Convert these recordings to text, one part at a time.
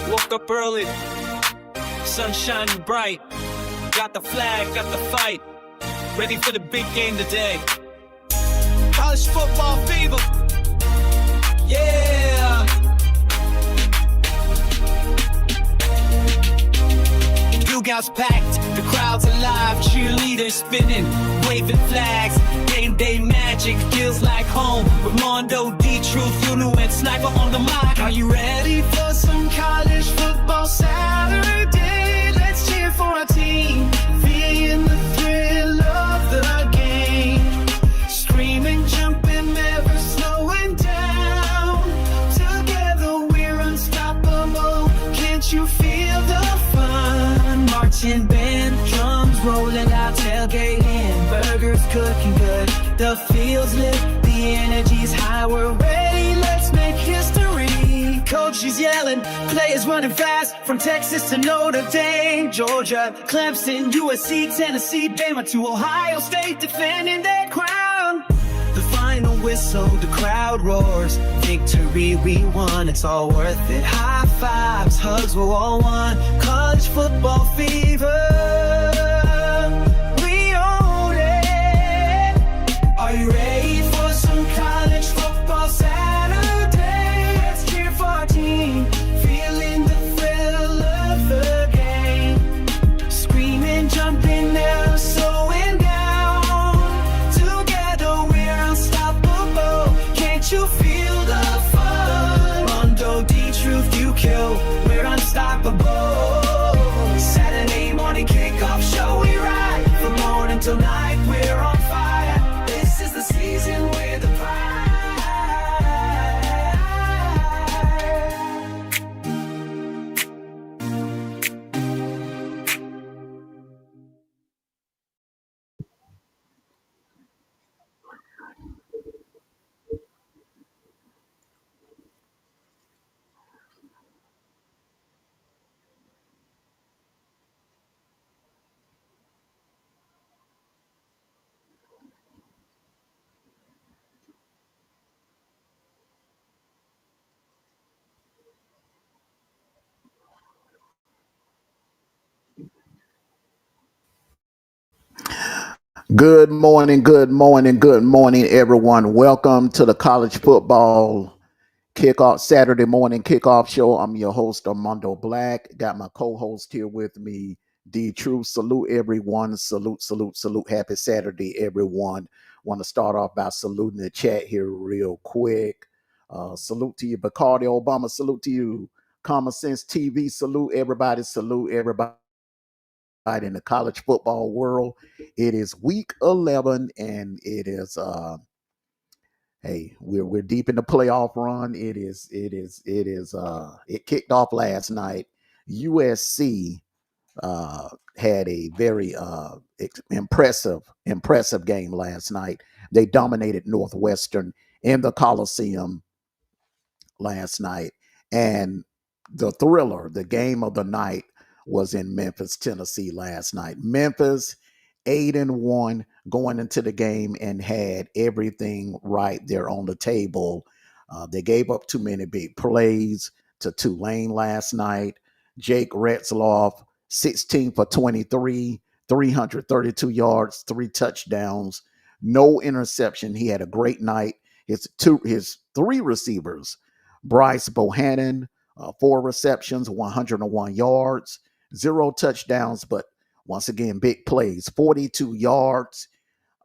Woke up early, sun shining bright. Got the flag, got the fight. Ready for the big game today. College football fever. Yeah. Dugouts packed, the crowd's alive. Cheerleaders spinning, waving flags. Game day magic feels like home. With Amondo, D-Truth, Lunu, and Sniper on the mic. Are you ready for some college football Saturday? Let's cheer for our team, feeling the thrill of the game. Screaming, jumping, never slowing down. Together we're unstoppable. Can't you feel the fun? Marching band, drums rolling out, tailgating, burgers cooking good. The field's lit, the energy's high. We're ready, let's make history. Coach is yelling, players running fast. From Texas to Notre Dame, Georgia, Clemson, USC, Tennessee, Bama to Ohio State, defending their crown. The final whistle, the crowd roars. Victory we won, it's all worth it. High fives, hugs, we're all one. College football fever, we own it. Are you ready for some college football Saturday? Let's cheer for our team, feeling the thrill of the game. Screaming, jumping, never slowing down. Together we're unstoppable. Can't you feel the fun? Mondo, D-Truth, you kill. We're unstoppable. Saturday morning kickoff show, we ride. From morning till night, we're on fire. This is the season we're the pride. Good morning, good morning, good morning, everyone. Welcome to the College Football kickoff Saturday morning kickoff show. I'm your host, Amondo Black. Got my co-host here with me, D Truth. Salute everyone. Salute, salute, salute. Happy Saturday, everyone. Want to start off by saluting the chat here real quick. Salute to you, Bacardi Obama. Salute to you, Common Sense TV. Salute everybody. Salute everybody in the college football world. It is week 11, and it is hey, we're deep in the playoff run. It kicked off last night. USC had a very impressive game last night. They dominated Northwestern in the Coliseum last night. And the thriller, the game of the night, was in Memphis, Tennessee last night. Memphis, 8-1 going into the game and had everything right there on the table. They gave up too many big plays to Tulane last night. Jake Retzloff, 16 for 23, 332 yards, 3 touchdowns, no interception. He had a great night. His three receivers, Bryce Bohannon, 4 receptions, 101 yards, 0 touchdowns, but once again, big plays, 42 yards,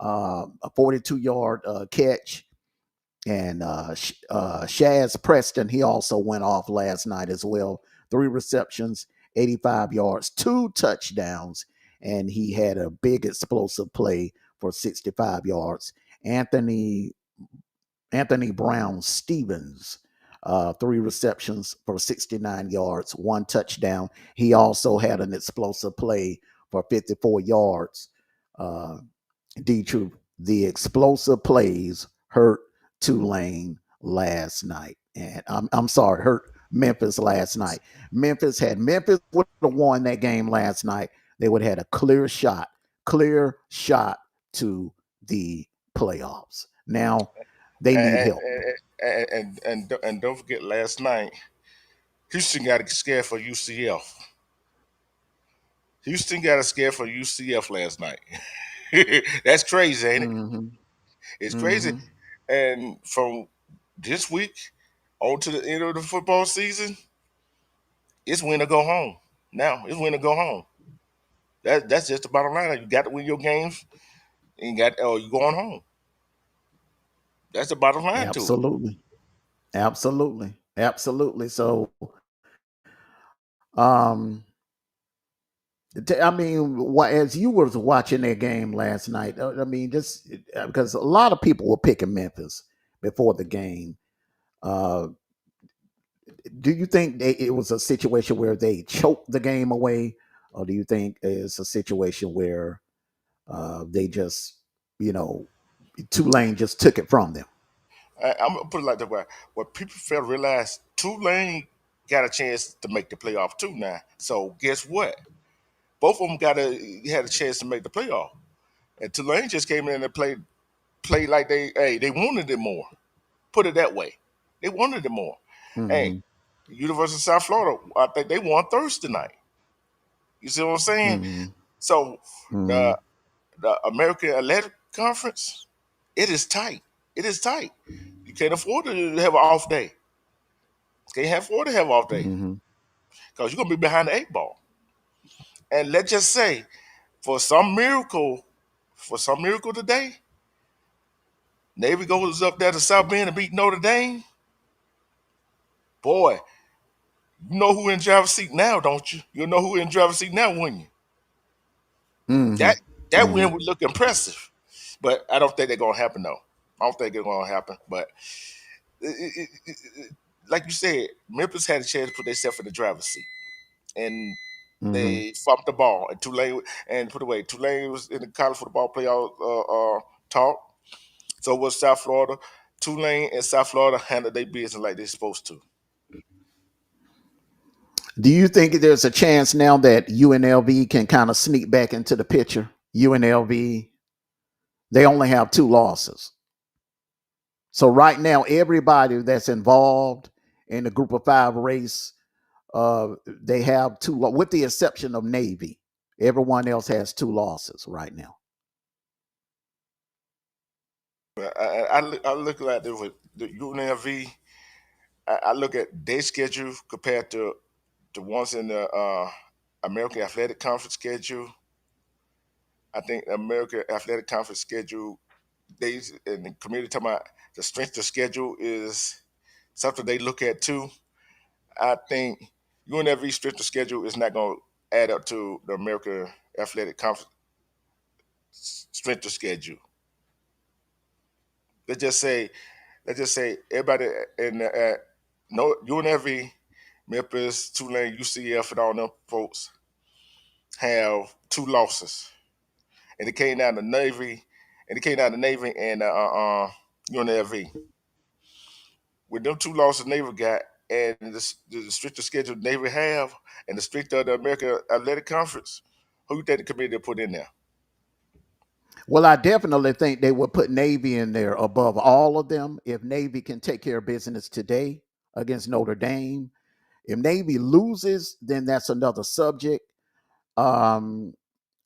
a 42-yard catch. And Shaz Preston, he also went off last night as well. 3 receptions, 85 yards, 2 touchdowns, and he had a big explosive play for 65 yards. Anthony Brown Stevens, 3 receptions for 69 yards, 1 touchdown. He also had an explosive play for 54 yards. D-Truth, the explosive plays hurt Tulane last night. And I'm sorry, hurt Memphis last night. Memphis would have won that game last night. They would have had a clear shot to the playoffs. Now they need And help. and don't forget last night, Houston got scared for UCF. Houston got a scare for UCF last night. That's crazy, ain't it? Mm-hmm. It's crazy. Mm-hmm. And from this week on to the end of the football season, it's win or go home. Now it's win or go home. That's just the bottom line. You got to win your games, and you going home. That's the bottom line to it. Absolutely. Absolutely. So, um, I mean, as you was watching that game last night, I mean, just because a lot of people were picking Memphis before the game. Uh, do you think it was a situation where they choked the game away, or do you think it's a situation where they just, you know, Tulane just took it from them? I'm gonna put it like that way. What people fail to realize, Tulane got a chance to make the playoff too now. So guess what? Both of them had a chance to make the playoff. And Tulane just came in and played like they wanted it more. Put it that way. They wanted it more. Hey, Mm-hmm. University of South Florida, I think they won Thursday night. You see what I'm saying? Mm-hmm. So Mm-hmm. the the American Athletic Conference, it is tight. It is tight. You can't afford to have an off day. Can't afford to have an off day Mm-hmm. because you're gonna be behind the 8 ball. And let's just say, for some miracle, today, Navy goes up there to South Bend and beat Notre Dame. Boy, you know who in driver's seat now, don't you? You know who in driver's seat now, wouldn't you? Mm-hmm. That that Mm-hmm. win would look impressive, but I don't think they're gonna happen though. I don't think it's gonna happen. But like you said, Memphis had a chance to put themselves in the driver's seat, and Mm-hmm. they fucked the ball. And Tulane, and put away, Tulane was in the college football playoff talk. So was South Florida. Tulane and South Florida handled their business like they're supposed to. Do you think there's a chance now that UNLV can kind of sneak back into the picture? UNLV, they only have 2 losses. So right now, everybody that's involved in the group of 5 race, they have with the exception of Navy. Everyone else has 2 losses right now. I look at it with the UNLV. I look at their schedule compared to the ones in the American Athletic Conference schedule. I think the American Athletic Conference schedule, they in the community talking about the strength of schedule is something they look at too. I think UNLV strength of schedule is not going to add up to the American Athletic Conference strength of schedule. They just say everybody in the, no UNLV, Memphis, Tulane, UCF, and all them folks have 2 losses, and it came down to Navy, and UNLV. With them 2 losses Navy got, and the stricter schedule Navy have, and the strength of the American Athletic Conference, who you think the committee put in there? Well, I definitely think they would put Navy in there above all of them. If Navy can take care of business today against Notre Dame, if Navy loses, then that's another subject. Um,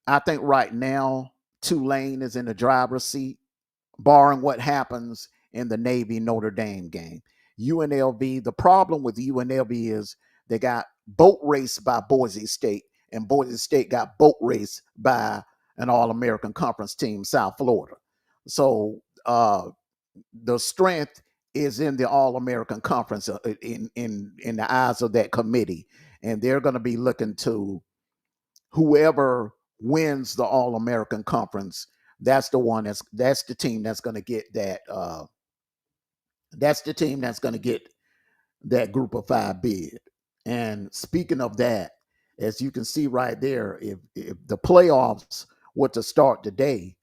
I think right now Tulane is in the driver's seat, barring what happens in the Navy Notre Dame game. UNLV, the problem with UNLV is they got boat raced by Boise State, and Boise State got boat raced by an All American Conference team, South Florida. So the strength is in the All American Conference in the eyes of that committee, and they're going to be looking to whoever wins the All American Conference. That's the team that's going to get that. That's the team that's going to get that Group of Five bid. And speaking of that, as you can see right there, if the playoffs were to start today,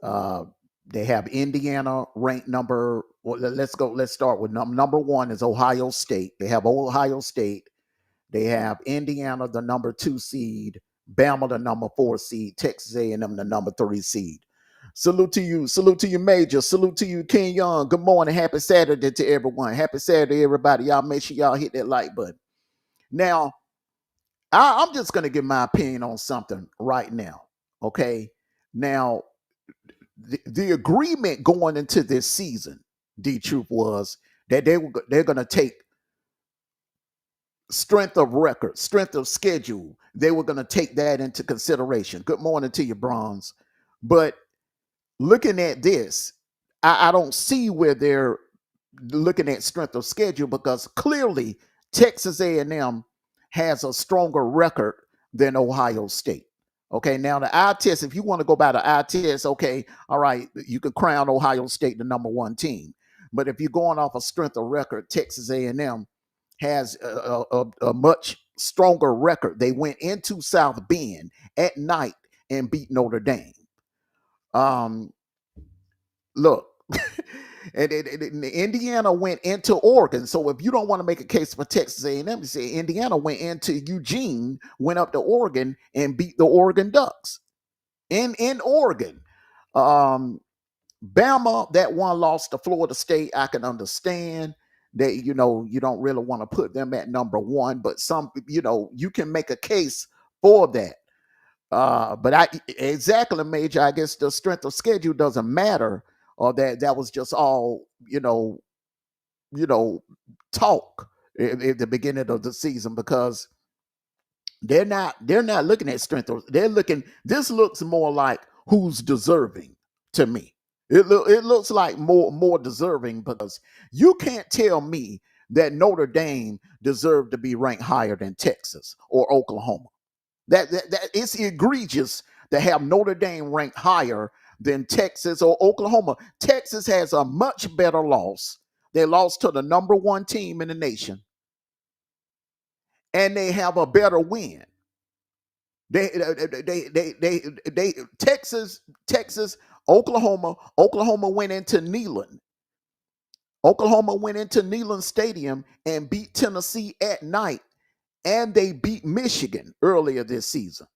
uh, they have Indiana ranked number. Well, let's go. Let's start with number one is Ohio State. They have Ohio State. They have Indiana, the number 2 seed, Bama, the number 4 seed, Texas A&M, the number 3 seed. Salute to you. Salute to you, Major. Salute to you, King Young. Good morning. Happy Saturday to everyone. Happy Saturday, everybody. Y'all make sure y'all hit that like button. Now, I'm just going to give my opinion on something right now. Okay. Now, the agreement going into this season, D Truth, was that they're going to take strength of record, strength of schedule. They were going to take that into consideration. Good morning to you, Bronze. But looking at this, I don't see where they're looking at strength of schedule, because clearly Texas A&M has a stronger record than Ohio State. Okay, now the eye test, if you want to go by the eye test, okay, all right, you could crown Ohio State the number 1 team. But if you're going off a strength of record, Texas A&M has a much stronger record. They went into South Bend at night and beat Notre Dame. Look, and Indiana went into Oregon. So if you don't want to make a case for Texas A&M, you say Indiana went into Eugene, went up to Oregon and beat the Oregon Ducks in Oregon. Bama, that one lost to Florida State. I can understand that, you don't really want to put them at number 1, but you can make a case for that. But exactly, Major, I guess the strength of schedule doesn't matter, or that was just all, talk at the beginning of the season, because they're not looking at strength. This looks more like who's deserving to me. It looks like more deserving, because you can't tell me that Notre Dame deserved to be ranked higher than Texas or Oklahoma. That it's egregious to have Notre Dame ranked higher than Texas or Oklahoma. Texas has a much better loss. They lost to the number 1 team in the nation, and they have a better win. They Texas, Oklahoma went into Neyland. Oklahoma went into Neyland Stadium and beat Tennessee at night, and they beat Michigan earlier this season.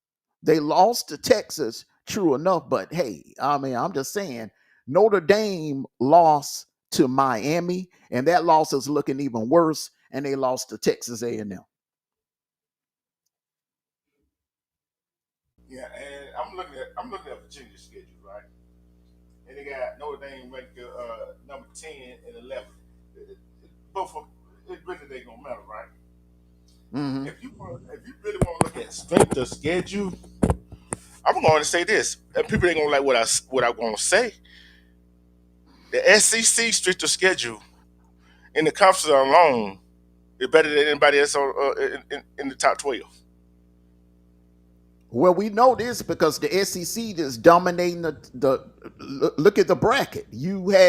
They lost to Texas, true enough, but hey, I mean, I'm just saying, Notre Dame lost to Miami, and that loss is looking even worse, and they lost to Texas A&M. Yeah, and I'm looking at Virginia's schedule, right? And they got Notre Dame ranked number 10 and 11. but for it really ain't gonna matter, right? Mm-hmm. If you really want to look at strength of schedule, I'm going to say this, and people ain't gonna like what I'm gonna say. The SEC strength of schedule in the conference alone is better than anybody else in the top 12. Well, we know this because the SEC is dominating look at the bracket.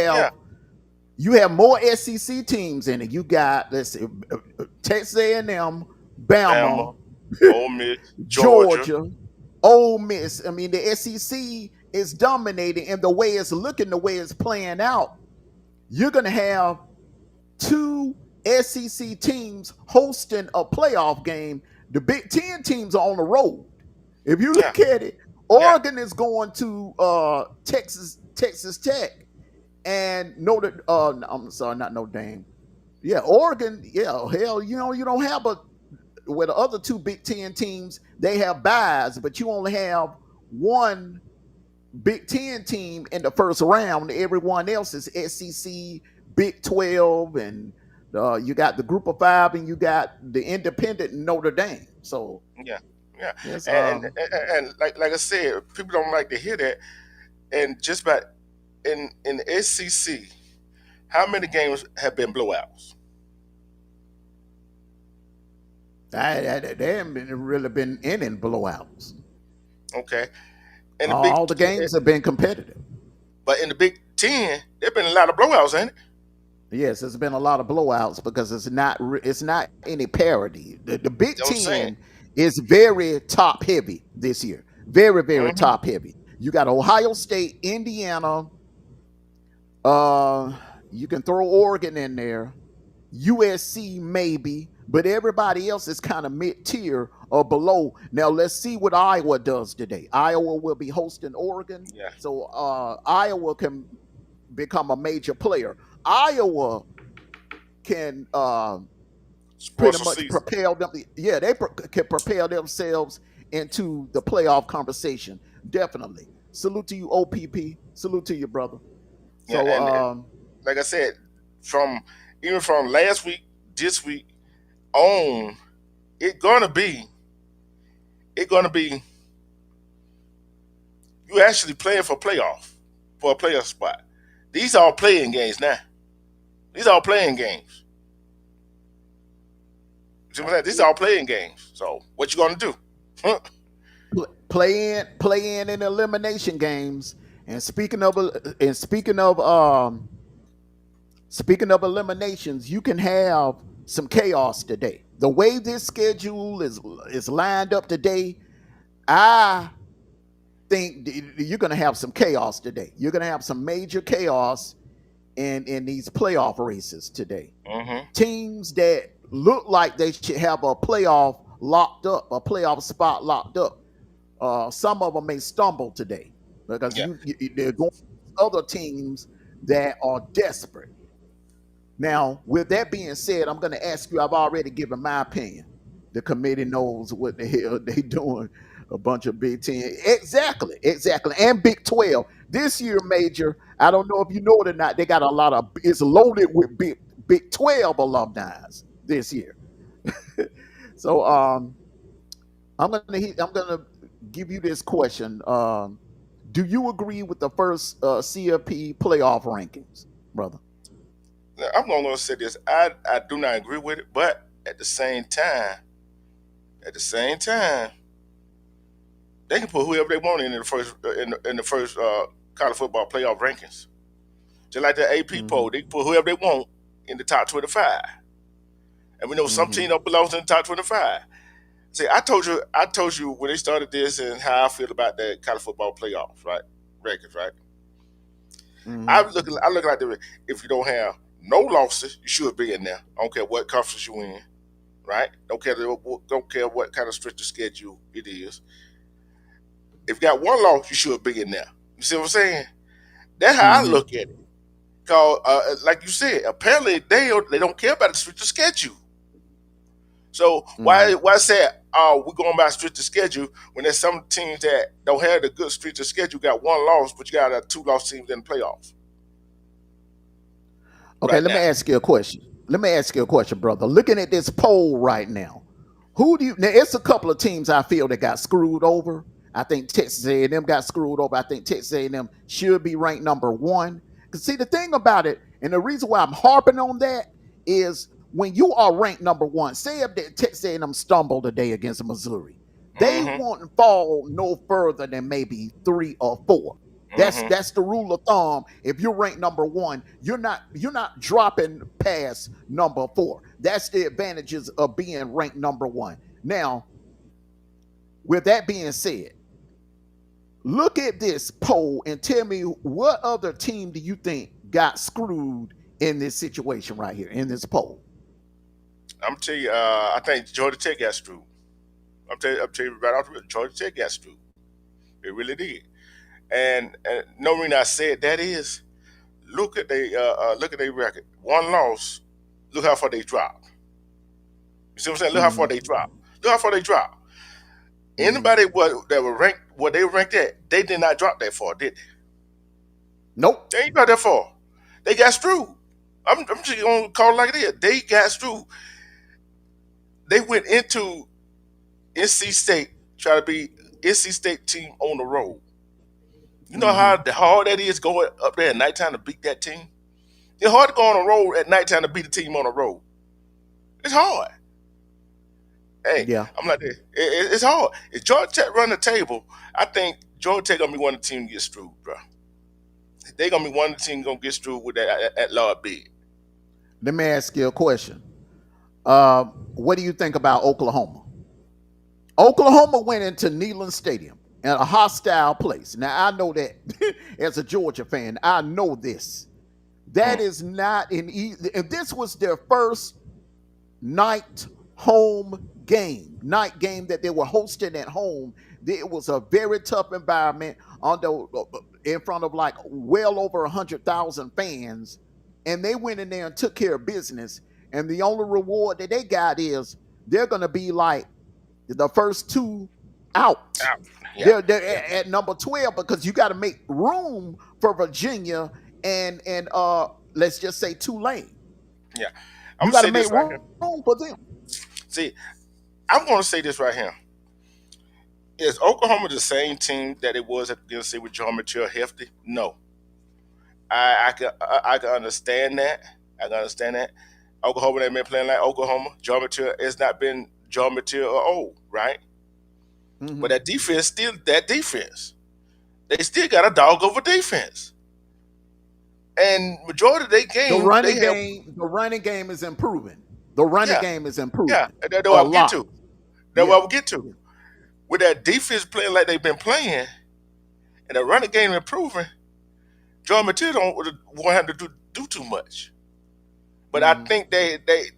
Yeah, You have more SEC teams in it. You got, let's see, Texas A&M, Bama, Bama, Ole Miss, Georgia. Georgia, Ole Miss. I mean, the SEC is dominating, and the way it's looking, the way it's playing out, you're going to have two SEC teams hosting a playoff game. The Big Ten teams are on the road. If you Yeah, look at it, yeah, Oregon is going to Texas Tech, and Notre. I'm sorry, not Notre Dame. Yeah, Oregon. Yeah, hell, you don't have a where the other two Big Ten teams they have byes, but you only have one Big Ten team in the first round. Everyone else is SEC, Big 12, and you got the Group of Five, and you got the independent Notre Dame. So yeah, yeah. yes, And like I said, people don't like to hear that. And just about in the SEC, how many games have been blowouts? they haven't really been in blowouts. Okay, in the big, All the games have been competitive. but in the Big Ten, there've been a lot of blowouts, ain't it? Yes, there's been a lot of blowouts because it's not any parity. The Big You know what I'm saying? Ten is very top heavy this year. Very, very Hmm. top heavy. You got Ohio State, Indiana. Uh, you can throw Oregon in there, USC maybe, but everybody else is kind of mid tier or below. Now let's see what Iowa does today. Iowa will be hosting Oregon, Yeah, so Iowa can become a major player. Iowa can pretty sports of much season. propel them. Yeah, can propel themselves into the playoff conversation. Definitely. Salute to you, OPP. Salute to you, brother. Yeah, So, and like I said, from even from last week, this week on, it gonna be it gonna be you actually playing for a playoff spot. These are playing games now. These are playing games. See what I'm saying? These are playing games. So what you gonna do? Huh? play in elimination games. And speaking of eliminations, you can have some chaos today. The way this schedule is lined up today, I think you're going to have some chaos today. You're going to have some major chaos in these playoff races today. Mm-hmm. Teams that look like they should have a playoff locked up, a playoff spot locked up. Some of them may stumble today because Yeah. they're going to other teams that are desperate. Now, with that being said, I'm going to ask you. I've already given my opinion. The committee knows what the hell they doing. A bunch of Big Ten, exactly, and Big 12 this year. Major, I don't know if you know it or not. They got a lot of. It's loaded with Big 12 alumni this year. So, I'm gonna give you this question. Do you agree with the first CFP playoff rankings, brother? Now, I'm gonna say this. I do not agree with it, but at the same time, they can put whoever they want in the first college football playoff rankings. Just like the AP Mm-hmm. poll, they can put whoever they want in the top 25. And we know some Mm-hmm. team don't belong in the top 25. See, I told you when they started this and how I feel about the college football playoffs, right? Records, right? Mm-hmm. I look like if you don't have no losses, you should be in there. I don't care what conference you in, right? Don't care what kind of stretch of schedule it is. If you got one loss, you should be in there. You see what I'm saying? That's how I Mm-hmm. look at it. Cause like you said, apparently they don't care about the stretch of schedule. So Mm-hmm. why say we're going by stretch of schedule when there's some teams that don't have the good stretch of schedule, got one loss, but you got two loss teams in the playoffs Okay, right let me now. ask you a question. let me ask you a question, brother. Looking at this poll right now, who do you now? It's a couple of teams I feel that got screwed over. I think Texas A&M got screwed over. I think Texas A&M should be ranked number one. Because see, the thing about it, and the reason why I'm harping on that is when you are ranked number one. Say if Texas A&M stumbled today against Missouri, they Mm-hmm. won't fall no further than maybe 3 or 4. That's Mm-hmm. that's the rule of thumb. If you're ranked number one, you're not dropping past number 4. That's the advantages of being ranked number one. Now, with that being said, look at this poll and tell me what other team do you think got screwed in this situation right here in this poll? I'm tell you, I think Georgia Tech got screwed. I'm telling you right off the rip, Georgia Tech got screwed. It really did. And no reason I said that is look at their record. One loss. Look how far they dropped. You see what I'm saying? Look how far Mm-hmm. they dropped. Look how far they dropped. Mm-hmm. Anybody that were ranked what they were ranked at, they did not drop that far, did they? Nope. They ain't got that far. They got screwed. I'm just gonna call it like it is. They got screwed. They went into NC State try to be NC State team on the road. You know Mm-hmm. how hard that is going up there at nighttime to beat that team? It's hard to go on the road at nighttime to beat a team on the road. It's hard. Hey, Yeah. I'm like, it's hard. If Georgia Tech run the table, I think Georgia Tech gonna be one of the team to get screwed, bro. They gonna be one of the team gonna get screwed with that at Lord Big. Let me ask you a question. What do you think about Oklahoma? Oklahoma went into Neyland Stadium in a hostile place. Now, I know that as a Georgia fan, I know this. That Mm. is not an easy. If this was their first night home game, night game that they were hosting at home, it was a very tough environment in front of like well over 100,000 fans, and they went in there and took care of business. And the only reward that they got is they're going to be like the first two out. Out. Yeah, They're yeah, at number 12 because you got to make room for Virginia and let's just say Tulane. yeah. I'm You gonna got to say make this right room here. for them. See, I'm gonna say this right here. Is Oklahoma the same team that it was against say with John Material hefty? No. I can understand that. I can understand that. Oklahoma they been playing like Oklahoma. John Material has not been John Material or old, right? But Mm-hmm. that defense still that defense. They still got a dog over defense. And majority of their The game, they running have game, the running game is improving. The running yeah, game is yeah. improving That's what a I will get lot. to. That's what I Yeah. will get to. With that defense playing like they've been playing and the running game improving, John Material don't want him to do too much. But I Mm-hmm. think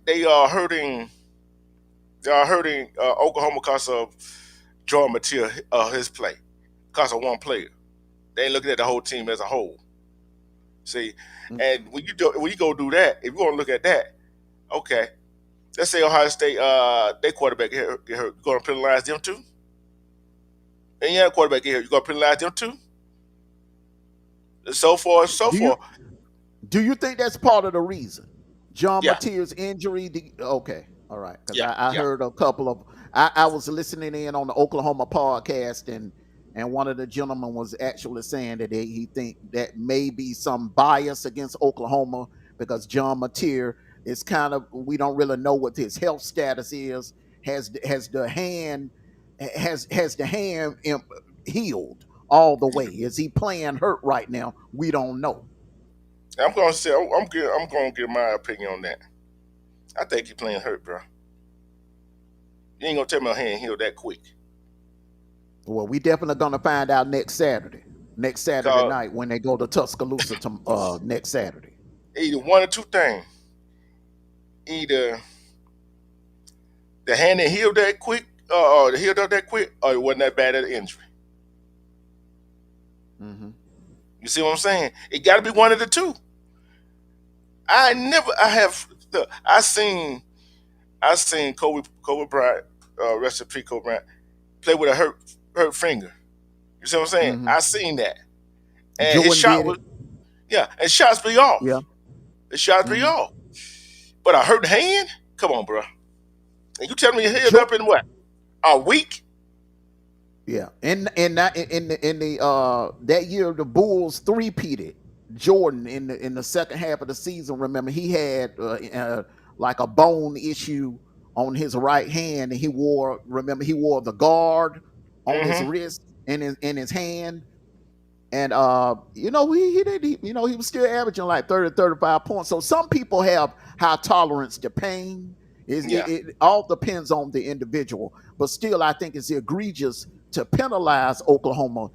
they are hurting. They are hurting Oklahoma because of Jordan Material, his play, because of one player. They ain't looking at the whole team as a whole. See, and when you go do that, if you want to look at that, okay. Let's say Ohio State, their quarterback get hurt. You gonna penalize them too? And yeah, quarterback get hurt. You gonna penalize them too? So forth, so Do you forth. do you think that's part of the reason? John Yeah, Mateer's injury. Okay, all right. Because yeah, I yeah. heard a couple of. I was listening in on the Oklahoma podcast, and one of the gentlemen was actually saying that he think that may be some bias against Oklahoma because John Mateer is kind of, we don't really know what his health status is. Has the hand has the hand healed all the way? Is he playing hurt right now? We don't know. I'm gonna say I'm gonna give my opinion on that. I think he's playing hurt, bro. You ain't gonna tell me a hand healed that quick. Well, we definitely gonna find out next Saturday Cause night when they go to Tuscaloosa next Saturday. either one or two things. Either the hand that healed that quick, or the healed up that quick, or it wasn't that bad at the injury. Mm-hmm. You see what I'm saying? It got to be one of the two. Look, I seen Kobe Bryant, rest in peace, Kobe Bryant, play with a hurt finger. You see what I'm saying? Mm-hmm. I seen that, and his Jordan shot did it. was yeah, and shots be off. Yeah. The shots be Mm-hmm. off. But a hurt hand? Come on, bro. And you telling me you healed Jo- up in what? A week? yeah, in the that year the Bulls three-peated. Jordan in the second half of the season. Remember, he had like a bone issue on his right hand, and he wore. Remember, he wore the guard on his Mm-hmm. wrist and in his hand. And he did he was still averaging like 30 35 points. So some people have high tolerance to pain. Yeah. It all depends on the individual, but still I think it's egregious to penalize Oklahoma,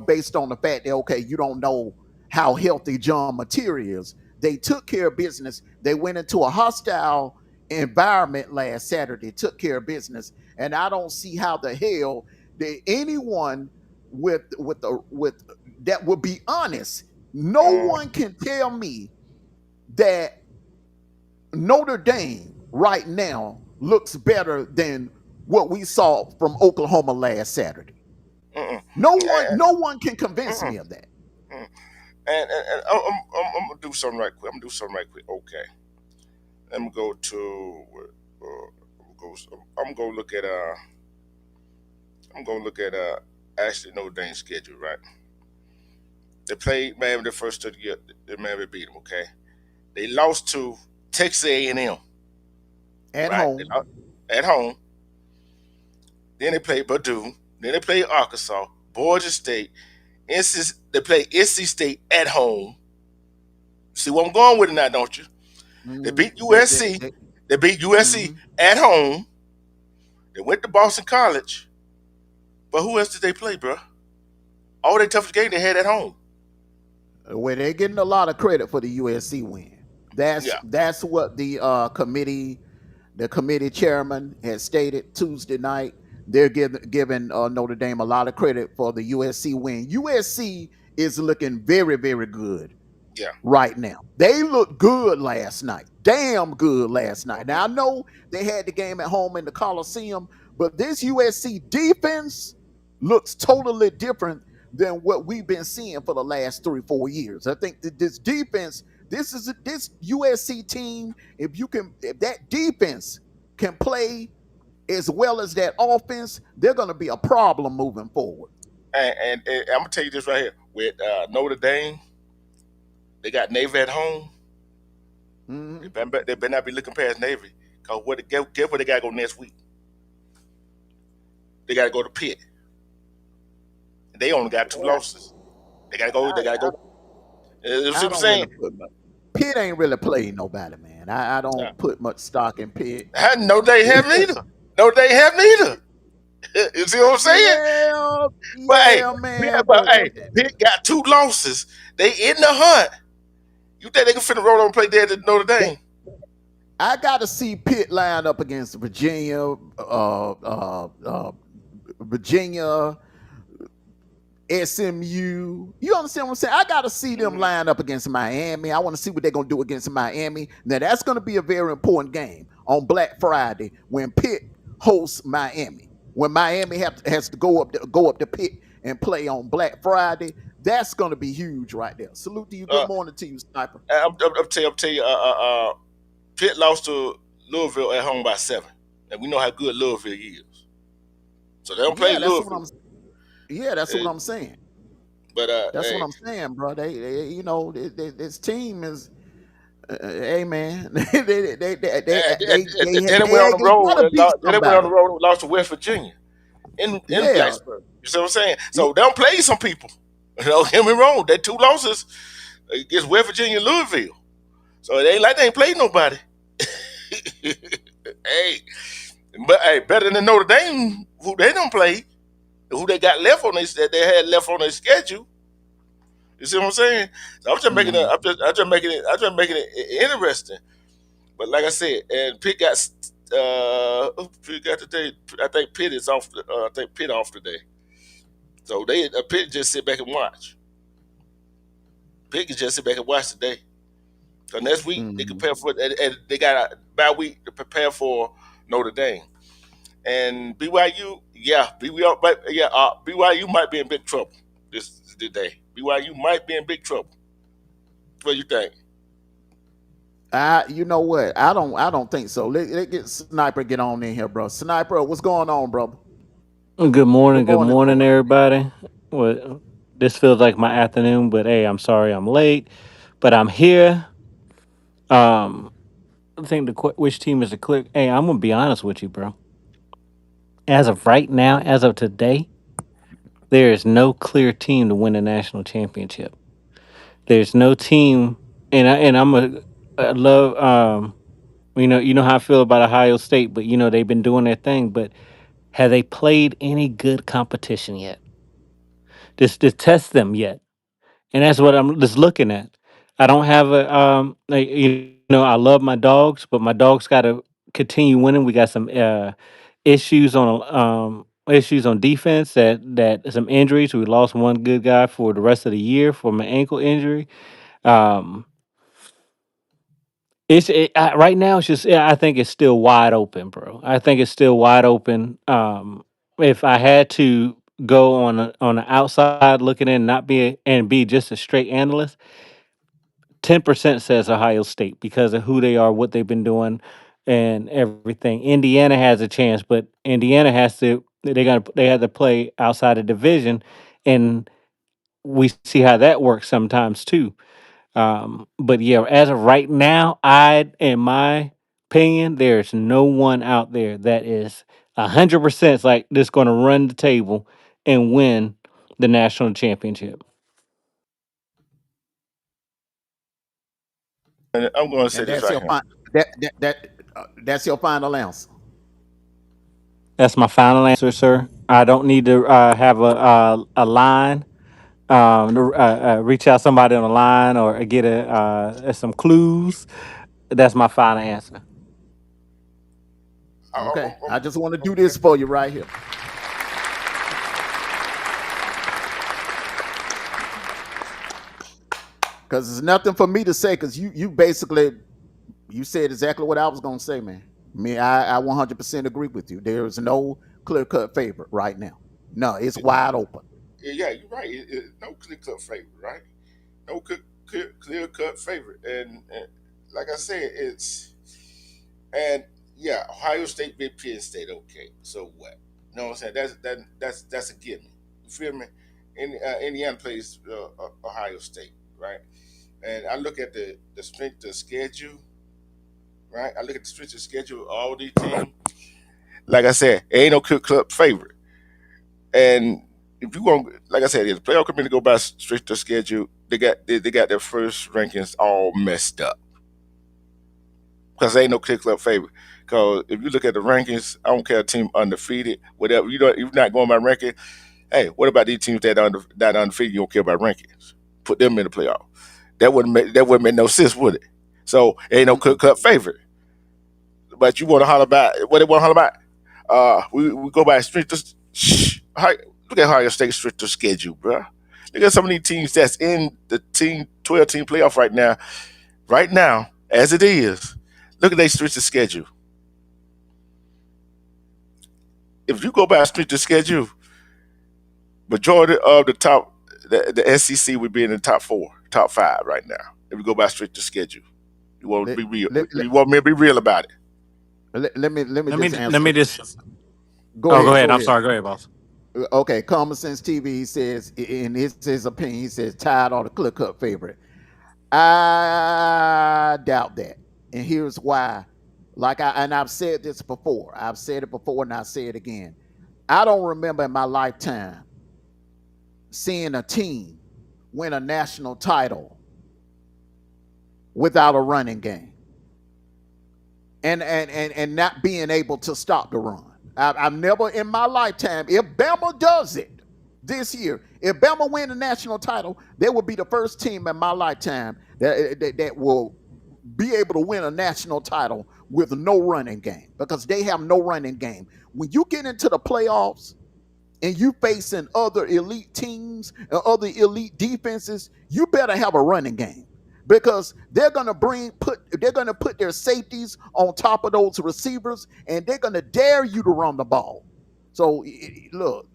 based on the fact that, okay, you don't know how healthy John Material is. They took care of business. They went into a hostile environment last Saturday, took care of business, and I don't see how the hell that anyone with that would be honest. No Mm, one can tell me that Notre Dame right now looks better than what we saw from Oklahoma last Saturday. mm-mm. No one can convince Mm-mm. me of that. Mm. And I'm gonna do something right quick. I'm gonna do something right quick. Okay. Let me go to. I'm gonna look at. I'm gonna look at. Actually, Notre Dame's schedule. Right. They played Miami the first 2 years. Miami beat them. Okay. They lost to Texas A&M. At Right. They home. lost at home. Then they played Purdue. Then they played Arkansas, Georgia State. They played NC State at home. See where I'm going with it now, don't you? They Mm, beat USC. They beat USC mhm. at home. They went to Boston College. But who else did they play, bro? All their toughest game they had at home. Where they're getting a lot of credit for the USC win. That's Yeah, that's what the committee chairman had stated Tuesday night. They're giving Notre Dame a lot of credit for the USC win. USC is looking very, very good yeah. right now. They looked good last night. Damn good last night. Mhm. Now I know they had the game at home in the Coliseum, but this USC defense looks totally different than what we've been seeing for the last 3 4 years. I think that this defense, this USC team, if that defense can play as well as that offense, they're going to be a problem moving forward. And I'm gonna tell you this right here. With Notre Dame, they got Navy at home. Mhm. They better not be looking past Navy. Cause get where they gotta go next week. They gotta go to Pitt. They only got two losses. They gotta go. They gotta go. You see I what I'm don't really saying? put much. Pitt ain't really played nobody, man. I Yeah. don't put much stock in Pitt. No, they haven't either. No, they haven't either. You see what I'm saying? Yeah, But hey, yeah, man. Pitt got two losses. They in the hunt. You think they can finna roll on and play dead at Notre That, Dame? I got to see Pitt line up against Virginia, SMU. You understand what I'm saying? I got to see them Mhm. line up against Miami. I want to see what they're going to do against Miami. Now, that's going to be a very important game on Black Friday when Pitt hosts Miami. When Miami has to go up to Pitt and play on Black Friday, that's going to be huge right there. Salute to you. Good Uh, morning to you, Sniper. I'm tell you, Pitt lost to Louisville at home by 7, and we know how good Louisville is. So they don't play Yeah, that's what Louisville. I'm. Yeah, that's what Uh, I'm saying. but That's what hey, I'm saying, bro. This team is. Hey man, then they went on the they road gotta and beat then they went on somebody. the road and lost to West Virginia in Yeah, Blacksburg. You see what I'm saying? So they don't play some people. Get me wrong. They two losses against West Virginia and Louisville. So it ain't like they ain't played nobody. Hey, but hey, better than Notre Dame, who they don't play, who they got left on that they had left on their schedule. You see what I'm saying? So I'm just making it. mhm. I'm just making it interesting. But like I said, and Pitt got Pitt got today. I think Pitt is off. I think Pitt off today. So Pitt just sit back and watch. Pitt can just sit back and watch today. So next week they Mhm. prepare for and they got a bye week to prepare for Notre Dame and BYU. Yeah, BYU might be in big trouble this today. BYU might be in big trouble. What do you think? You know what? I don't think so. Let get Sniper get on in here, bro. Sniper, what's going on, brother? Good Good morning, morning, bro. everybody. Well, this feels like my afternoon, but hey, I'm sorry I'm late, but I'm here. Um, I think which team is the click? Hey, I'm gonna be honest with you, bro. As of right now, as of today, there is no clear team to win the national championship. There's no team, and I love you know how I feel about Ohio State, but you know they've been doing their thing, but have they played any good competition yet? Just to test them yet? And that's what I'm just looking at. I don't have a you know, I love my dogs, but my dogs got to continue winning. We got some issues on defense that some injuries. We lost one good guy for the rest of the year from an ankle injury. Um, right now. It's just I think it's still wide open, bro. I think it's still wide open. If I had to go on the outside looking in, not be just a straight analyst, 10% says Ohio State because of who they are, what they've been doing, and everything. Indiana has a chance, but Indiana they have to play outside of division, and we see how that works sometimes too. But yeah, as of right now, in my opinion, there's no one out there that is 100% like just going to run the table and win the national championship. And I'm going to say And this that's right your here. that's your final answer. That's my final answer, sir. I don't need to have a line. Reach out somebody on the line or get some clues. That's my final answer. I, I, Okay, I just want to do okay. this for you right here because there's nothing for me to say because you basically you said exactly what I was gonna say, man. Me, I 100% agree with you. There is no clear cut favorite right now. No, it's wide open. Yeah, you're right. No clear cut favorite, right? No clear cut favorite, and like I said, it's and yeah, Ohio State beat Penn State. Okay, so what? You know what I'm saying? That's a given. You feel me? Indiana plays Ohio State, right? And I look at the strength of schedule, right? I look at the strength of schedule of all these teams. Like I said, it ain't no clear cut favorite. And if you want, like I said, if the playoff committee go by straight to schedule, they got their first rankings all messed up because they ain't no clear club favorite. Because if you look at the rankings, I don't care a team undefeated, whatever you don't, you're not going by ranking. Hey, what about these teams that undefeated? You don't care about rankings. Put them in the playoff. That wouldn't make no sense, would it? So it ain't no clear cut favorite. But you want to holler about what they want to holler about? We go by strength of look at Ohio State strength of schedule, bro. Look at some of these teams that's in the 12 team playoff right now. Right now, as it is, look at their strength of schedule. If you go by strength of schedule, majority of the SEC would be in the top four, top five right now. If you go by strength of schedule, you want to Let, be real. let, let, You want me to be real about it. let me just Let answer. me just. Go Oh, go ahead. ahead. Go I'm ahead. sorry. Go ahead, boss. Okay, Common Sense TV says in his opinion, he says tied or the clear cut favorite. I doubt that, and here's why. I've said this before. I've said it before, and I say it again. I don't remember in my lifetime seeing a team win a national title without a running game and not being able to stop the run. I've never in my lifetime, if Bama does it this year, if Bama win the national title, they will be the first team in my lifetime that will be able to win a national title with no running game because they have no running game. When you get into the playoffs, and you facing other elite teams and other elite defenses, you better have a running game because they're gonna put their safeties on top of those receivers and they're gonna dare you to run the ball. So look,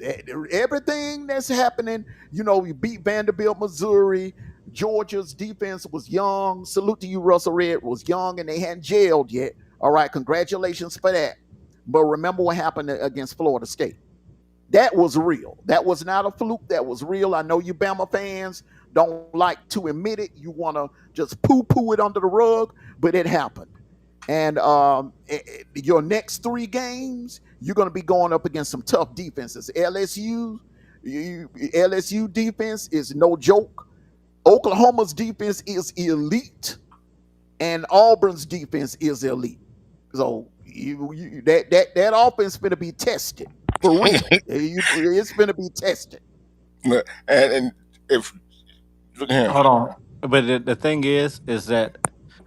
everything that's happening, you beat Vanderbilt, Missouri, Georgia's defense was young. Salute to you, Russell Red was young and they hadn't jailed yet. All right, congratulations for that. But remember what happened against Florida State. That was real. That was not a fluke. That was real. I know you Bama fans don't like to admit it. You want to just poo-poo it under the rug, but it happened. And your next 3 games, you're going to be going up against some tough defenses. LSU defense is no joke. Oklahoma's defense is elite, and Auburn's defense is elite. So that offense is going to be tested for real. It's going to be tested. and if look at him. Hold on. But the thing is that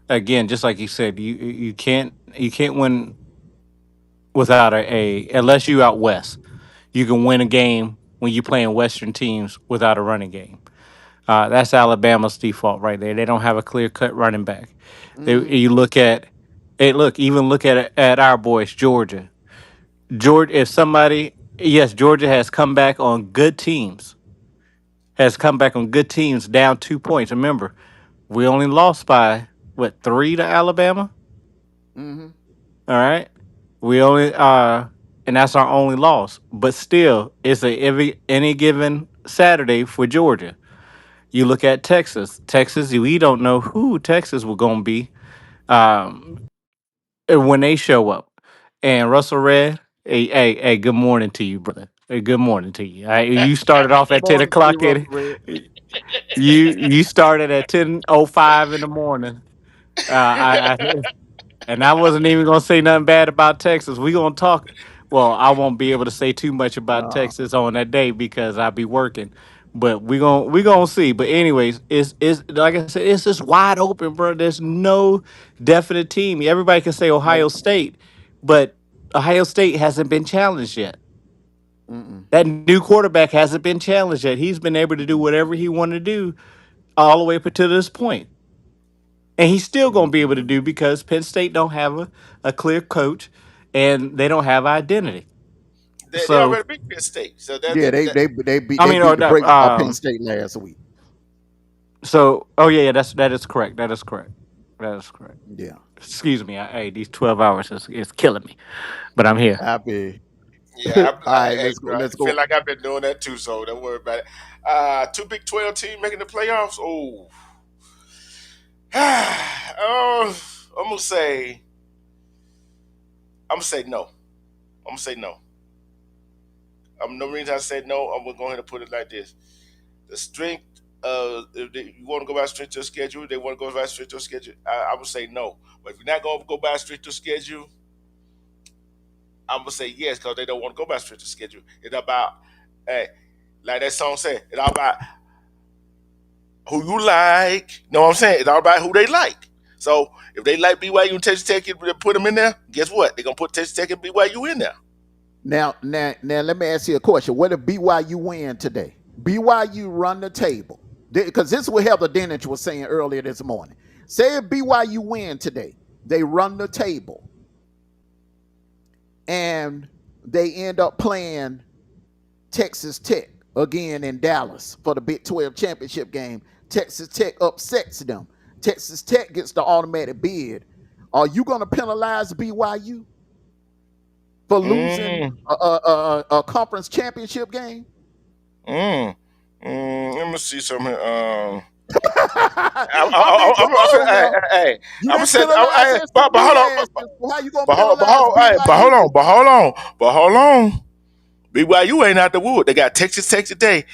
again, just like you said, you can't win without a unless you out west. You can win a game when you're playing Western teams without a running game. That's Alabama's default right there. They don't have a clear cut running back. Mm-hmm. You look at even look at our boys, Georgia. Georgia, if somebody, yes, Georgia has come back on good teams, down 2 points. Remember, we only lost by what 3 to Alabama. Mm-hmm. All right, we only and that's our only loss. But still, it's a every any given Saturday for Georgia. You look at Texas. Texas, we don't know who Texas will going to be um, when they show up. And Russell Red, hey, good morning to you, brother. Hey, good morning to you. You started off Good at 10 morning to you, o'clock. Russell Red. You started at 10:05 in the morning. I and I wasn't even gonna say nothing bad about Texas. We gonna talk. Well, I won't be able to say too much about Uh, Texas on that day because I'll be working. But we gonna see. But anyways, it's like I said, it's just wide open, bro. There's no definite team. Everybody can say no. Ohio State, but Ohio State hasn't been challenged yet. Mm-mm. That new quarterback hasn't been challenged yet. He's been able to do Mm-mm. whatever he wanted to do all the way up to this point. And he's still going to be Mm-mm. able to do because Penn State don't have a clear coach and they don't have identity. They So already beat Penn State, so that, Yeah, that, they that they they beat I they mean, beat or the no, brakes off Penn State last week. so oh yeah, that is correct. That is correct. That is correct. Yeah, Excuse me. Hey, these 12 hours is killing me, but I'm here. happy. yeah, All right, hey, let's go. bro, I Let's feel go. like I've been doing that too, so don't worry about it. 2 Big 12 teams making the playoffs. Oh, oh, I'm gonna say, I'm gonna say no. I'm gonna say no. No reason I said no. I'm gonna go ahead and put it like this: the strength. If you want to go by strength of schedule, they want to go by strength of schedule. I would say no. But if you're not going to go by strength of schedule, I'm gonna say yes because they don't want to go by strength of schedule. It's about, hey, like that song said, it's all about who you like. You know what I'm saying? It's all about who they like. So if they like BYU and Texas Tech, and put them in there. Guess what? They're gonna put Texas Tech and BYU in there. Now, let me ask you a question. What if BYU win today? BYU run the table because this is what Heather Dinich was saying earlier this morning. Say if BYU win today, they run the table, and they end up playing Texas Tech again in Dallas for the Big 12 championship game. Texas Tech upsets them. Texas Tech gets the automatic bid. Are you going to penalize BYU for losing Mm, a conference championship game? mm, let me see something. I mean, come I'm on hey, now. hey, You I'm gonna didn't say, penalize but SMU hold on, last year. So how you gonna but penalize hey, BYU this year? but hold on. BYU ain't out the wood. They got Texas Tech today.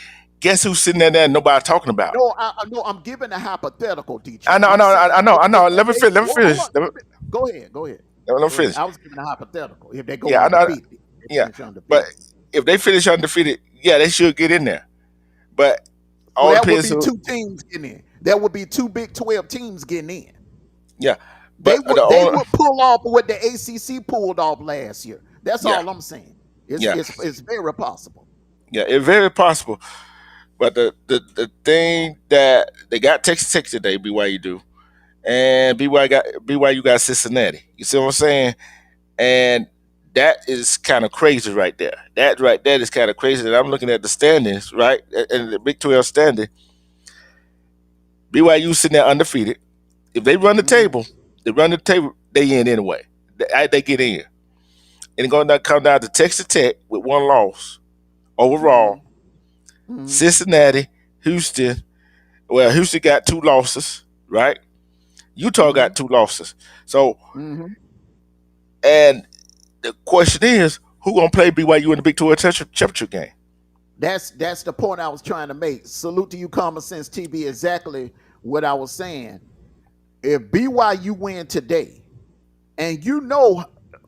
Guess who's sitting there and nobody talking about? No, no, I'm giving a hypothetical, I Dietrich. know, I I'm know, I saying know, I know. if Let me they finish. Let me hold finish. on, go ahead, go ahead, Let me go ahead. finish. I was giving a hypothetical. If they go Yeah, I know. undefeated, they Yeah, finish but undefeated. if they finish undefeated, yeah, they should get in there. But So all that would depends be who. two teams getting in. That would be two Big 12 teams getting in. Yeah, They but would they would pull off what the ACC pulled off last year. That's yeah, all I'm saying. yeah, It's very possible. yeah. It's very possible. But the thing that they got Texas Tech today, BYU do, and BYU got Cincinnati. You see what I'm saying? And that is kind of crazy right there. That is kind of crazy. That I'm looking at the standings, right, and the Big 12 standing. BYU sitting there undefeated. If they run the Mm-hmm. table, they in anyway. They get in. And it's going to come down to Texas Tech with one loss overall. Mm-hmm. Mm-hmm. Cincinnati, Houston. Well, Houston got two losses, right? Utah Mm-hmm. got two losses. So, Mm-hmm. and the question is, who gonna play BYU in the Big 12 championship game? That's the point I was trying to make. Salute to you, Common Sense TV. Exactly what I was saying. If BYU win today, and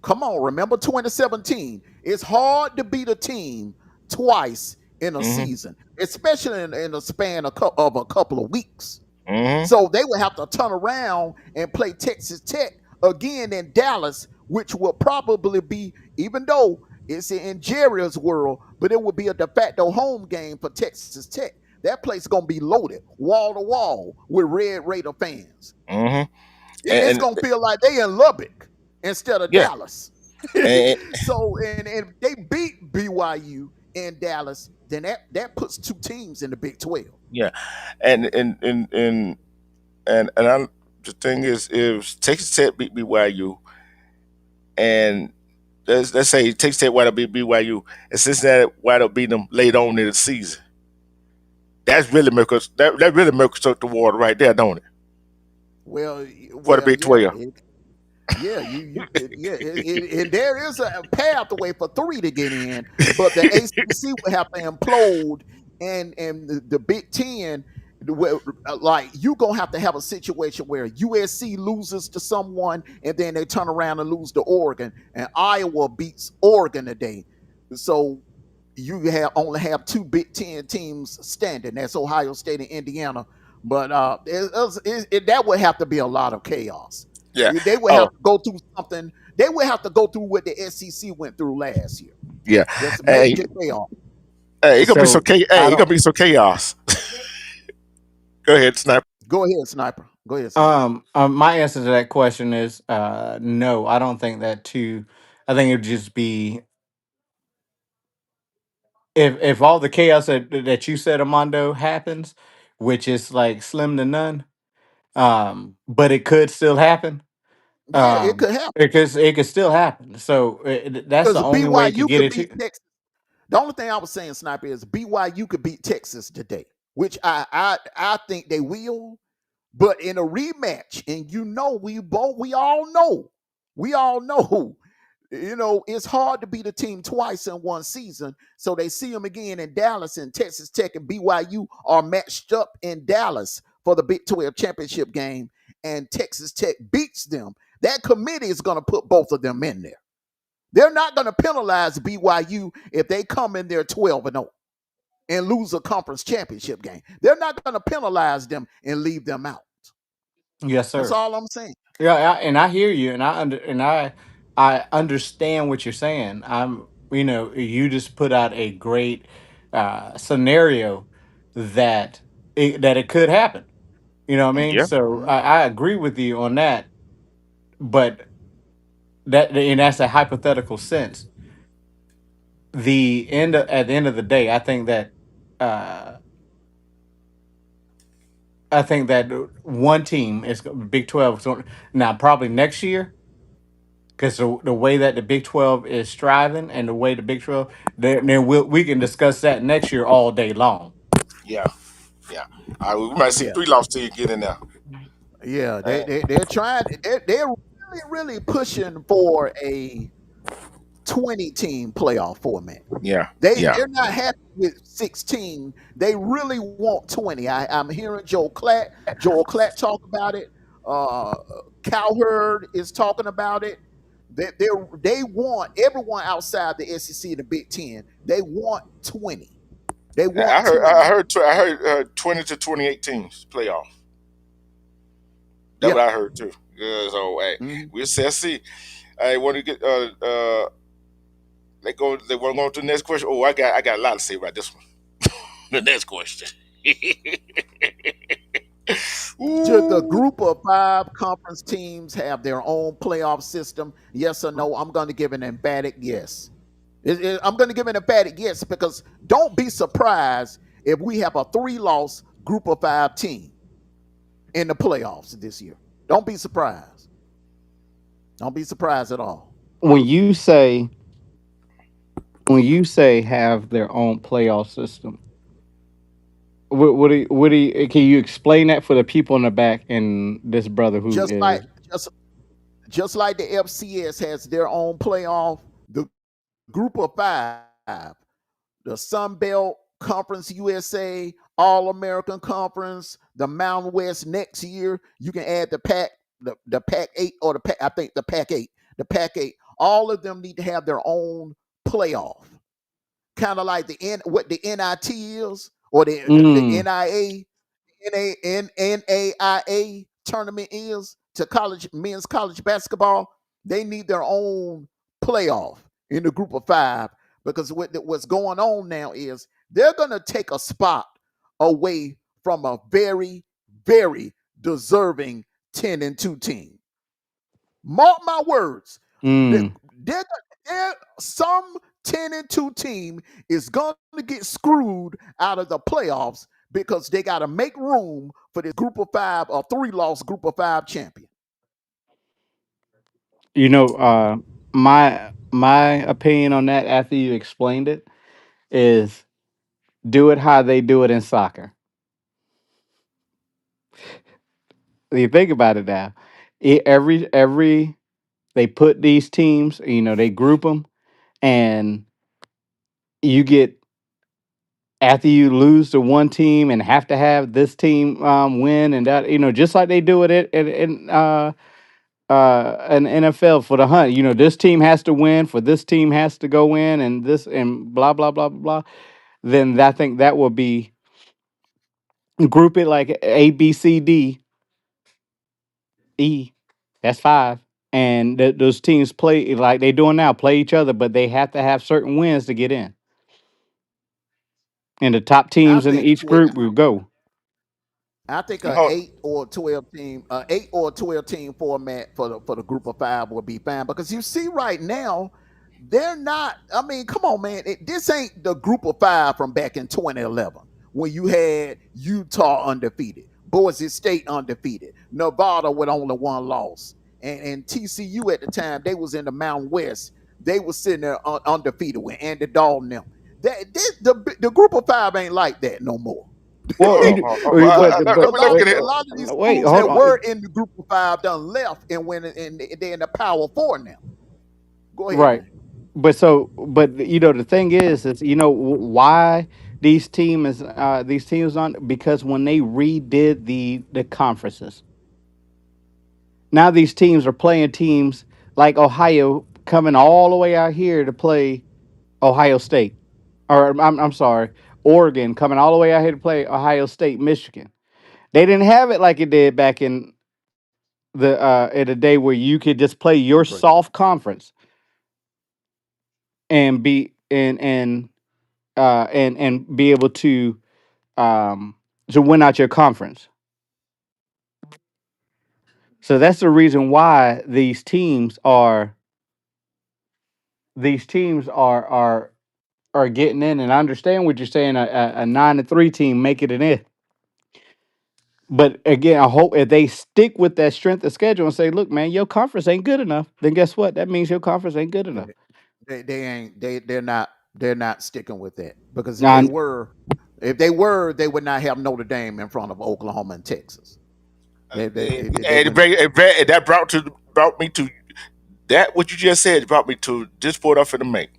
come on, remember 2017. It's hard to beat a team twice in a Mm-hmm. season, especially in a span of a couple of weeks. Mm-hmm. So they would have to turn around and play Texas Tech again in Dallas, which will probably be, even though it's in Jerry's world, but it would be a de facto home game for Texas Tech. That place gonna be loaded, wall to wall, with Red Raider fans. Mm-hmm. It's And gonna feel like they in Lubbock instead of yeah, Dallas. and So, and if they beat BYU in Dallas, then that puts two teams in the Big 12. yeah, and I'm, the thing is, if Texas Tech beat BYU, and let's say Texas Tech wind up beat BYU, and Cincinnati wind up beating them late on in the season, that really makes up the water right there, don't it? Well, For the well, Big yeah, 12. yeah, and there is a pathway for three to get in, but the ACC would have to implode, and the Big Ten, like you gonna have to have a situation where USC loses to someone, and then they turn around and lose to Oregon, and Iowa beats Oregon today, so you only have two Big Ten teams standing. That's Ohio State and Indiana, but that would have to be a lot of chaos. Yeah. They would have Oh, to go through something. They would have to go through what the SEC went through last year. yeah. Just Hey, major chaos. hey, it gonna be some So chaos. Hey, I it gonna don't. be some chaos. Go ahead, Sniper. Go ahead, Sniper. Go ahead, Sniper. My answer to that question is no. I don't think that too. I think it would just be if all the chaos that you said, Amondo, happens, which is like slim to none. But it could still happen. Yeah, it could happen Because it could still happen. So that's the because only way to BYU get could it beat to. Texas. The only thing I was saying, Sniper, is BYU could beat Texas today, which I think they will. But in a rematch, and we all know, it's hard to beat a team twice in one season. So they see them again in Dallas, and Texas Tech and BYU are matched up in Dallas for the Big 12 championship game, and Texas Tech beats them. That committee is going to put both of them in there. They're not going to penalize BYU if they come in there 12-0 and lose a conference championship game. They're not going to penalize them and leave them out. Yes, That's sir. all I'm saying. Yeah, and I hear you, and I understand what you're saying. You just put out a great scenario that it could happen. You know what I mean? Yeah. So Mhm. I agree with you on that, but that's a hypothetical sense. At the end of the day, uh, I think that one team is Big 12. So now probably next year, because the way that the Big 12 is striving and the way the Big 12, then we can discuss that next year all day long. Yeah. Yeah. All right, we might see Yeah, three lost till you get in there. yeah. Uh, They're trying. They're really pushing for a 20-team playoff format. yeah. Yeah. They're not happy with 16. They really want 20. I'm hearing Joel Klatt talk about it. Uh, Cowherd is talking about it. They want everyone outside the SEC and the Big Ten. They want 20. They I want heard 20. I heard 20 to 28 teams playoff. That's Yeah. what I heard too. Yeah, so hey, Mhm. we'll see. I want to get they want to go to the next question. Oh, I got a lot to say about this one. The next question. Should the Ooh. group of five conference teams have their own playoff system? Yes or no? I'm going to give an emphatic yes. I'm going to give an emphatic yes because don't be surprised if we have a 3-loss group of 5 team. in the playoffs this year. Don't be surprised. Don't be surprised at all. When you say have their own playoff system, what do you, can you explain that for the people in the back and this brother who Just like is just just like the FCS has their own playoff, the group of five, the Sun Belt Conference USA, All American Conference, the Mountain West next year. You can add the Pac 8 or the Pac, I think the Pac 8. The Pac 8. All of them need to have their own playoff. Kind of like what the NIT is, or the mm, NIA, NAIA tournament is to men's college basketball. They need their own playoff in the group of five, because what's going on now is they're going to take a spot away from a very, very deserving 10-2 team. Mark my words. mm. Some 10-2 team is going to get screwed out of the playoffs because they got to make room for this group of five or three-loss group of five champion. You know, my opinion on that after you explained it is do it how they do it in soccer. You think about it now. Every they put these teams, they group them, and you get after you lose to one team and have to have this team win and that, just like they do it in NFL for the hunt. This team has to win for this team has to go in and this and blah blah blah blah blah. Then I think that will be group it like A B C D E. That's five. And those teams play like they doing now, play each other, but they have to have certain wins to get in. And the top I teams in think each group will go. I think a Hold, 8 or 12 team format for the group of five will be fine, because you see right now they're not. I mean, come on, man, this ain't the group of five from back in 2011 when you had Utah undefeated, Boise State undefeated, Nevada with only one loss, and TCU at the time they was in the Mountain West. They was sitting there undefeated with Andy Dalton. Them. The group of five ain't like that no more. Well, A let me lot, get a it. lot of these wait, schools hold that on. were in the group of five done left and went and they're in the Power Four now. Go ahead, Right. man. But the thing is why these teams on because when they redid the conferences, now these teams are playing teams like Ohio coming all the way out here to play Ohio State, or I'm sorry, Oregon coming all the way out here to play Ohio State, Michigan. They didn't have it like it did back in the day where you could just play your You breaking up? soft conference and be able um to win out your conference. So that's the reason why these teams are getting in. And I understand what you're saying. A 9-3 team make it in. But again, I hope if they stick with that strength of schedule and say, "Look, man, your conference ain't good enough," then guess what? That means your conference ain't good enough. They ain't they're not sticking with that, because Now, if they were they would not have Notre Dame in front of Oklahoma and Texas. They And wouldn't. that brought me to that what you just said brought me to this point I'm finna make.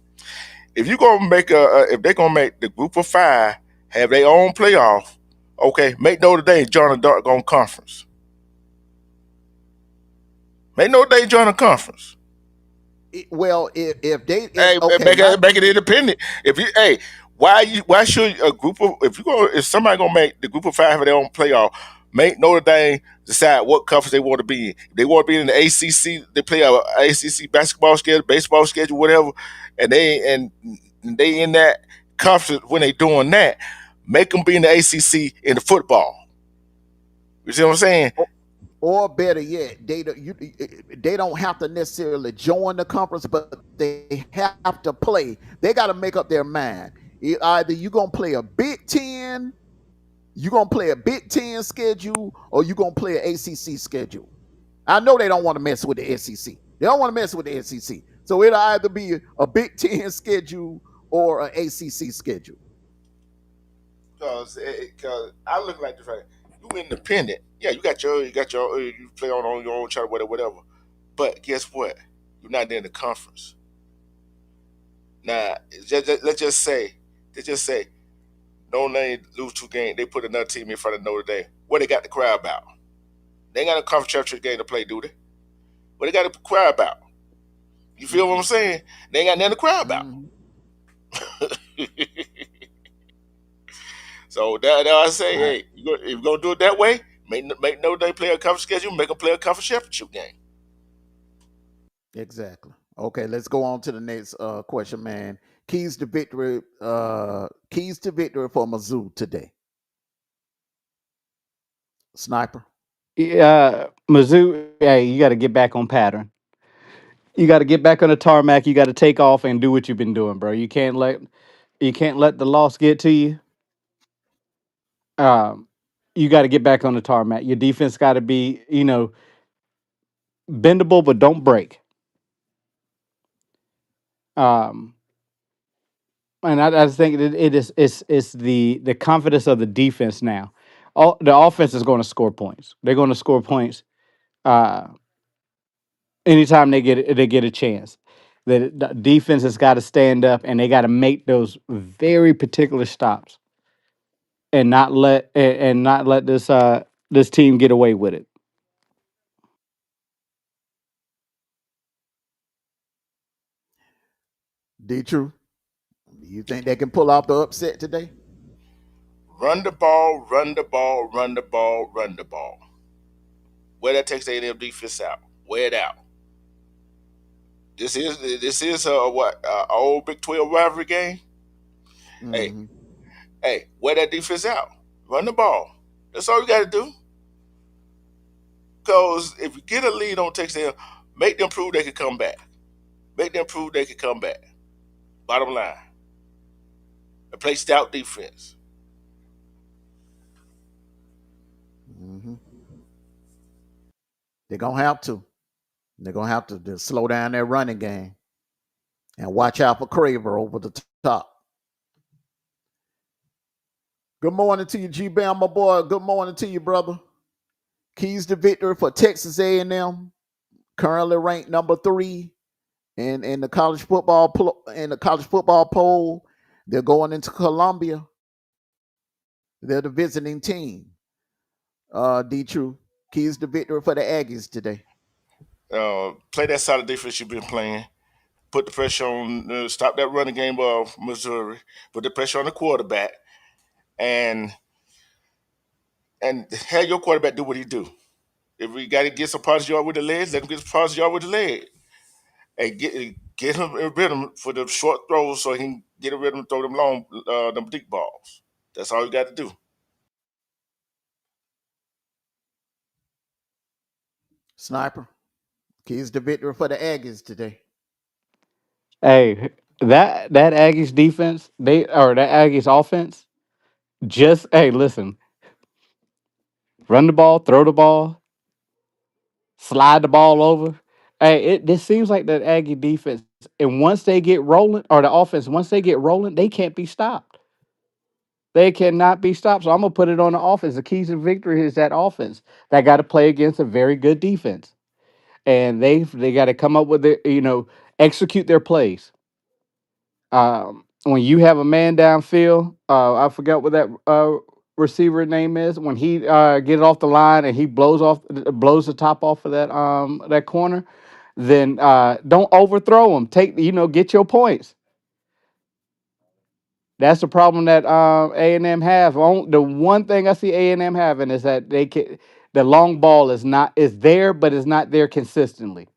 If you gonna make if they're gonna make the group of five have their own playoff, okay, make Notre Dame join a doggone conference. Make Notre Dame join a conference. Well, if they if Hey, okay, make it independent. If you hey, why should a group of if somebody gonna make the group of five have their own playoff, make Notre Dame decide what conference they want to be in. If they want to be in the ACC, they play a ACC basketball schedule, baseball schedule, whatever, and they in that conference when they doing that, make them be in the ACC in the football. You see what I'm saying? or better yet, they don't have to necessarily join the conference, but they have to play. They got to make up their mind. Either you're gonna play a Big 10 You gonna play a Big Ten schedule or you gonna play an ACC schedule? I know they don't want to mess with the SEC. They don't want to mess with the SEC. So it'll either be a Big Ten schedule or an ACC schedule. Cause I look like the fact you independent. Yeah, you play on your own chart, whatever. But guess what? You're not in the conference. Now, let's just say, Notre Dame lose 2 games. They put another team in front of Notre Dame. What they got the crowd about? They ain't got a conference championship game to play, do they? What they got the crowd about? You feel what I'm saying? They ain't got nothing to cry about. Mhm. So that I say, All right. hey, if you're gonna do it that way, make Notre Dame play a conference schedule, make them play a conference championship game. Exactly. Okay, let's go on to the next question, man. Keys to victory. Keys to victory for Mizzou today. Sniper. Mizzou, hey, you got to get back on pattern. You got to get back on the tarmac. You got to take off and do what you've been doing, bro. You can't let the loss get to you. Um, you got to get back on the tarmac. Your defense got to be, bendable, but don't break. Um, and I just think it is it's the confidence of the defense now. All the offense is going to score points. They're going to score points uh, anytime they get a chance. The defense has got to stand up and they got to make those very particular stops and not let this team get away with it. D True. Do you think they can pull off the upset today? Run the ball, run the ball, run the ball, run the ball. Where that takes A&M defense out, wear it out. This is what old Big 12 rivalry game. Hey, Mm-hmm. hey, wear that defense out, run the ball. That's all you got to do. Because if you get a lead on Texas A&M, make them prove they can come back. Make them prove they can come back. Bottom line, and play stout defense. Mm-hmm. They're gonna have to. They're gonna have to just slow down their running game and watch out for Craver over the top. Good morning to you, G Bam, my boy. Good morning to you, brother. Keys to victory for Texas A&M, currently ranked number 3 in the college football poll. They're going into Columbia. They're the visiting team. D True. Keys to victory for the Aggies today. Play that solid defense you've been playing. Put the pressure on, stop that running game of Missouri. Put the pressure on the quarterback, and have your quarterback do what he do. If we got to get some positive yard with the legs, let him get some positive yard with the leg, and get him in rhythm for the short throws so he can get a rhythm and throw them long, them deep balls. That's all you got to do. Sniper. Keys to victory for the Aggies today. Hey, that Aggies defense, that Aggies offense, just hey, listen, run the ball, throw the ball, slide the ball over. Hey, this seems like that Aggie defense, and once they get rolling, or the offense, once they get rolling, they can't be stopped. They cannot be stopped. So I'm gonna put it on the offense. The keys to victory is that offense that got to play against a very good defense, and they got to come up with execute their plays. When you have a man downfield, I forgot what that receiver name is. When he get off the line and he blows the top off of that corner, then don't overthrow him. Get your points. That's the problem that A&M have. The one thing I see A&M having is that the long ball is there, but it's not there consistently.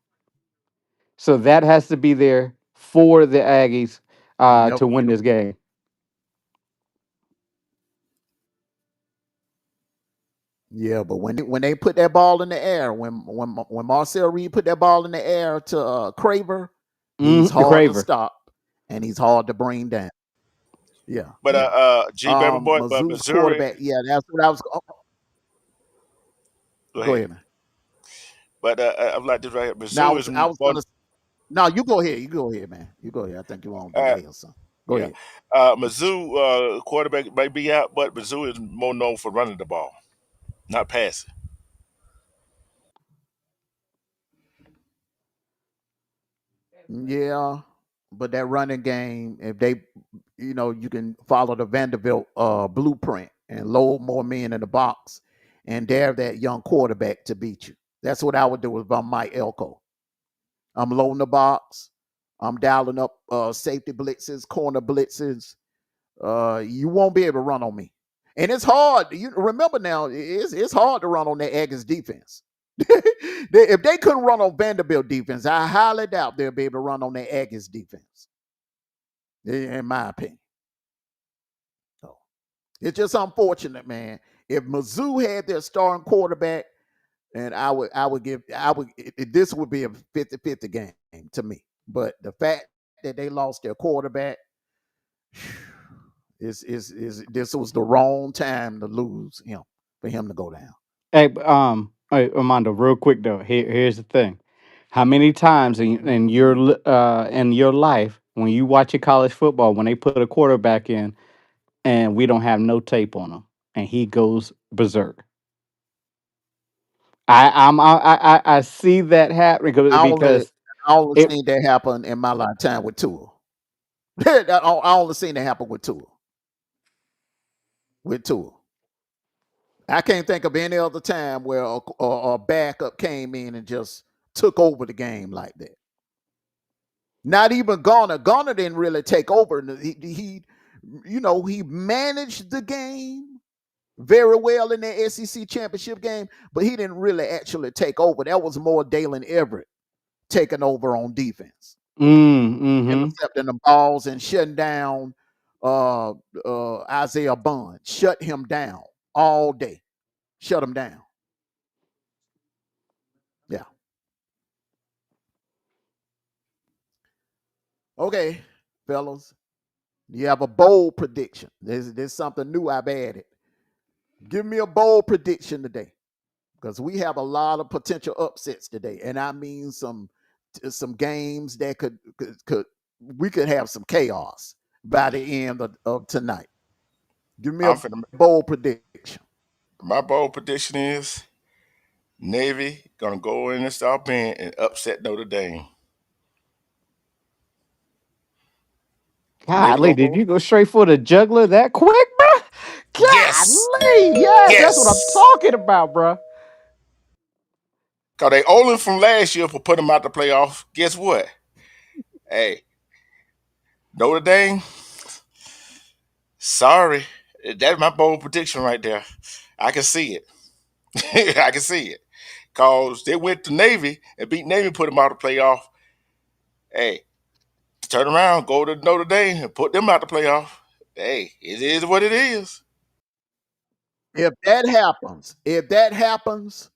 So that has to be there for the Aggies Yep. to win this game. Yeah, but when they put that ball in the air, when Marcel Reed put that ball in the air to Craver, he's The hard to Craver. stop and he's hard to bring down. Yeah, But yeah. G baby boy, but Mizzou's Missouri. quarterback. Yeah, that's what I was. Go Go ahead. ahead, man. But I'm like this right here. Now Missouri is I was more. gonna. No, you go ahead. You go ahead, man. You go ahead. I think you want to Uh, delay or something. Go yeah. ahead. Mizzou quarterback may be out, but Mizzou is more known for running the ball, not passing. Yeah, but that running game, if they, you can follow the Vanderbilt blueprint and load more men in the box and dare that young quarterback to beat you. That's what I would do if I'm Mike Elko. I'm loading the box. I'm dialing up safety blitzes, corner blitzes. You won't be able to run on me. And it's hard. You remember now, it's hard to run on that Aggies defense. If they couldn't run on Vanderbilt defense, I highly doubt they'll be able to run on their Aggies defense, in my opinion. So it's just unfortunate, man. If Mizzou had their starting quarterback, and this would be a 50-50 game to me. But the fact that they lost their quarterback, is this was the wrong time to lose him, for him to go down. Hey, Amondo, real quick though. Here's the thing. How many times in your life when you watch a college football when they put a quarterback in and we don't have no tape on him and he goes berserk? I see that happening I only because I only it. seen that happen in my lifetime with Tua. I only seen that happen with Tua. With Tua. I can't think of any other time where a backup came in and just took over the game like that. Not even Garner. Garner didn't really take over. He managed the game very well in the SEC championship game, but he didn't really actually take over. That was more Dalen Everett taking over on defense, Mm-hmm. intercepting the balls and shutting down uh, Isaiah Bond. Shut him down all day. Shut him down. Yeah. Okay, fellas. You have a bold prediction. There's something new I've added. Give me a bold prediction today, because we have a lot of potential upsets today, and I mean some games that could we could have some chaos by the end of tonight. Give me a I'm finna, bold prediction. my bold prediction is Navy gonna go in and start playing and upset Notre Dame. Navy Golly, gonna did go. you go straight for the juggler that quick, bro? Yes, Golly, yes, that's what I'm yes. talking about, bro. Cause they only from last year for putting them out the playoff. Guess what? Hey, Notre Dame. Sorry, that's my bold prediction right there. I can see it. I can see it. Cause they went to Navy and beat Navy, put them out the playoff. Hey, turn around, go to Notre Dame and put them out the playoff. Hey, it is what it is. If that happens,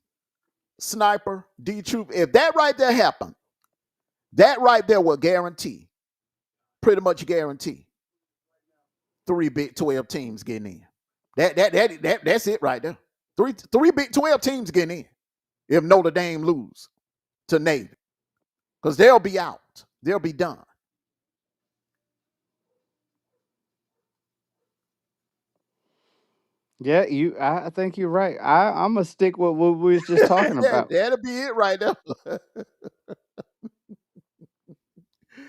Sniper, D Troop, if that right there happened, that right there will guarantee, pretty much guarantee, three Big 12 teams getting in. That's it right there. Three Big 12 teams getting in if Notre Dame lose to Navy, because they'll be out. They'll be done. Yeah, I think you're right. I'm gonna stick with what we was just talking about. That'll be it right there.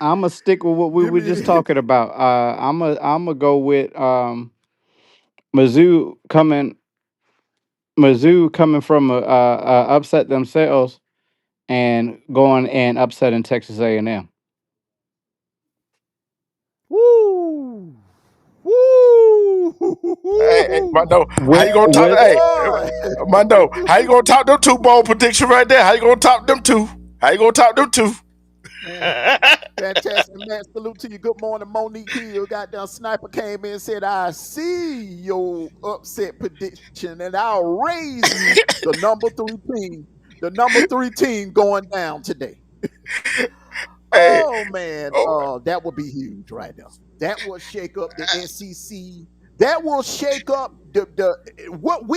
I'm gonna stick with what we Give were just me. talking about. I'm gonna go with Mizzou coming. Mizzou coming from a upset themselves and going and upsetting Texas A&M. Woo! Woo! Hey, Mondo, how With you gonna talk? with Hey, Boy! Mondo, how you gonna talk them two bold prediction right there? How you gonna talk them two? How you gonna talk them two? Man, fantastic, man. Salute to you. Good morning, Monique Hill. Goddamn sniper came in and said, I see your upset prediction, and I'll raise you the number three team going down today. Hey, Oh man, oh, that would be huge right there. That will shake up the SEC. That will shake up the what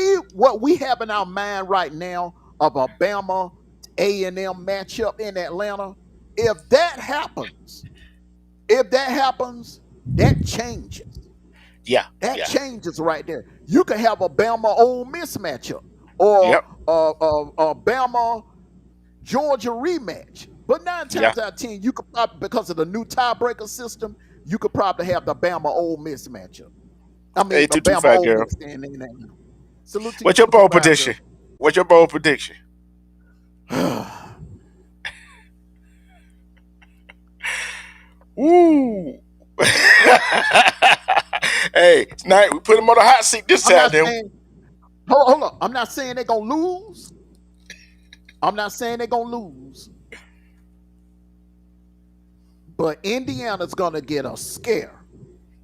we have in our mind right now of a Bama A&M matchup in Atlanta. If that happens, if that happens, that changes. Yeah, That yeah, changes right there. You could have a Bama Ole Miss matchup or yep, a Bama Georgia rematch. But nine yeah. times out of 10, you could probably, because of the new tiebreaker system, you could probably have the Bama Ole Miss matchup. I Hey, mean, the Bama 225 Ole girl. Miss in Atlanta. Salute to you, What's your bold 225 prediction? girl. What's your bold prediction? Woo! Hey, tonight we put him on the hot seat this I'm time. not Then saying, hold up. I'm not saying they're going to lose. I'm not saying they're going to lose. But Indiana's going to get a scare.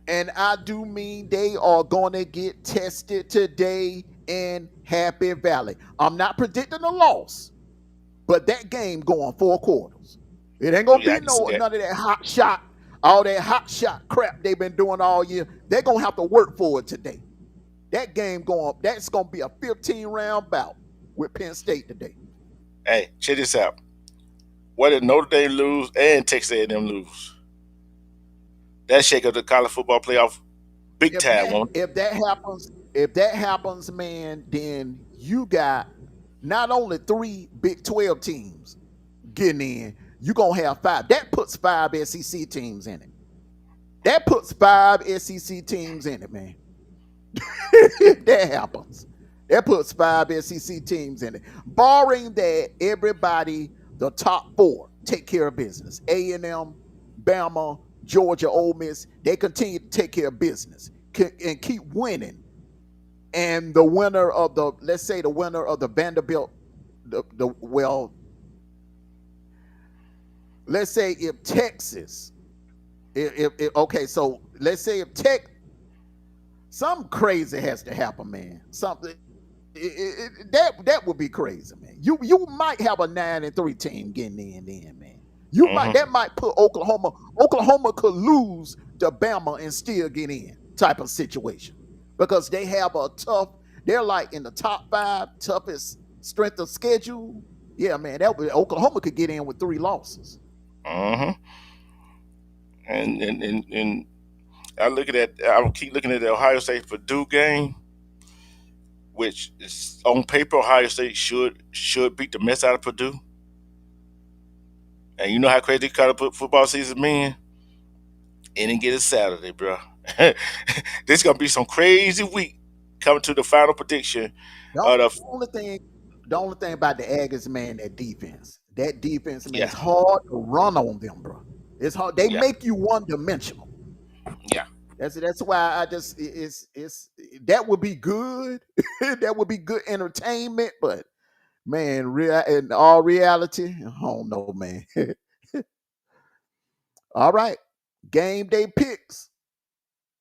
And I do mean they are going to get tested today in Happy Valley. I'm not predicting a loss, but that game going 4 quarters. It ain't gonna yeah, I be can see that. none of that hot shot, all that hot shot crap they've been doing all year. They're gonna have to work for it today. That game going, that's gonna be a 15-round bout with Penn State today. Hey, check this out. What if Notre Dame lose and Texas A&M lose? That shake up the college football playoff big If time, that won't if that happens, if that happens, man, then you got not only 3 Big 12 teams getting in, you're gonna have 5. That puts 5 SEC teams in it. That puts 5 SEC teams in it, man. That happens. That puts 5 SEC teams in it. Barring that, everybody, the top 4, take care of business. A&M, Bama, Georgia, Ole Miss, they continue to take care of business and keep winning. And the winner of the, let's say the winner of the Vanderbilt, well, let's say if Texas, okay, so let's say if Tech, something crazy has to happen, man. Something that would be crazy, man. You might have a 9-3 team getting in, then, man. You might, mm-hmm. that might put Oklahoma. Oklahoma could lose to Bama and still get in, type of situation, because they have a tough. They're like in the top 5 toughest strength of schedule. Yeah, man. That would, Oklahoma could get in with 3 losses. Mm-hmm. And I look at that. I keep looking at the Ohio State Purdue game, which is on paper Ohio State should beat the mess out of Purdue. And you know how crazy college football season been. And then get it Saturday, bro. This gonna be some crazy week coming to the final prediction The of the only thing, the only thing about the Aggies, man, that defense. That defense, man, yeah, it's hard to run on them, bro. It's hard. They yeah, make you one dimensional. yeah. That's why I just it's that would be good. That would be good entertainment, but man, real in all reality, I don't know, man. All right, game day picks.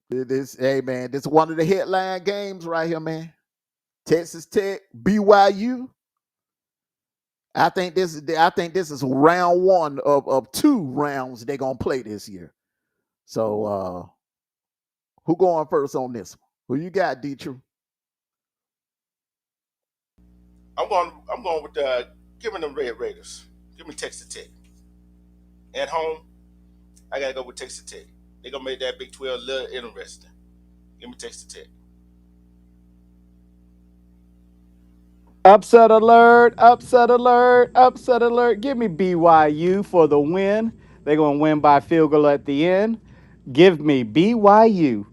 This, hey man, this is one of the headline games right here, man. Texas Tech, BYU. I think this is round 1 of 2 rounds they're gonna play this year. So who going first on this one? Who you got, D True? I'm going with give me them Red Raiders. Give me Texas Tech. At home, I gotta go with Texas Tech. They're gonna make that Big 12 a little interesting. Give me Texas Tech. Upset alert, upset alert, upset alert. Give me BYU for the win. They're going to win by field goal at the end. Give me BYU.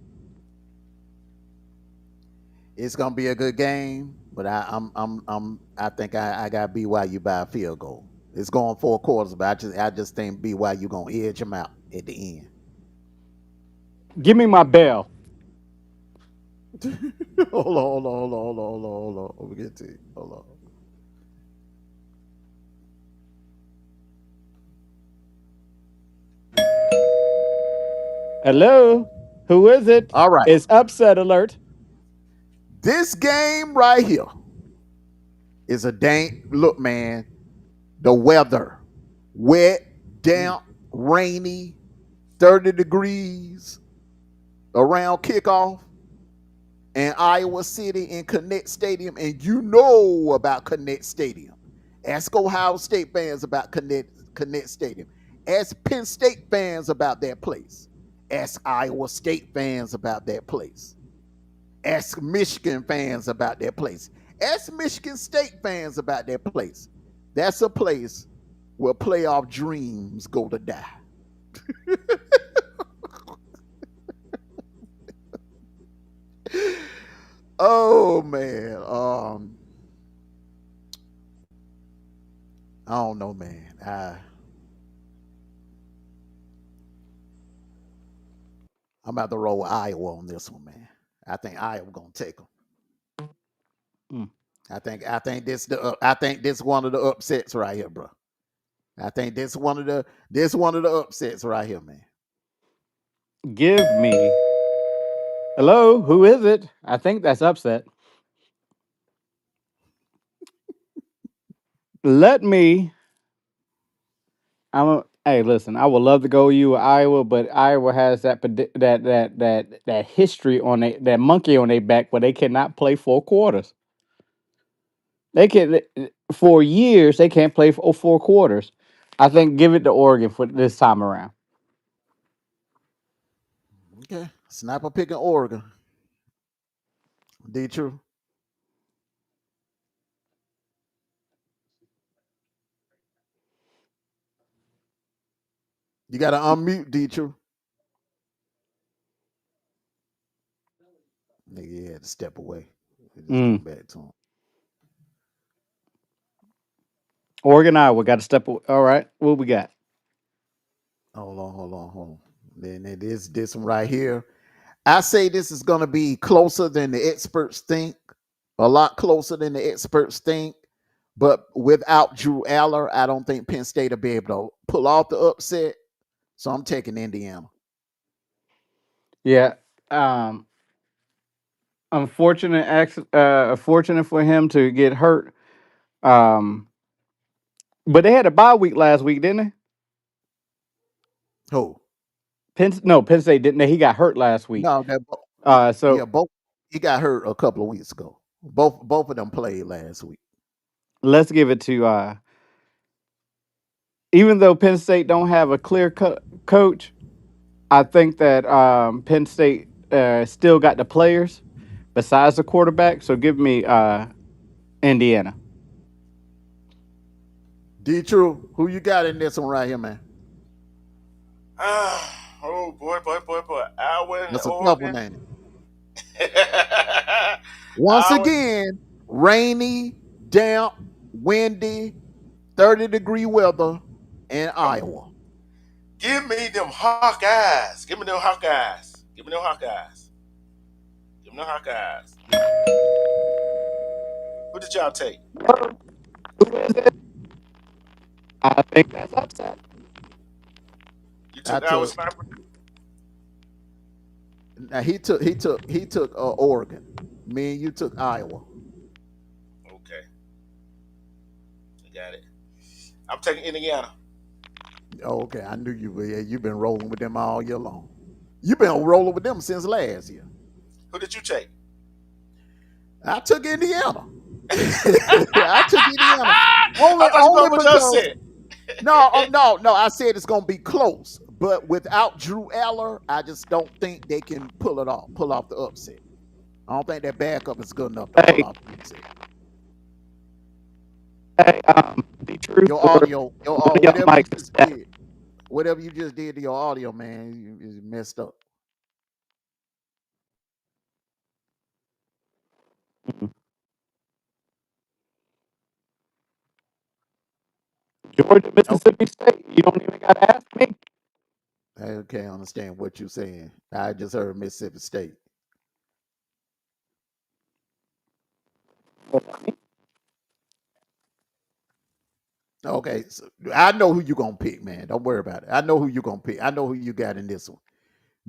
It's gonna be a good game, but I think I got BYU by a field goal. It's going 4 quarters, but I just think BYU gonna edge them out at the end. Give me my bell. Hold on. Let me get to you. Hold on. Hello? Who is it? All right. It's upset alert. This game right here is a dang look, man. The weather. Wet, damp, rainy, 30 degrees. around kickoff in Iowa City in Connect Stadium, and you know about Connect Stadium. Ask Ohio State fans about Connect Stadium. Ask Penn State fans about that place. Ask Iowa State fans about that place. Ask Michigan fans about that place. Ask Michigan State fans about that place. That's a place where playoff dreams go to die. Oh man. I don't know, man. I'm about to roll Iowa on this one, man. I think Iowa gonna take them. Mm. I think this one of the upsets right here, bro. I think this one of the upsets right here, man. Give me. Hello, who is it? I think that's upset. Let me. Hey, listen. I would love to go you with Iowa, but Iowa has that history on that monkey on their back where they cannot play 4 quarters. They can for years they can't play for 4 quarters. I think give it to Oregon for this time around. Okay. Sniper picking Oregon. D true. You gotta unmute D true. Nigga, he had to step away. We just come Mm. back to him. Oregon, Iowa got to step. All right, what we got? Hold on. Then it is this one right here. I say this is gonna be closer than the experts think. A lot closer than the experts think. But without Drew Aller, I don't think Penn State will be able to pull off the upset. So I'm taking Indiana. Yeah. Um. Fortunate for him to get hurt. Um. But they had a bye week last week, didn't they? Who? Penn State didn't. He got hurt last week. No, So both he got hurt a couple of weeks ago. Both of them played last week. let's give it to. Even though Penn State don't have a clear cut coach, I think that Penn State still got the players besides the quarterback. So give me Indiana. D True, who you got in this one right here, man? Oh boy. Iowa and That's a tough one, Oregon. ain't it? Once Iowa, again, rainy, damp, windy, 30-degree weather in Iowa. give me them Hawkeyes. Give me them Hawkeyes. Give me them Hawkeyes. Give me them Hawkeyes. Who did y'all take? I think that's upset. You I took Iowa took Sniper? now he took Oregon. Me and you took Iowa. Okay. I got it. I'm taking Indiana. Oh, okay, I knew you were. Yeah, you've been rolling with them all year long. You've been rolling with them since last year. Who did you take? I took Indiana. I took Indiana I thought you only going with your because set. no. I said it's gonna be close, but without Drew Aller, I just don't think they can pull off the upset. I don't think that backup is good enough to pull Hey, off the upset. hey, the truth Your or audio, one of y'all mics is down. whatever you just did to your audio, man, is messed up. Georgia, Oh, Mississippi State. You don't even got to ask me. I can't understand what you're saying. I just heard Mississippi State. Okay, so I know who you're gonna pick, man. Don't worry about it. I know who you're gonna pick. I know who you got in this one.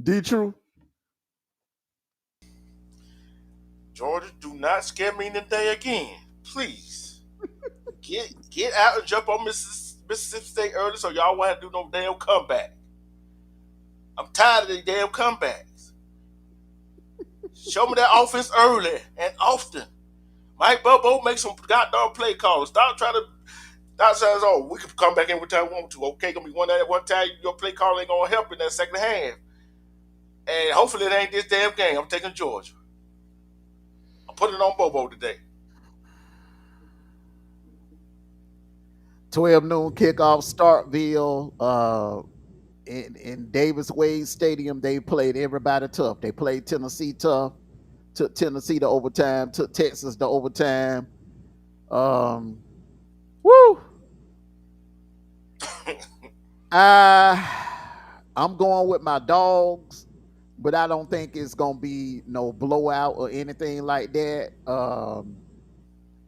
D True. Georgia, do not scare me today again. Please. Get out and jump on Mississippi State early so y'all won't have to do no damn comeback. I'm tired of these damn comebacks. Show me that offense early and often. Mike Bobo make some goddamn play calls. Stop trying to. That says, oh, we can come back every time we want to. Okay, gonna be one time your play call ain't gonna help in that second half. And hopefully it ain't this damn game. I'm taking Georgia. I'm putting it on Bobo today. 12 noon kickoff, Starkville. In Davis Wade Stadium, they played everybody tough. They played Tennessee tough, took Tennessee to overtime, took Texas to overtime. Um, woo! I'm going with my dogs, but I don't think it's gonna be no blowout or anything like that.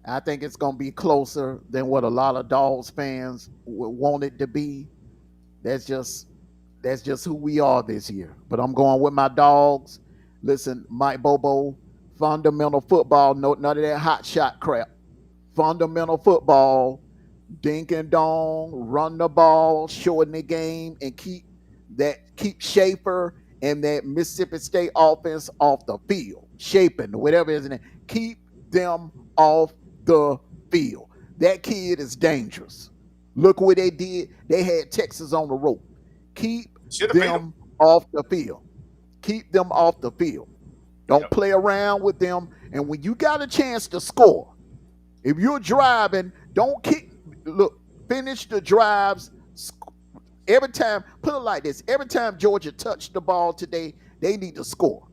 I think it's gonna be closer than what a lot of dogs fans want it to be. That's just that's just who we are this year. But I'm going with my dogs. Listen, Mike Bobo, fundamental football, no none of that hot shot crap. Fundamental football, dink and dong, run the ball, shorten the game, and keep Schaefer and that Mississippi State offense off the field. Shaping, whatever it is, keep them off the field. That kid is dangerous. Look what they did. They had Texas on the rope. Keep Should have beat him. them off the field. Keep them off the field. Don't Yep. play around with them. And when you got a chance to score, if you're driving, don't kick. Look, finish the drives every time. Put it like this: every time Georgia touched the ball today, they need to score.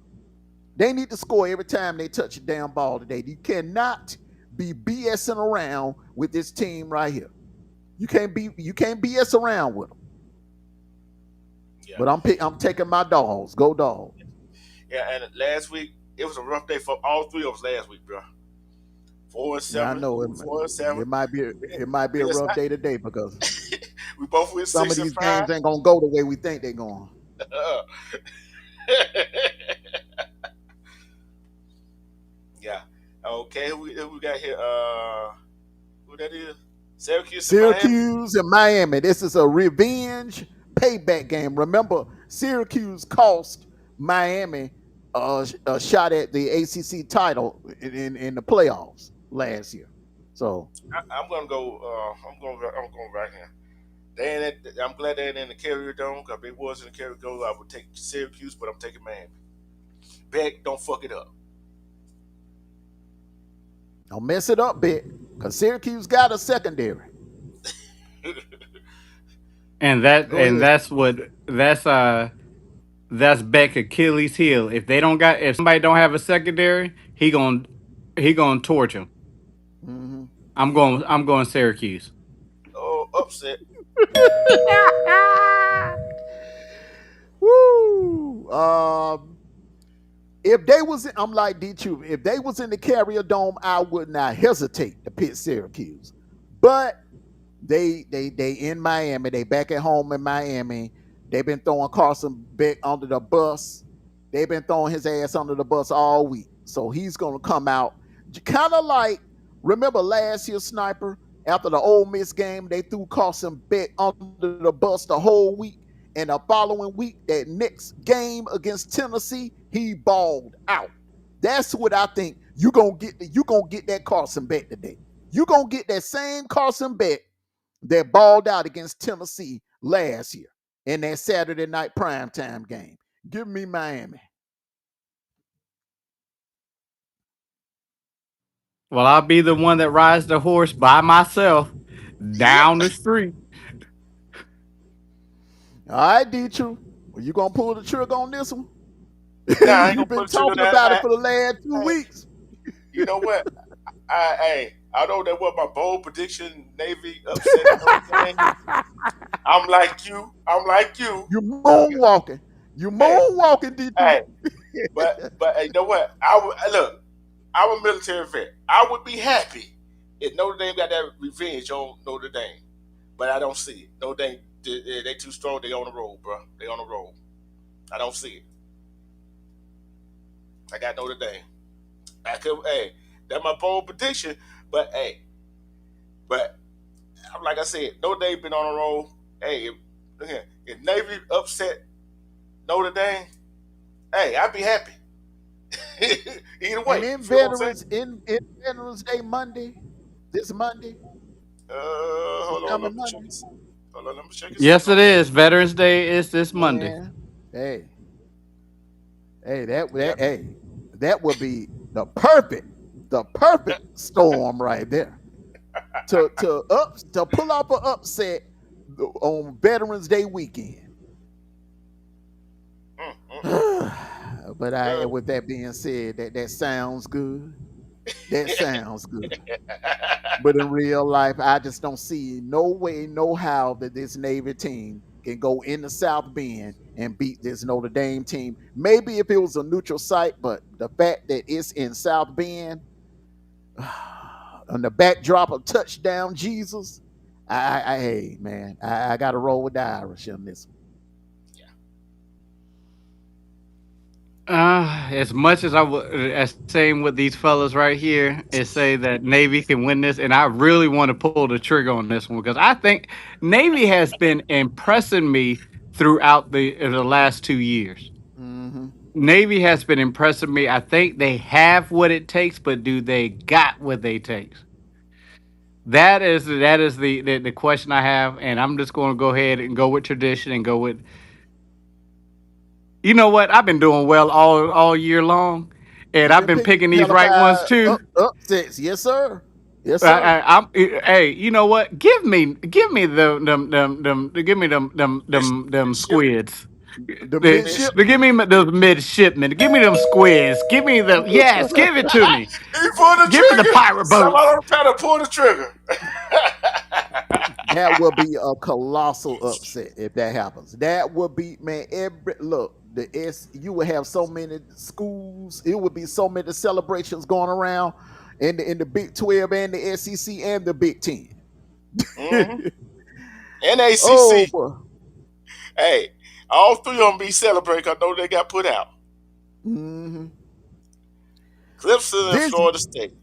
They need to score every time they touch a damn ball today. You cannot be BSing around with this team right here. You can't BS around with them. Yeah. But I'm taking my dogs. Go dogs. Yeah, and last week, it was a rough day for all three of us last week, bro. Four and Yeah, I seven, know four and seven. it might be a rough day today because We both went some of six and these five. games ain't gonna go the way we think they're going. Yeah. Okay, who we got here? Who that is? Syracuse and Miami. Syracuse and Miami. This is a revenge payback game. Remember, Syracuse cost Miami a shot at the ACC title in the playoffs last year. So I'm gonna go. I'm going right here. I'm glad they ain't in the Carrier Dome because if it was in the Carrier Dome, I would take Syracuse, but I'm taking Miami. Beck, don't fuck it up. don't mess it up, bit, because Syracuse got a secondary. And Go ahead. that's Beck Achilles heel. If somebody don't have a secondary, he gonna torch him. Mm-hmm. I'm going Syracuse. Oh, upset. Woo! If they was, I'm like D2. If they was in the Carrier Dome, I would not hesitate to pit Syracuse. But they in Miami. They back at home in Miami. They've been throwing Carson Beck under the bus. They've been throwing his ass under the bus all week. So he's gonna come out kind of like, remember last year, Sniper, after the Ole Miss game, they threw Carson Beck under the bus the whole week. And the following week, that next game against Tennessee, he balled out. That's what I think. You gonna get that Carson Beck today. You gonna get that same Carson Beck that balled out against Tennessee last year in that Saturday night primetime game. Give me Miami. Well, I'll be the one that rides the horse by myself down the street. All right, D-True. Well, you gonna pull the trigger on this one? Nah, I ain't You've gonna been put a trigger talking down. about it for the last 2 weeks. You know what? I know that was my bold prediction. Navy upset Notre Dame. I'm like you. I'm like you. You moonwalking. You Hey, moonwalking, D-True. hey, but you know what? I would look. I'm a military vet. I would be happy if Notre Dame got that revenge on Notre Dame, but I don't see it. Notre Dame, they too strong. They on the road, bro. They on the road. I don't see it. I got Notre Dame. I could, hey, that's my bold prediction. But hey, but like I said, Notre Dame been on the road. Hey, look here, if Navy upset Notre Dame, hey, I'd be happy. Either And way, you feel what I'm saying? in Veterans Day Monday, this Monday, this Hold on, let coming me check Monday, this. Hold on, let me check and see. Yes, it Hold on. is. Veterans Day is this Monday. man. Hey, Yeah. that would be the perfect storm right there to pull off an upset on Veterans Day weekend. Mm, mm, mm. But Uh, with that being said, that sounds good. That sounds good. But in real life, I just don't see no way, no how that this Navy team can go in the South Bend and beat this Notre Dame team. Maybe if it was a neutral site, but the fact that it's in South Bend on the backdrop of touchdown Jesus, hey man, I got to roll with the Irish on this As much as I would, as same with these fellas right here, is say that Navy can win this, and I really want to pull the trigger on this one because I think Navy has been impressing me throughout the last 2 years. one. Hmm. Navy has been impressing me. I think they have what it takes, but do they got what they takes? That is the question I have, and I'm just going to go ahead and go with tradition and go with. You know what? I've been doing well all year long, and You've I've been been picking picking these hella right ones too. upsets, yes sir, yes sir. Hey, you know what? Give me give me them midshipman. squids. The Midship. Give me those midshipmen. Give me them squids. Give me the yes. Give it to me. He pulled the Give me the trigger. pirate Somebody boats. on the panel pulled the trigger. That will be a colossal upset if that happens. That would be, man. Every look, you would have so many schools. It would be so many celebrations going around in the Big 12 and the SEC and the Big 10. Hmm. And ACC. Oh, boy. Hey, all three of them be celebrating. I know they got put out. Mhm. Clemson and This Florida State.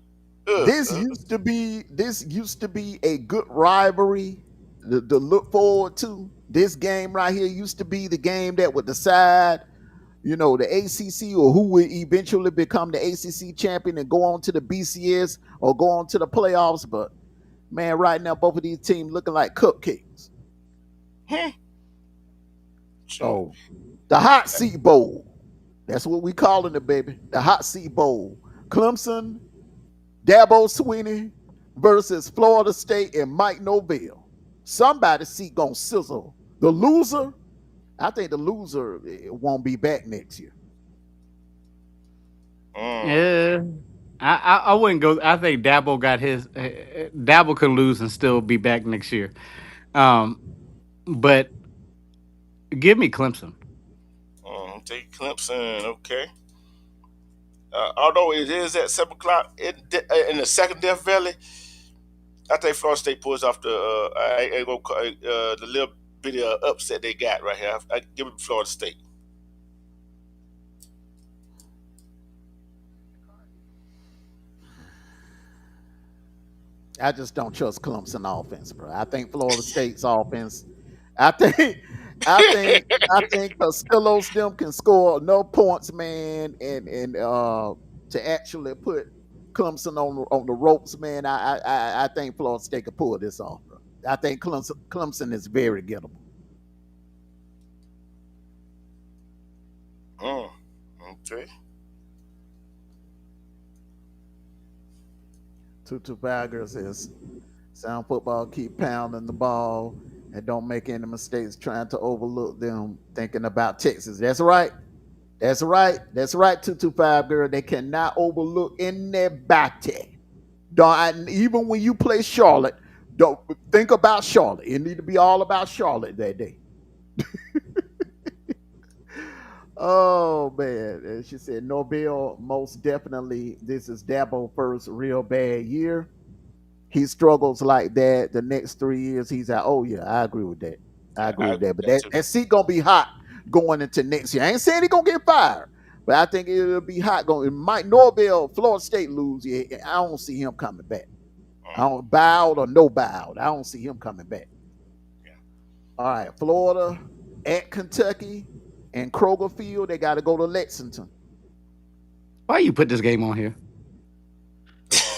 this used to be a good rivalry to look forward to. This game right here used to be the game that would decide, the ACC or who would eventually become the ACC champion and go on to the BCS or go on to the playoffs. But man, right now both of these teams looking like cupcakes. Hmm. Shoot. Oh, the hot seat bowl. That's what we calling it, baby. The hot seat bowl. Clemson, Dabo Swinney versus Florida State and Mike Norvell. Somebody's seat gonna sizzle. The loser, I think the loser won't be back next year. Mm. Yeah, I wouldn't go. I think Dabble got his. Dabble can lose and still be back next year. Um, but give me Clemson. Take Clemson. Okay. Although it is at 7 o'clock in the second Death Valley, I think Florida State pulls off the little bit of upset they got right here. I give it to Florida State. I just don't trust Clemson offense, bro. I think Florida State's offense. I think, I think Castillo's them can score no points, man, and to actually put Clemson on the ropes, man. I think Florida State could pull this off, bro. I think Clemson is very gettable. Mm. Okay. Tutu Bagger says, "Sound football keep pounding the ball and don't make any mistakes trying to overlook them thinking about Texas." That's right. That's right. That's right, 225 girl. They cannot overlook anybody. Don't, even when you play Charlotte, don't think about Charlotte. It need to be all about Charlotte that day. Oh man. And she said, Nobel, most definitely this is Dabo first real bad year. He struggles like that the next 3 years. He's out. Oh yeah, I agree with that. I Yeah, agree I with agree that. with But that that, too. that seat gonna be hot going into next year. I ain't saying he gonna get fired, but I think it'll be hot going. Mike Norvell, Florida State lose. Yeah, I don't see him coming back. I Mm. don't bowed or no bowed. I don't see him coming back. Yeah. All right, Florida at Kentucky and Kroger Field. They got to go to Lexington. Why you put this game on here?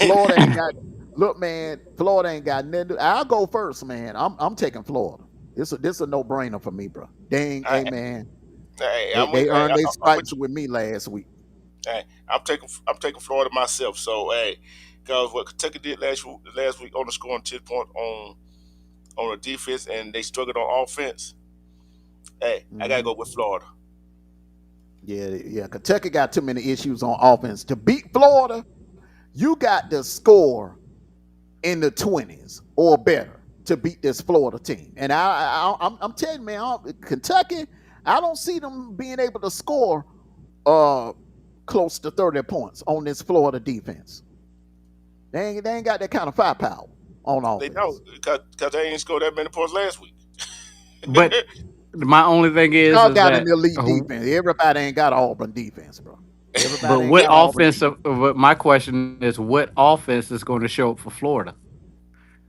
Florida ain't got. Look, man, Florida ain't got nothing. I'll go first, man. I'm taking Florida. This a no brainer for me, bro. They ain't. Hey, I, man, hey, they I'm with, they hey, earned their I'm with stripes you. with me last week. Hey, I'm taking Florida myself. So hey, because what Kentucky did last week on the scoring 10 point on the defense, and they struggled on offense. Hey, I gotta Hmm. go with Florida. Yeah, yeah. Kentucky got too many issues on offense to beat Florida. You got to score in the 20s or better to beat this Florida team. And I'm telling you, man, Kentucky, I don't see them being able to score uh close to 30 points on this Florida defense. They ain't got that kind of firepower on They don't offense. because they ain't scored that many points last week. But my only thing Y'all is got an that, elite uh, defense. Everybody ain't got Auburn defense, bro. but Everybody ain't what got Auburn offense? defense. But my question is, what offense is going to show up for Florida?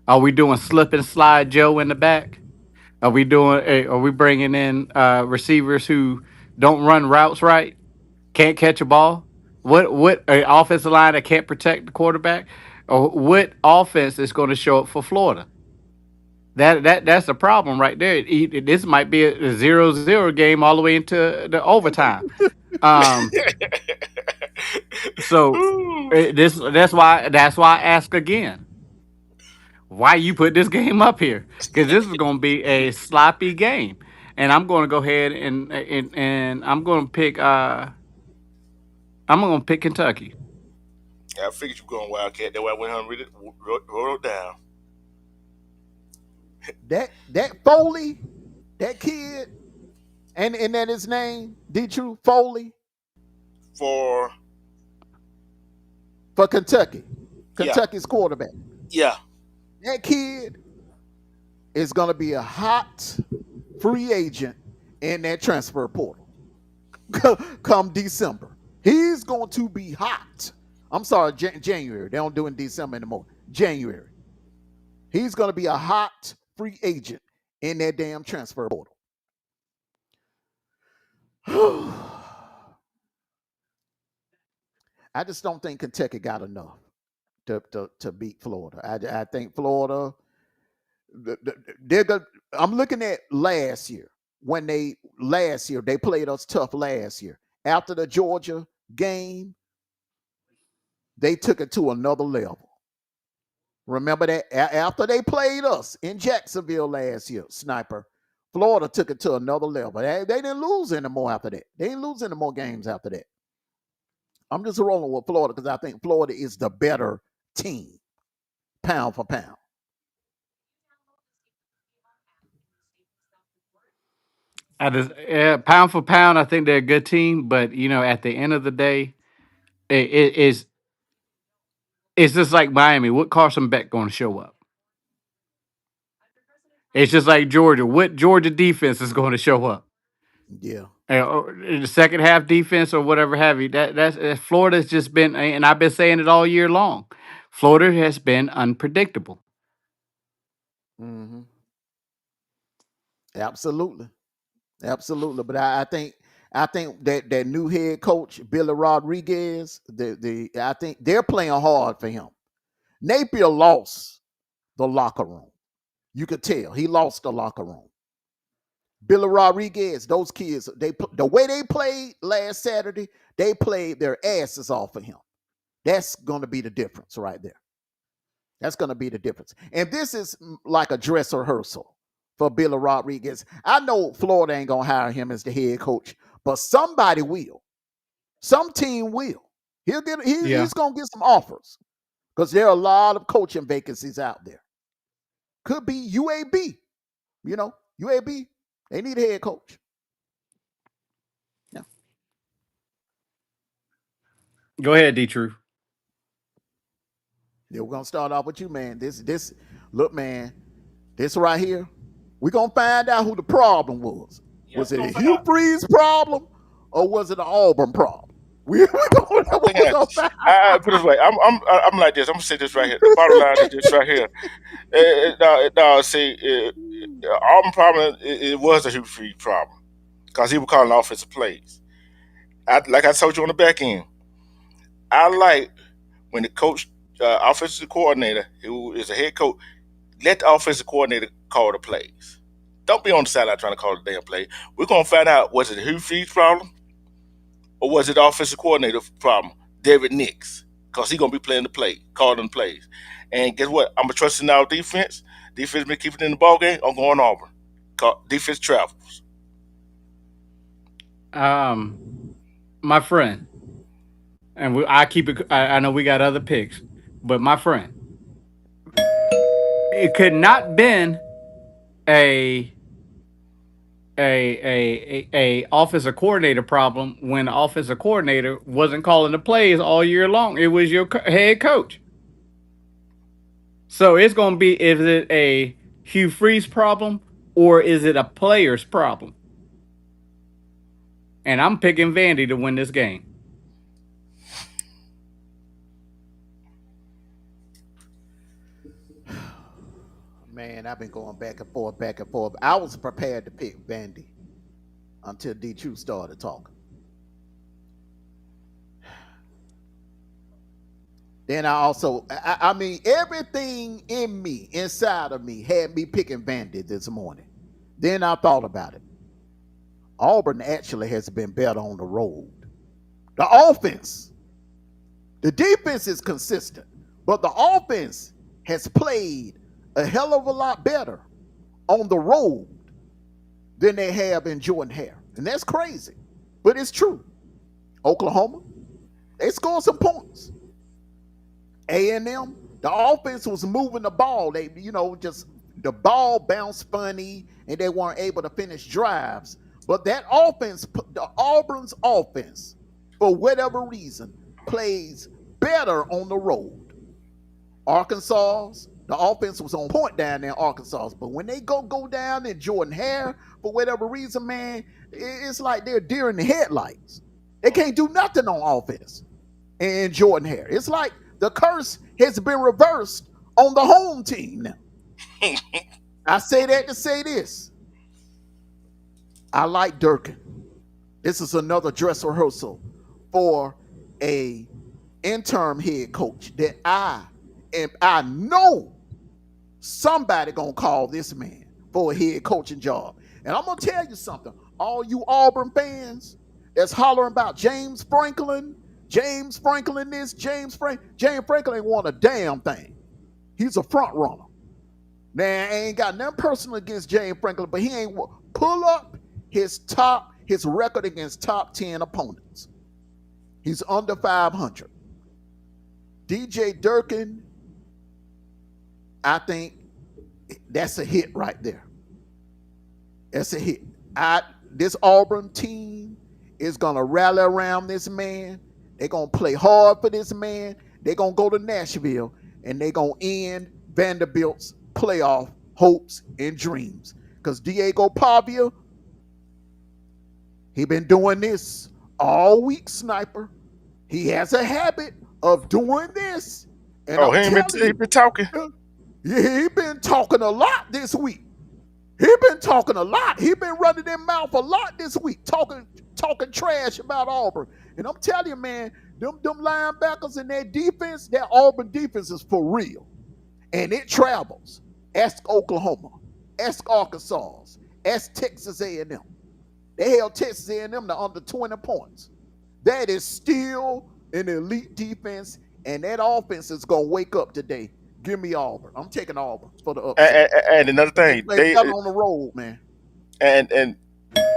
Are we doing slip and slide Joe in the back? Are we doing? Are we bringing in receivers who don't run routes right? Can't catch a ball? What a offensive line that can't protect the quarterback? Or what offense is going to show up for Florida? That's the problem right there. This might be a 0-0 game all the way into the overtime. Um, so Ooh. that's why I ask again, why you put this game up here? Because this is going to be a sloppy game, and I'm going to go ahead and I'm going to pick Kentucky. I figured you were going Wildcat. That's why I went home and wrote it down That Foley, that kid, and that his name, D True Foley for for Kentucky. yeah, Kentucky's quarterback. yeah. That kid is gonna be a hot free agent in that transfer portal come December. He's going to be hot. I'm sorry, January. They don't do it in December anymore. January. He's going to be a hot free agent in that damn transfer portal. I just don't think Kentucky got enough to beat Florida. I think Florida, they're good. I'm looking at last year they played us tough last year. After the Georgia game, they took it to another level. Remember that after they played us in Jacksonville last year, Sniper, Florida took it to another level. They didn't lose anymore after that. They didn't lose any more games after that. I'm just rolling with Florida because I think Florida is the better team, pound for pound. Pound for pound, I think they're a good team, but at the end of the day, it's just like Miami. What Carson Beck going to show up? It's just like Georgia. What Georgia defense is going to show up? Yeah. Or in the second half defense or whatever have you. Florida's just been, and I've been saying it all year long. Florida has been unpredictable. Hmm. Absolutely. Absolutely. But I think that new head coach, Billy Rodriguez, I think they're playing hard for him. Napier lost the locker room. You could tell he lost the locker room. Billy Rodriguez, those kids, the way they played last Saturday, they played their asses off for him. That's going to be the difference right there. That's going to be the difference. And this is like a dress rehearsal for Billy Rodriguez. I know Florida ain't going to hire him as the head coach, but somebody will. Some team will. Yeah. He's going to get some offers because there are a lot of coaching vacancies out there. Could be UAB. UAB, they need a head coach. Yeah. Go ahead, D. True. Yeah, we're gonna start off with you, man. This look, man, this right here, we're gonna find out who the problem was. Yeah, Was we're it gonna a find Hugh out. Freeze problem or was it an Auburn problem? I think We're gonna find I put it this way. I'm like this. I'm gonna say this right here. The bottom line is this right here. No, see, Auburn problem. It was a huge free problem because he was calling offensive plays. Like I told you on the back end. I like when the coach, offensive coordinator, who is a head coach, let the offensive coordinator call the plays. Don't be on the sideline trying to call the damn play. We're gonna find out, was it Hugh Freeze problem or was it the offensive coordinator problem, David Nix, because he's gonna be playing the play, calling the plays. And guess what? I'm gonna trust in our defense. Defense been keeping it in the ball game. I'm going Auburn. Defense travels. Um, my friend, and I keep it. I know we got other picks, but my friend, it could not been a a offensive coordinator problem when the offensive coordinator wasn't calling the plays all year long. It was your head coach. So it's going to be, is it a Hugh Freeze problem or is it a player's problem? And I'm picking Vandy to win this game. Man, I've been going back and forth, back and forth. I was prepared to pick Vandy until D True started talking. Then I mean, everything in me, inside of me, had me picking Vandy this morning. Then I thought about it. Auburn actually has been better on the road. The offense, the defense is consistent, but the offense has played a hell of a lot better on the road than they have in Jordan Hare. And that's crazy, but it's true. Oklahoma, they scored some points. A&M, the offense was moving the ball. They, just the ball bounced funny and they weren't able to finish drives. But that offense, the Auburn's offense, for whatever reason, plays better on the road. Arkansas, the offense was on point down there in Arkansas. But when they go down in Jordan Hare, for whatever reason, man, it's like they're deer in the headlights. They can't do nothing on offense in Jordan Hare. It's like the curse has been reversed on the home team now. I say that to say this. I like Durkin. This is another dress rehearsal for a interim head coach that I know somebody gonna call this man for a head coaching job. And I'm gonna tell you something. All you Auburn fans that's hollering about James Franklin this, James Franklin ain't won a damn thing. He's a front runner. Now, I ain't got nothing personal against James Franklin, but he ain't pull up his record against top 10 opponents. He's under 500. DJ Durkin, I think that's a hit right there. That's a hit. This Auburn team is going to rally around this man. They're going to play hard for this man. They're going to go to Nashville, and they're going to end Vanderbilt's playoff hopes and dreams. Because Diego Pavia, he been doing this all week, Sniper. He has a habit of doing this. And he been talking. Yeah, he been talking a lot this week. He been talking a lot. He been running their mouth a lot this week, talking trash about Auburn. And I'm telling you, man, them linebackers and their defense, that Auburn defense is for real. And it travels. Ask Oklahoma. Ask Arkansas. Ask Texas A&M. They held Texas A&M to under 20 points. That is still an elite defense, and that offense is going to wake up today. Give me Auburn. I'm taking Auburn for the upset. And another thing, they on the road, man. And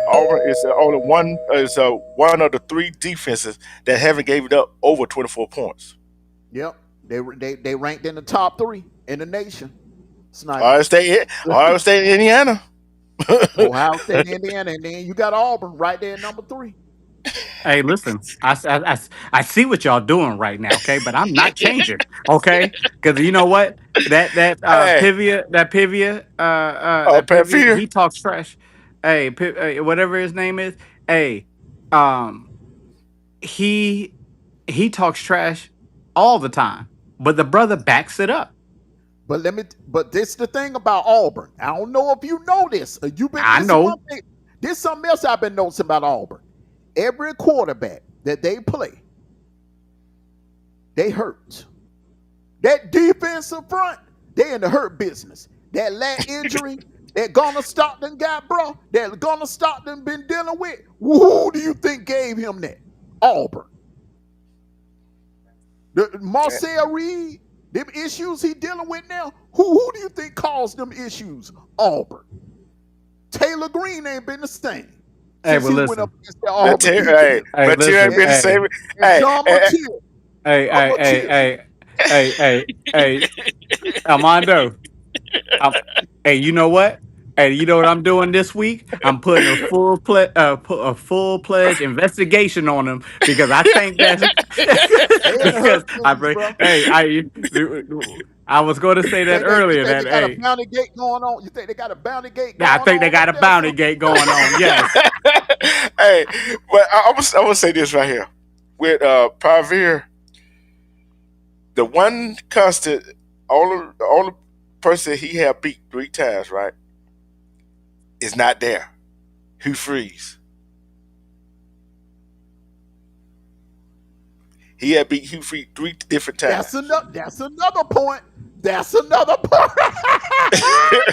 Auburn is only one of the three defenses that haven't given up over 24 points. Yep, they ranked in the top 3 in the nation. Ohio State, Indiana. Ohio State, Indiana, and then you got Auburn right there at number 3. Hey, listen, I see what y'all doing right now, okay? But I'm not changing, okay? Because you know what? That Hey, Pat Pivia, Fear. he talks trash. Hey, whatever his name is, hey, um, he talks trash all the time, but the brother backs it up. But this the thing about Auburn. I don't know if you know this. I know. This is something else I've been noticing about Auburn. Every quarterback that they play, They hurt. That defensive front, they in the hurt business. That lat injury that Gonna Stockton got, bro, that Gonna Stockton been dealing with, who do you think gave him that? Auburn. Marcel Reed, them issues he dealing with now, who do you think caused them issues? Auburn. Taylor Green ain't been the same Hey, since well, he went up listen. against that Auburn Hey, defense. Hey, material ain't listen. been the And, same. Hey, and Hey, John Mateer, hey, John hey, hey, Mateer. hey, hey, hey, hey, Armando. I'm, hey, you know what? Hey, you know what I'm doing this week? I'm putting a full pledge investigation on them because I think that's They in the because hurt business, bring, bro. hey I was going to say You that think they you earlier think that they got a hey bounty gate going on? You think they got a bounty gate I going think they on got up a there or bounty something? gate going on. Yes. hey, but I will say this right here with Pavir, the one constant, all the person he had beat 3 times, right, is not there. Hugh Freeze. He had beat Hugh Freeze 3 different times. That's another point. That's another point.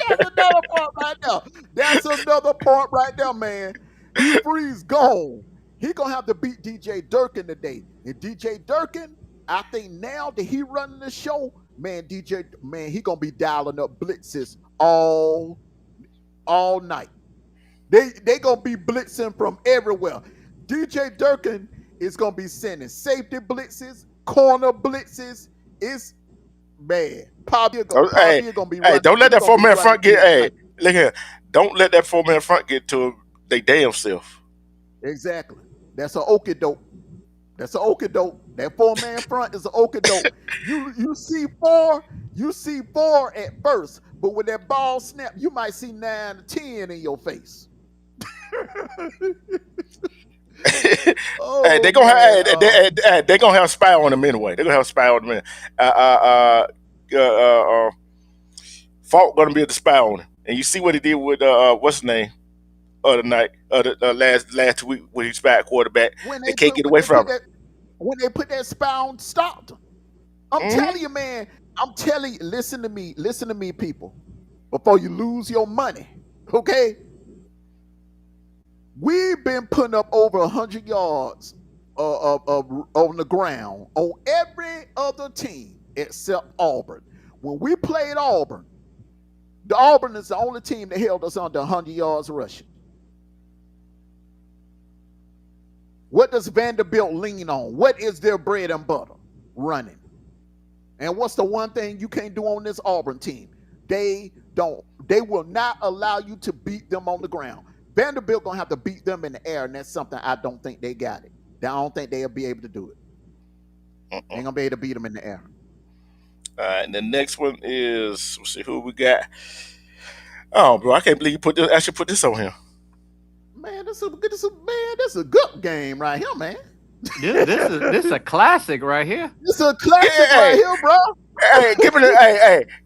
That's another point right there. That's another point right there, man. He freeze gone. He gonna have to beat DJ Durkin today. And DJ Durkin, I think now that he running the show, man, DJ, man, he gonna be dialing up blitzes all night. They gonna be blitzing from everywhere. DJ Durkin is gonna be sending safety blitzes, corner blitzes. It's man. Hey, Pavia gonna be hey, running. don't let He that gonna four be man running front get. blitz Hey, like look here. Don't let that 4 man front get to they damn self. exactly. That's an okie doke. That's an okie doke. That 4 man front is an okie doke. You see four at first, but when that ball snap, you might see 9 to 10 in your face. Hey, they Oh gonna have man. they gonna have a spy on them anyway. They gonna have a spy on them. Uh, uh, uh, uh, uh, Falk gonna be the spy on him, and you see what he did with what's his name other night, last week when he spied quarterback. when They they can't put get when away they put from that when they put that spy on Stockton. I'm him. telling you, man. I'm telling you, listen to me, people, before you lose your money. Okay? We've been putting up over 100 yards on the ground on every other team except Auburn. When we played Auburn, the Auburn is the only team that held us under 100 yards rushing. What does Vanderbilt lean on? What is their bread and butter? Running. And what's the one thing you can't do on this Auburn team? They will not allow you to beat them on the ground. Vanderbilt gonna have to beat them in the air, and that's something I don't think they got it. I don't think they'll be able to do it. They ain't gonna be able to beat them in the air. All right, and the next one is let's see who we got. Oh, bro, I can't believe you put this. I should put this on here. Man, this is a good game right here, man. This is a classic right here. This is a classic right Hey, here, bro. give me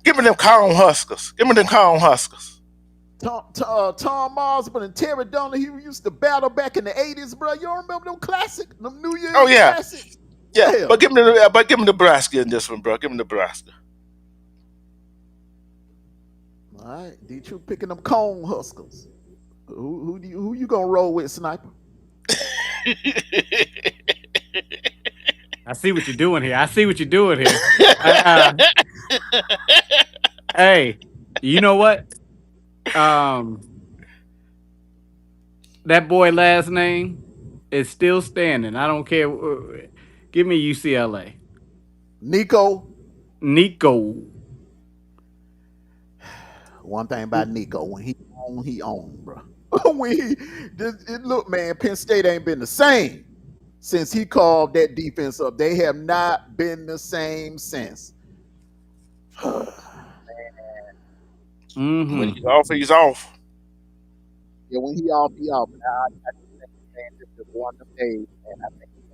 give me them Corn Huskers. Give me them Corn Huskers. Tom Osborne and Terry Donahue used to battle back in the '80s, bro. You don't remember them New Oh Year's yeah, classics? yeah. Yeah. But give me Nebraska in this one, bro. Give me Nebraska. All right, D2 picking them cone huskers. Who you gonna roll with, Sniper? I see what you're doing here. I see what you're doing here. Hey, you know what? Um, that boy last name is still standing. I don't care. Give me UCLA. Nico. Nico. One thing about Nico, when he on, bro. when look, man, Penn State ain't been the same since he called that defense up. They have not been the same since. When Mm-hmm. he's off, he's off. Yeah, when he off, he off. I just think, man, this is one of them days, and I think he's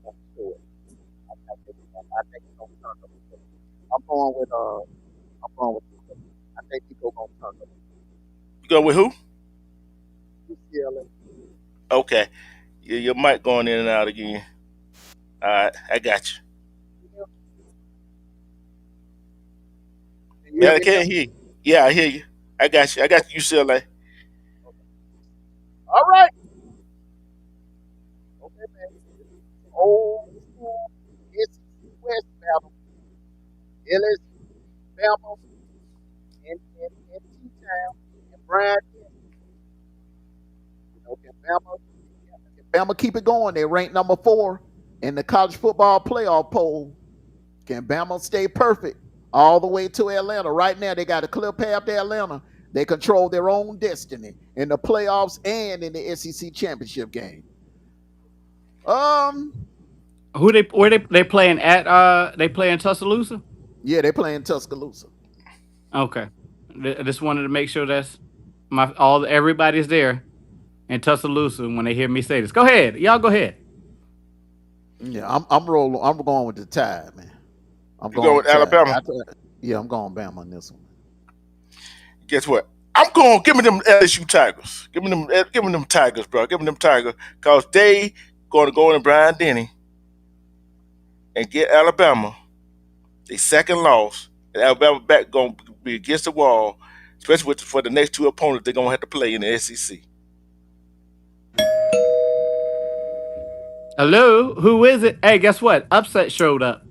gonna do it. I think he's gonna turn up. I'm going with I'm going with Nico. I think Nico gonna turn up. You go with who? UCLA. Okay. Your mic going in and out again. All right, I got you. Man, I can't hear you. Yeah, I hear you. I got you. I got you, UCLA. Bama keep it going. They rank number 4 in the college football playoff poll. Can Bama stay perfect all the way to Atlanta? Right now, they got a clear path to Atlanta. They control their own destiny in the playoffs and in the SEC championship game. Um, Who they playing at? They playing Tuscaloosa. yeah, they playing Tuscaloosa. Okay, I just wanted to make sure that's everybody's there in Tuscaloosa when they hear me say this. Go ahead, y'all. Go ahead. Yeah, I'm rolling. I'm going with the Tide, man. I'm You go going with with Tide. Alabama. Yeah, I'm going Bama on this one. Guess what? I'm going. Give me them LSU Tigers. Give me them. Give me them Tigers, bro. Give me them Tigers, cause they going to go in Brian Denny and get Alabama. They second loss, and Alabama back going to be against the wall, especially for the next two opponents they're going to have to play in the SEC. Hello, who is it? Hey, guess what? Upset showed up.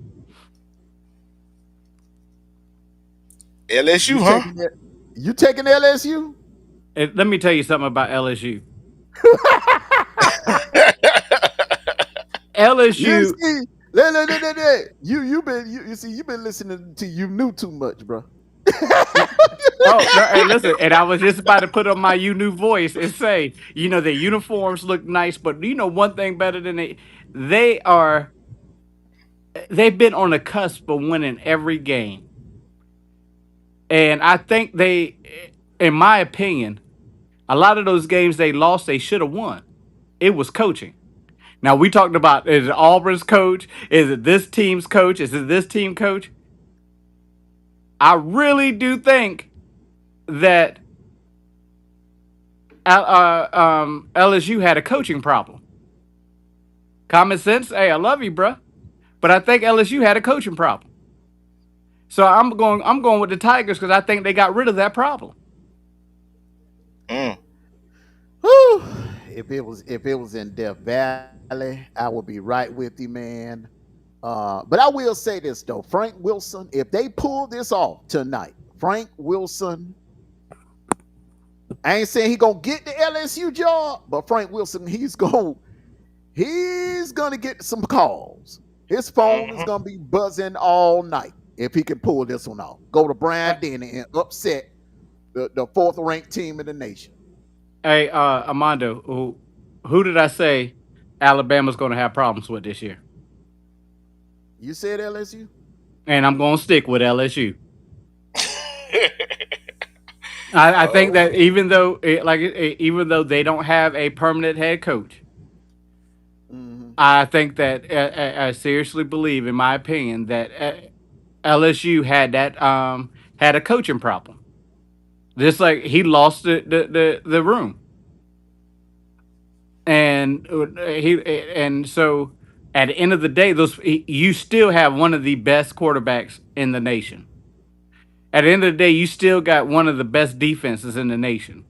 LSU, You huh? taking it? You taking LSU? Let me tell you something about LSU. You LSU. see, you see you've been listening to you knew too much, bro. Oh no! Hey, listen. And I was just about to put on my you new voice and say, their uniforms look nice, but one thing better than they are. They've been on the cusp of winning every game, and I think in my opinion, a lot of those games they lost, they should have won. It was coaching. Now we talked about, is it Auburn's coach? Is it this team's coach? Is it this team coach? I really do think that LSU had a coaching problem. Common sense, hey, I love you, bruh, but I think LSU had a coaching problem. So I'm going with the Tigers because I think they got rid of that problem. Mm. Whew. If it was in Death Valley, I would be right with you, man. But I will say this though, Frank Wilson, if they pull this off tonight, Frank Wilson, I ain't saying he gonna get the LSU job, but Frank Wilson, he's gonna get some calls. His phone is Hmm. gonna be buzzing all night if he can pull this one off. Go to Brian Denny and upset the fourth ranked team in the nation. Hey, Amondo, who did I say Alabama's going to have problems with this year? You said LSU? And I'm going to stick with LSU. I think that Oh. even though they don't have a permanent head coach, Mm-hmm. I think that I seriously believe, in my opinion, that LSU had a coaching problem. Just like he lost the room, and so at the end of the day, you still have one of the best quarterbacks in the nation. At the end of the day, you still got one of the best defenses in the nation.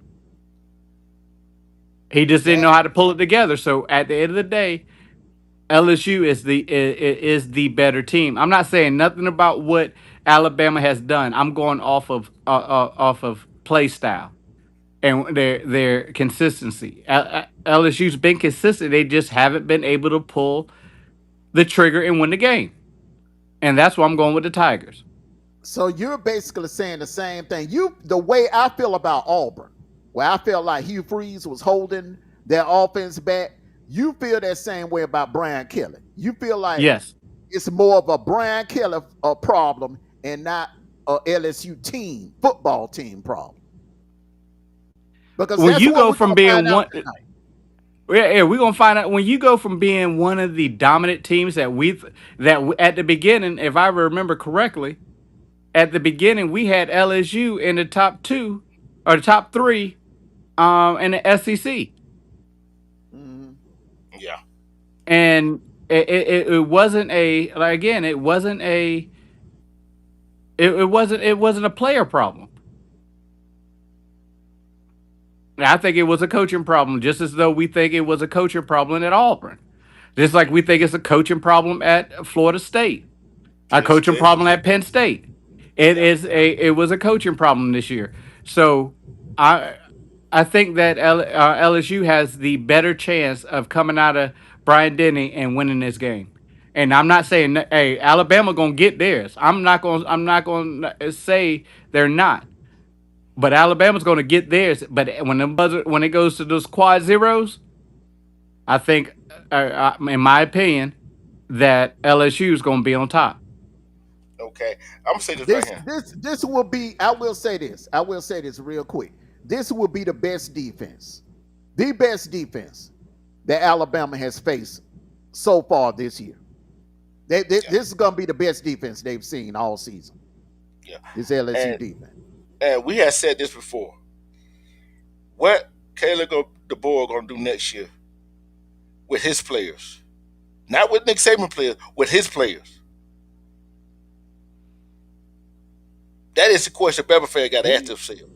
He just didn't That know how to pull it together. So at the end of the day, LSU is the better team. I'm not saying nothing about what Alabama has done. I'm going off of play style and their consistency. LSU's been consistent. They just haven't been able to pull the trigger and win the game. And that's why I'm going with the Tigers. so you're basically saying the same thing. The way I feel about Auburn, where I felt like Hugh Freeze was holding their offense back, you feel that same way about Brian Kelly. You feel like Yes. it's more of a Brian Kelly problem and not a LSU team, football team problem. Because When that's you what go we're from gonna find being out one, tonight. yeah, we're gonna find out when you go from being one of the dominant teams at the beginning, if I remember correctly, at the beginning we had LSU in the top two or the top three in the SEC, Mhm. Yeah. and it wasn't a like again it wasn't It wasn't a player problem. I think it was a coaching problem, just as though we think it was a coaching problem at Auburn. Just like we think it's a coaching problem at Florida State, a Penn coaching State. problem at Penn State. It Yeah. is it was a coaching problem this year. So I I think that LSU has the better chance of coming out of Bryant Denny and winning this game. And I'm not saying hey, Alabama gonna get theirs. I'm not gonna say they're not. But Alabama's gonna get theirs. But when it goes to those quad zeros, I think, in my opinion, that LSU is gonna be on top. Okay. I'm gonna say this right This here. this this will be. I will say this. I will say this real quick. This will be the best defense, the best defense that Alabama has faced so far this year. Yeah. This is going to be the best defense they've seen all season. Yeah. This LSU And defense. we had said this before. What Caleb DeBoer gonna do next year with his players? Not with Nick Saban players, with his players. That is the question Bama fan got to ask He, themselves.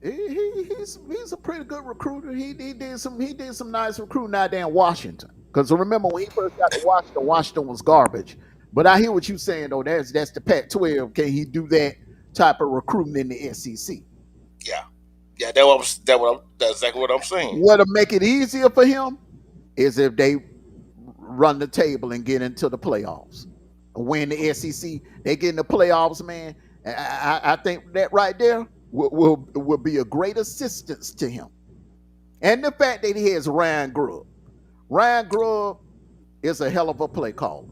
he's a pretty good recruiter. He did some nice recruiting out there in Washington. Because remember when he first got to Washington, Washington was garbage. But I hear what you're saying though. That's the Pac-12. Can he do that type of recruiting in the SEC? Yeah. Yeah, that's exactly what I'm saying. What'll make it easier for him is if they run the table and get into the playoffs. Win the SEC, they get in the playoffs, man. I think that right there will be a great assistance to him. And the fact that he has Ryan Grubb. Ryan Grubb is a hell of a play caller.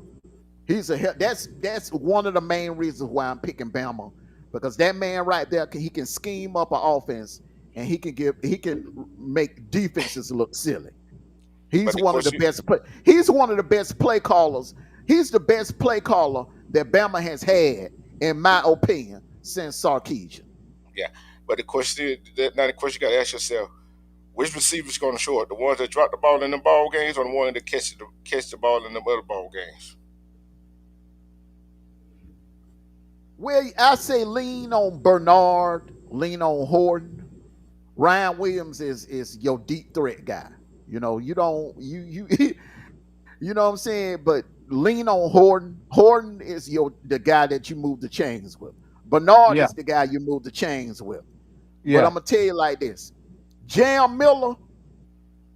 That's one of the main reasons why I'm picking Bama, because that man right there he can scheme up an offense and he can make defenses look silly. But He's the one of the question, best play. He's one of the best play callers. He's the best play caller that Bama has had, in my opinion, since Sarkisian. yeah. But the question, now the question you got to ask yourself: which receivers going to show up? The ones that drop the ball in the ball games, or the ones that catch the ball in the other ball games? Well, I say lean on Bernard, lean on Horton. Ryan Williams is your deep threat guy. You know, you don't you you know what I'm saying? But lean on Horton. Horton is the guy that you move the chains with. Bernard Yeah, is the guy you move the chains with. But I'm yeah, gonna tell you like this: Jam Miller,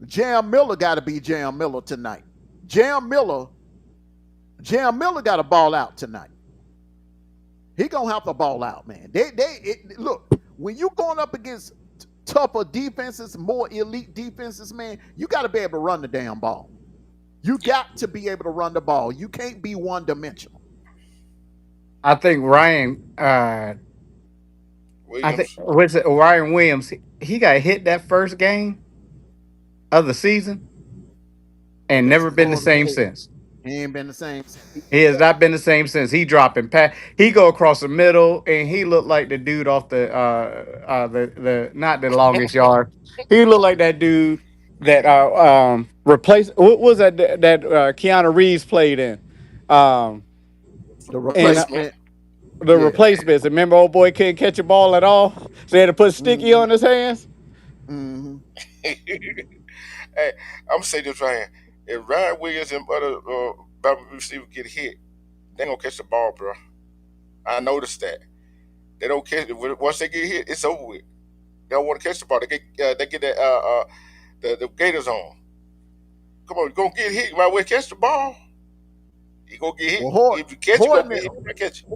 Jam Miller got to be Jam Miller tonight. Jam Miller, Jam Miller got to ball out tonight. He gonna have to ball out, man. Look, when you going up against tougher defenses, more elite defenses, man, you got to be able to run the damn ball. You Yeah. got to be able to run the ball. You can't be one dimensional. I think Ryan. I think Williams. what's it, Ryan Williams. He got hit that first game of the season and Yes, never he been the did. Florida same State, since. he ain't been the same. He has not been the same since. He dropping pat. He go across the middle, and he looked like the dude off the not the longest yard. He looked like that dude that replaced what was that Keanu Reeves played in, um The and Replacement. replacement, the yeah. replacements. Remember, old boy couldn't catch a ball at all, so they had to put sticky Mm-hmm. on his hands. Mm-hmm. Hey, I'm gonna say this right here: if Ryan Williams and other Bama receivers get hit, they ain't gonna catch the ball, bro. I noticed that they don't catch it. Once they get hit, it's over with. They don't want to catch the ball. They get that the Gators on. Come on, you gonna get hit. You might well catch the ball. You gonna get hit. Well, If you catch it, Horton, you gonna catch it.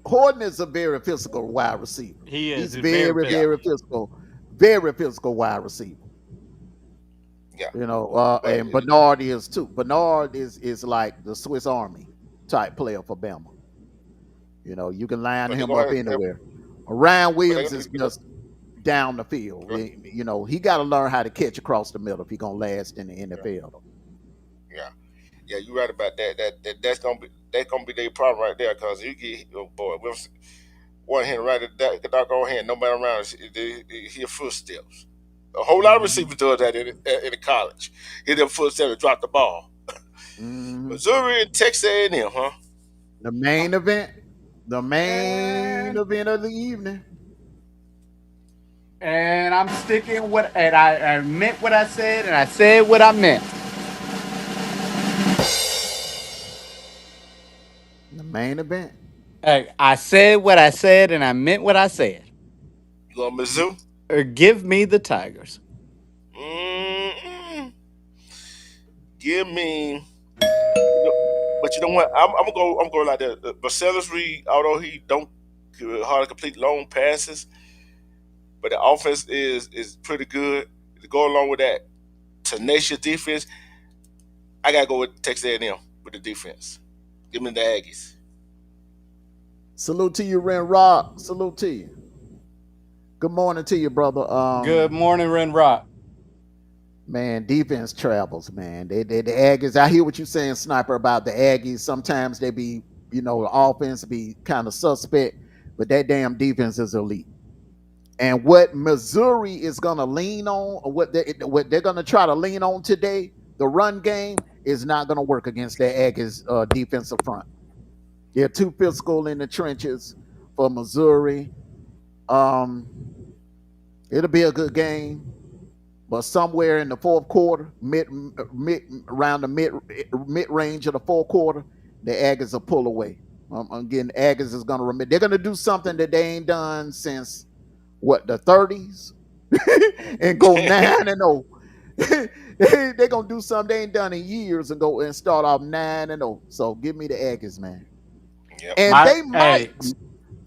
Horton is a very physical wide receiver. He is. He's He's very Yeah, very physical wide receiver. yeah. You know, But and Bernard is too. Bernard is like the Swiss Army type player for Bama. You know, you can line but they him gonna up have, anywhere. Ryan but they, Williams is just down the field. You know, he got to learn how to catch across the middle if he's gonna last in the yeah, NFL. yeah. Yeah, you're right about that. That's gonna be their problem right there. Cause you get oh boy, one hand right at the doggone hand, nobody around, they hear footsteps. A whole lot of Hmm. receivers does that in the college. Hear them footsteps and drop the ball. Hmm. Missouri and Texas A&M, huh? The main event. The main And event of the evening. I'm sticking what and I meant what I said and I said what I meant. The main event. Hey, I said what I said and I meant what I said. You going Mizzou? Give me the Tigers. Mm-mm. Give me. You know, but you know what? I'm gonna go. I'm going like that. Marcellus Reed, although he don't hardly complete long passes, but the offense is pretty good. To go along with that tenacious defense, I gotta go with Texas A&M with the defense. Give me the Aggies. Salute to you, Ren Rock. Salute to you. Good morning to you, brother. Good morning, Ren Rock. Man, defense travels, man. The Aggies. I hear what you're saying, Sniper, about the Aggies. Sometimes they be, the offense be kind of suspect, but that damn defense is elite. And what Missouri is gonna lean on, or what they're gonna try to lean on today, the run game is not gonna work against that Aggies defensive front. They're too physical in the trenches for Missouri. Um, it'll be a good game. But somewhere in the fourth quarter, mid around the mid range of the fourth quarter, the Aggies will pull away. Again, Aggies is going to remember. They're going to do something that they ain't done since what, the 30s, and go 9-0. They're going to do something they ain't done in years and go and start off 9-0. So give me the Aggies, man. Yep. And My they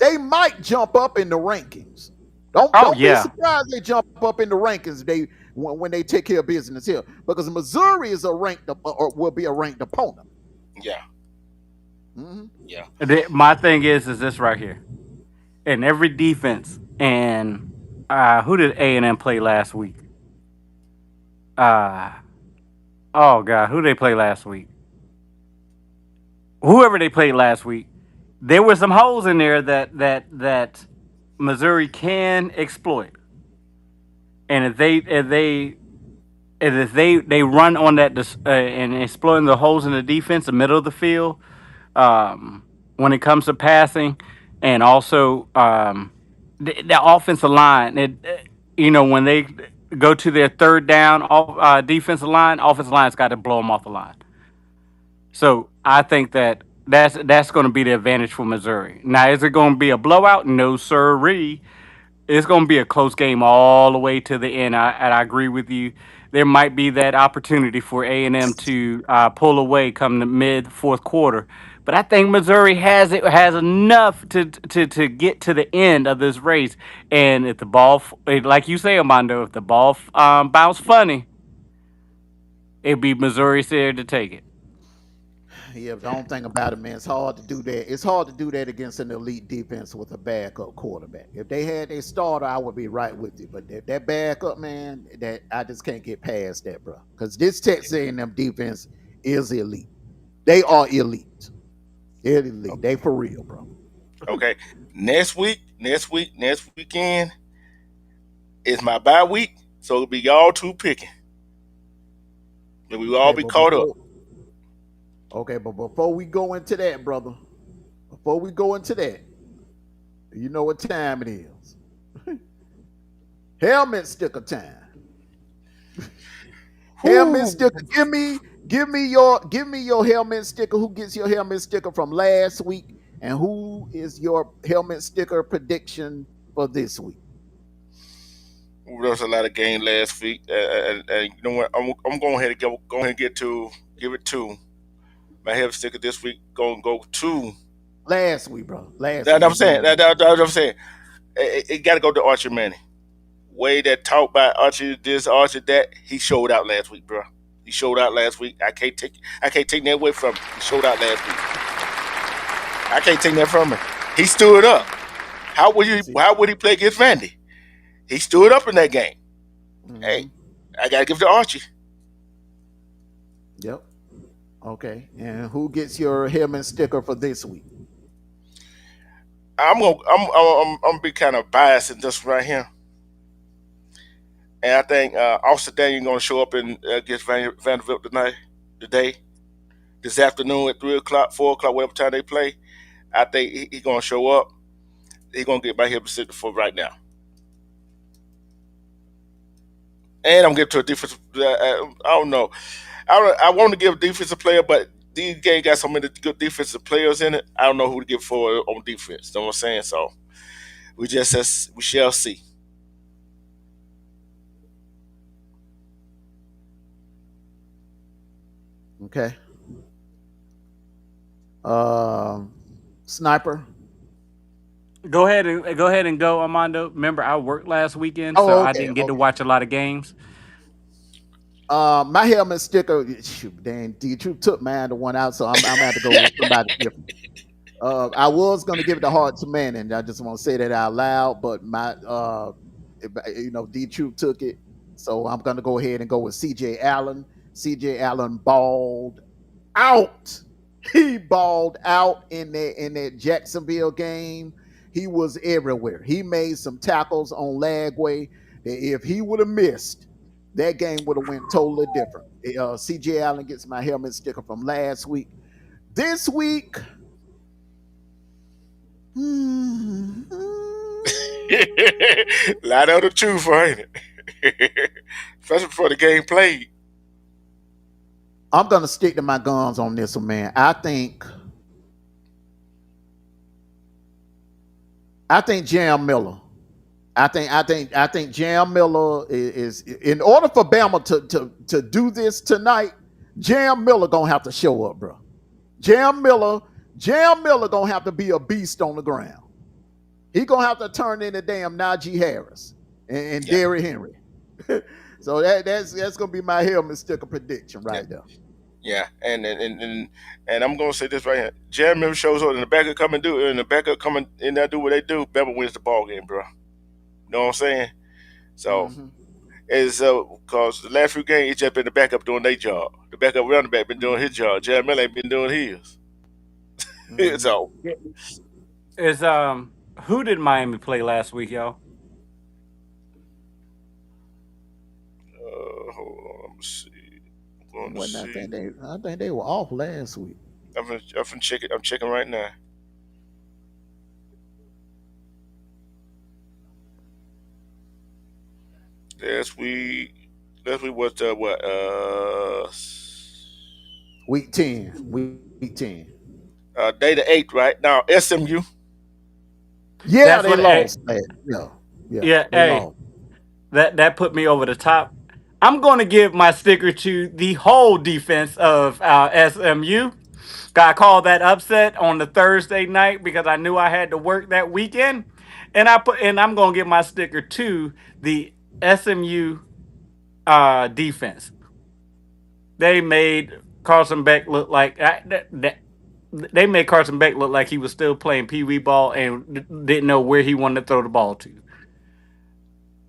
hey, might jump up in the rankings. oh Don't be yeah. surprised they jump up in the rankings when they take care of business here, because Missouri is a ranked or will be a ranked opponent. Yeah. Mm-hmm. Yeah. My thing is this right here. In every defense, and who did A&M play last week? Uh oh god, who did they play last week? Whoever they played last week, there were some holes in there that Missouri can exploit. And if they run on that and exploiting the holes in the defense, the middle of the field, when it comes to passing, and also the offensive line, when they go to their third down, defensive line, offensive line's got to blow them off the line. So I think that's going to be the advantage for Missouri. Now, is it going to be a blowout? No, sirree. It's going to be a close game all the way to the end. And I agree with you. There might be that opportunity for A&M to pull away come the mid fourth quarter, but I think Missouri has enough to get to the end of this race. And if the ball, like you say, Amondo, if the ball bounce funny, it'd be Missouri's there to take it. Yeah, the only thing about it, man, it's hard to do that. It's hard to do that against an elite defense with a backup quarterback. If they had a starter, I would be right with you. But that backup, man, that I just can't get past that, bro. Because this Texas A&M defense is elite. They are elite. They're elite. They for real, bro. Okay. Next weekend is my bye week, so it'll be y'all two picking, and we will all Okay, be but caught up. before we go into that, brother, before we go into that, you know what time it is. Helmet sticker time. Helmet Whew. sticker. Give me your helmet sticker. Who gets your helmet sticker from last week? And who is your helmet sticker prediction for this week? There was a lot of game last week, and you know what? I'm going ahead and go ahead and give it to my head sticker this week. Going to go to Last week, bro. Last that. week. I'm Give me saying your that I'm saying it got to go to Archie Manning. Way that talk by Archie this, Archie that. He showed out last week, bro. He showed out last week. I can't take that away from him. He showed out last week. I can't take that from him. He stood up. see. How would he play against Vandy? He stood up in that game. Hey, Mm-hmm. I gotta give it to Archie. Yep. Okay. And who gets your helmet sticker for this week? I'm gonna be kind of biased in this right here, and I think Austin Daniel gonna show up in against Vanderbilt today, this afternoon at 3 o'clock, 4 o'clock, whatever time they play. I think he gonna show up. He gonna get my helmet sticker for right now. And I'm getting to a defensive. I don't know. I want to give a defensive player, but these games got so many good defensive players in it. I don't know who to give for on defense. You know what I'm saying? So we shall see. Okay. Um, Sniper. Go ahead and go, Armando. Remember, I worked last weekend, so Oh, I okay, didn't get to okay. watch a lot of games. My helmet sticker. Shoot, dang, D Troop took mine the one out, so I'm gonna have to go with somebody different. I was gonna give it to Hart to Manning. I just want to say that out loud, but D Troop took it, so I'm gonna go ahead and go with C.J. Allen. C.J. Allen balled out. He balled out in that Jacksonville game. He was everywhere. He made some tackles on Lagway that if he would have missed, that game would have went totally different. C.J. Allen gets my helmet sticker from last week. This week, hmm, Line of the truth, ain't it? Especially before the game played. I'm gonna stick to my guns on this one, man. I think Jam Miller. I think Jam Miller is in order for Bama to do this tonight. Jam Miller gonna have to show up, bro. Jam Miller, Jam Miller gonna have to be a beast on the ground. He gonna have to turn into damn Najee Harris and Yeah, Derrick Henry. So that's gonna be my helmet sticker prediction yeah, right there. yeah. And I'm gonna say this right here. Jeremy Miller shows up, and the backup come and do, and the backup come in there do what they do. Bama wins the ball game, bro. You know what I'm saying? So Mm-hmm. it's because the last few games it's just been the backup doing their job. The backup running back been doing his Mm-hmm. job. Jeremy Miller ain't been doing his. Mm-hmm. So Yeah. Is Who did Miami play last week, y'all? hold on, let me see. I'm going to Wasn't I see. think they were off last week. I'm check it. I'm checking right now. Last week, last week was what? Week 10. Week 10. Day the 8th, right now. SMU. Yeah, That's they what. Hey, lost that. Yeah. Yeah. yeah. They Hey, lost. that put me over the top. I'm going to give my sticker to the whole defense of SMU. I called that upset on the Thursday night because I knew I had to work that weekend, and I'm going to give my sticker to the SMU defense. They made Carson Beck look like they made Carson Beck look like he was still playing pee wee ball and didn't know where he wanted to throw the ball to.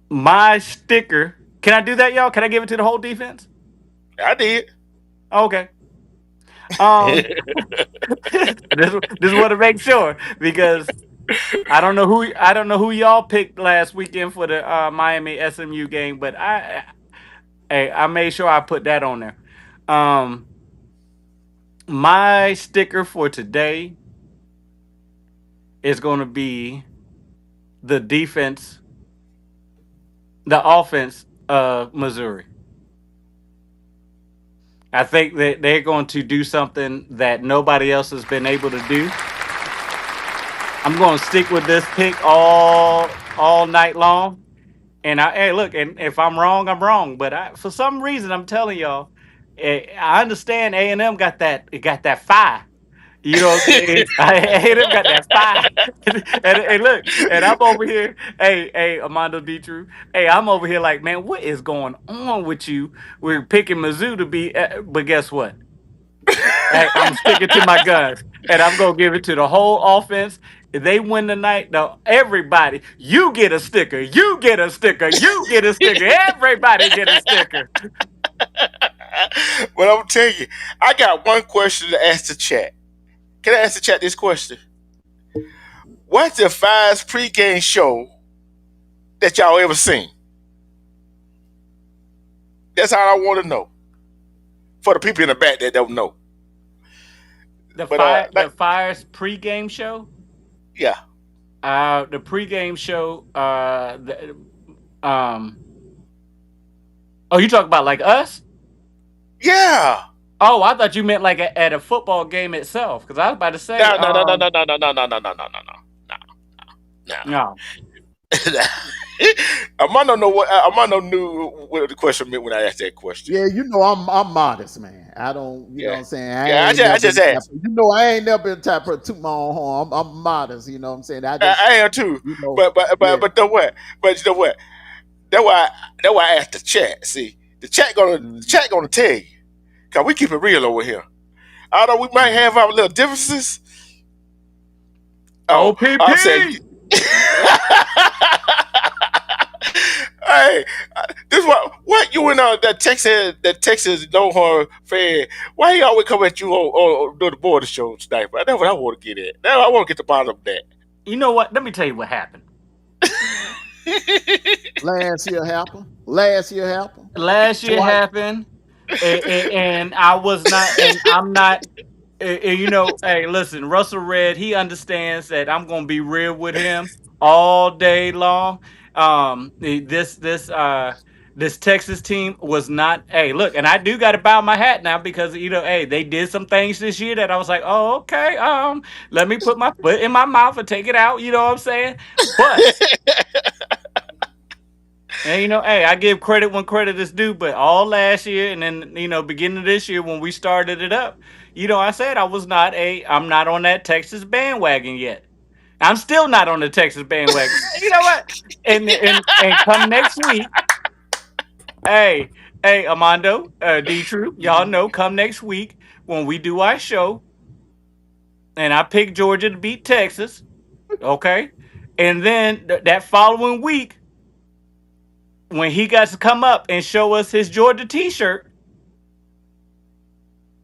My sticker. Can I do that, y'all? Can I give it to the whole defense? I did. Okay. Um, this want to make sure because I don't know who y'all picked last weekend for the Miami SMU game, but I made sure I put that on there. Um, my sticker for today is going to be the defense, the offense of Missouri. I think that they're going to do something that nobody else has been able to do. I'm going to stick with this pick all night long. And hey, look, and if I'm wrong, I'm wrong. But for some reason, I'm telling y'all, I understand A&M got that fire. You know what I'm saying? A&M got that fire. And look, and I'm over here. Hey, Amondo Detru. Hey, I'm over here like, man, what is going on with you? We're picking Mizzou to be, but guess what? Hey, I'm sticking to my guns, and I'm gonna give it to the whole offense. If they win tonight, no, everybody, you get a sticker, you get a sticker, you get a sticker, everybody get a sticker. But I'm telling you, I got one question to ask the chat. Can I ask the chat this question? What's the finest pregame show that y'all ever seen? That's all I want to know. For the people in the back that don't know. But the Fire's pregame show. yeah, The pregame show. Um. Oh, you talk about like us? yeah. Oh, I thought you meant like at a football game itself. Because I was about to say, No, no, no, no, no, no, no, no, no, no, no, no, no, no. no. Armando know what Armando knew what the question meant when I asked that question. Yeah, you know I'm modest, man. I don't, you know Yeah, what I'm saying. I yeah. ain't I never just been type asked. of, you know, I ain't never been type of toot my own horn. I'm modest, you know what I'm saying. I just, I am too. you know, But yeah. but the what? But you know what? That why I asked the chat. See, the Mm-hmm, chat gonna tell you. Cause we keep it real over here. Although we might mm-hmm. have our little differences. Oh, I'm saying. OPP. Hey, this what you and that Texas Longhorn fan. Why he always come at you on the border show sniper? That's what I want to get at. Now I want to get the bottom of that. You know what? Let me tell you what happened. Last year happened. Last year happened. Last year Twice. happened, and I was not, and I'm not. You know, hey, listen, Russell Red, he understands that I'm gonna be real with him all day long. This Texas team was not. Hey, look, and I do got to bow my hat now because hey, they did some things this year that I was like, oh, okay. Let me put my foot in my mouth and take it out. You know what I'm saying? But and hey, I give credit when credit is due, but all last year and then beginning of this year when we started it up, I said I'm not on that Texas bandwagon yet. I'm still not on the Texas bandwagon. You know what? And come next week, hey, hey, Amondo, D True, y'all Mhm. know come next week when we do our show, and I pick Georgia to beat Texas, okay? And then that following week, when he got to come up and show us his Georgia T-shirt,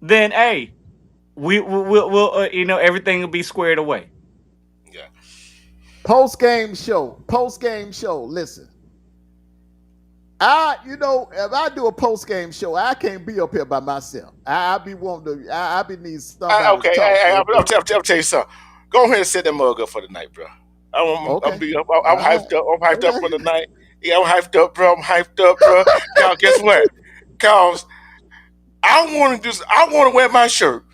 then hey, we'll everything will be squared away. Yeah. Post game show. Post game show. Listen, if I do a post game show, I can't be up here by myself. I be wanting to. I be need somebody to Okay. talk to. I'll tell you something. Go ahead and set that mug up for the night, bro. I'm Okay. be up. I'm All hyped right. up. I'm hyped up for Okay. the night. Yeah, I'm hyped up, bro. I'm hyped up, bro. Cause guess what? Cause I want to wear my shirt.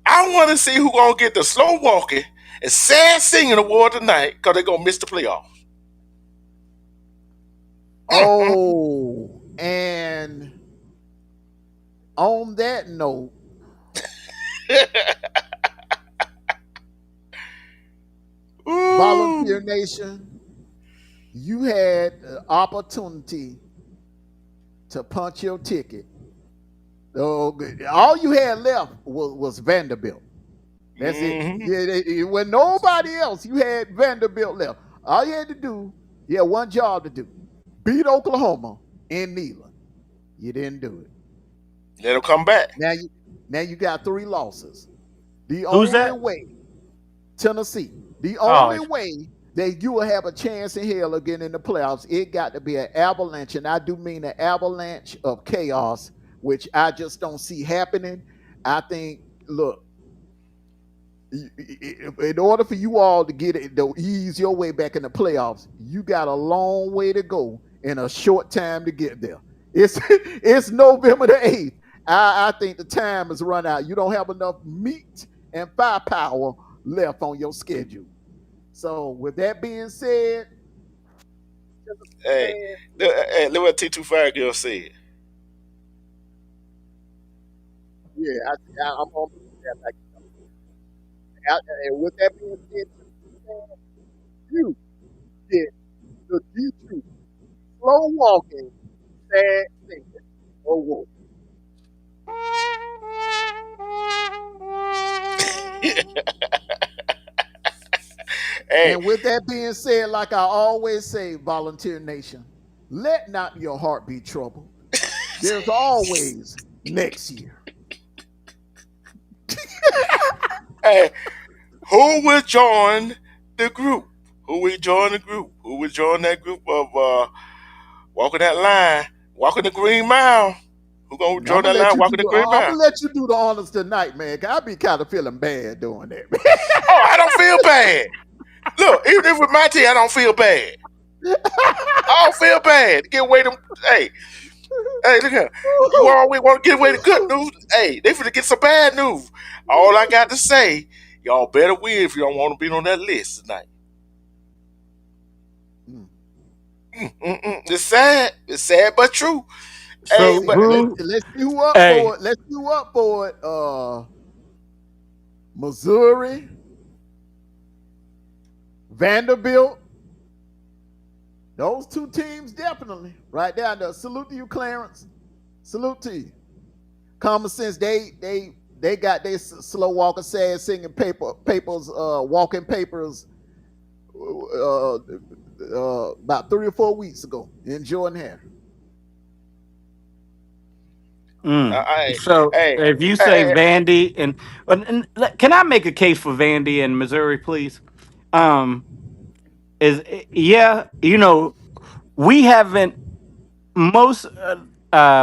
I want to see who gonna get the slow walking and sad singing award tonight because they're gonna miss the playoffs. Oh, and on that note, Volunteer Ooh. Nation, you had the opportunity to punch your ticket. Oh, all you had left was Vanderbilt. That's it. Hmm. Yeah, when nobody else, you had Vanderbilt left. All you had to do, you had one job to do: beat Oklahoma in Neyland. You didn't do it. Let them come back. Now you now you got three losses. The Who's only that? way Tennessee, the Oh, only way that you will have a chance in hell again in the playoffs, it got to be an avalanche, and I do mean an avalanche of chaos, which I just don't see happening. I think, look, in order for you all to get it, to ease your way back in the playoffs, you got a long way to go in a short time to get there. It's it's November the 8th. I think the time has run out. You don't have enough meat and firepower left on your schedule. So with that being said, Hey, look what T25 girl said. yeah, I'm on that. And with that being said, you get the D2 slow walking sad singer award. Hey, And with that being said, like I always say, Volunteer Nation, let not your heart be troubled. There's always next year. hey, who will join the group? Who will join the group? Who will join that group of walking that line, walking the green mile? Who gonna I'm draw gonna that let line you do walking the the. green I'm mile? gonna let you do the honors tonight, man. 'Cause I be kind of feeling bad doing that, Oh, I don't feel bad. Look, even if with my team, I don't feel bad. I don't feel bad. Get away them. Hey, hey, look here. You always want to get away the good news. Hey, they finna get some bad news. All I got to say, y'all better win if you don't want to be on that list tonight. man. It's sad. It's sad but true. Let's Hey, So see. but who? Let's see who up Hey, for it. Let's see who up for it. Missouri, Vanderbilt. Those two teams definitely right down there. Salute to you, Clarence. Salute to you. Common sense. They got their slow walker, sad singing papers, walking papers. About 3 or 4 weeks ago in Jordan Hare. hey, so hey, if you say hey, Vandy can I make a case for Vandy and Missouri, please? Um, is yeah, we haven't most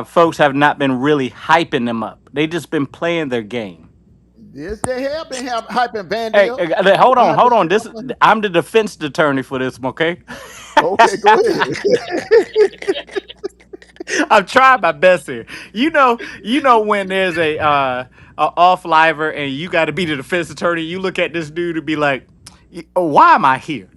folks have not been really hyping them up. They just been playing their game. Yes, they have been hyping Vandy Hey, up. hold You on, have to hold on. say This something. I'm the defense attorney for this one, okay? Okay, go ahead. I'm trying my best here. You know when there's a off liver and you got to be the defense attorney. You look at this dude and be like, "Oh, why am I here?"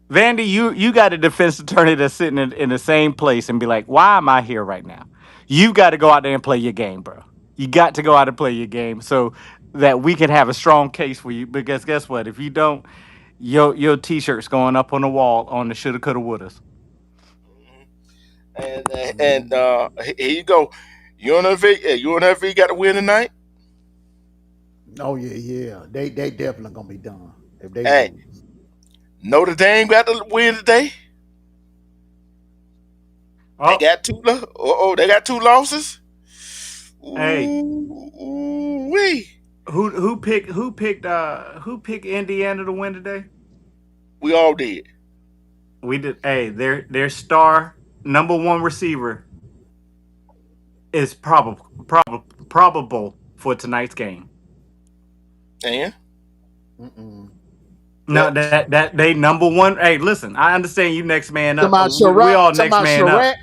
Vandy, you got a defense attorney that's sitting in the same place and be like, "Why am I here right now?" You got to go out there and play your game, bro. You got to go out and play your game so that we can have a strong case for you. Because guess what? If you don't, your t-shirt's going up on the wall on the shoulda, coulda, wouldas. here you go. UNLV got to win tonight. Oh yeah, yeah. They definitely gonna be done if they Hey, lose. Notre Dame got to win today. They Oh, got two. They got two losses. hey, Ooh, wee. who picked Indiana to win today? We all did. We did. Hey, their star number one receiver is probable for tonight's game. And Mm-mm. No, well, that they number one. Hey, listen, I understand you next man To up, my but we Sherratt, all to next my man up. Sherratt.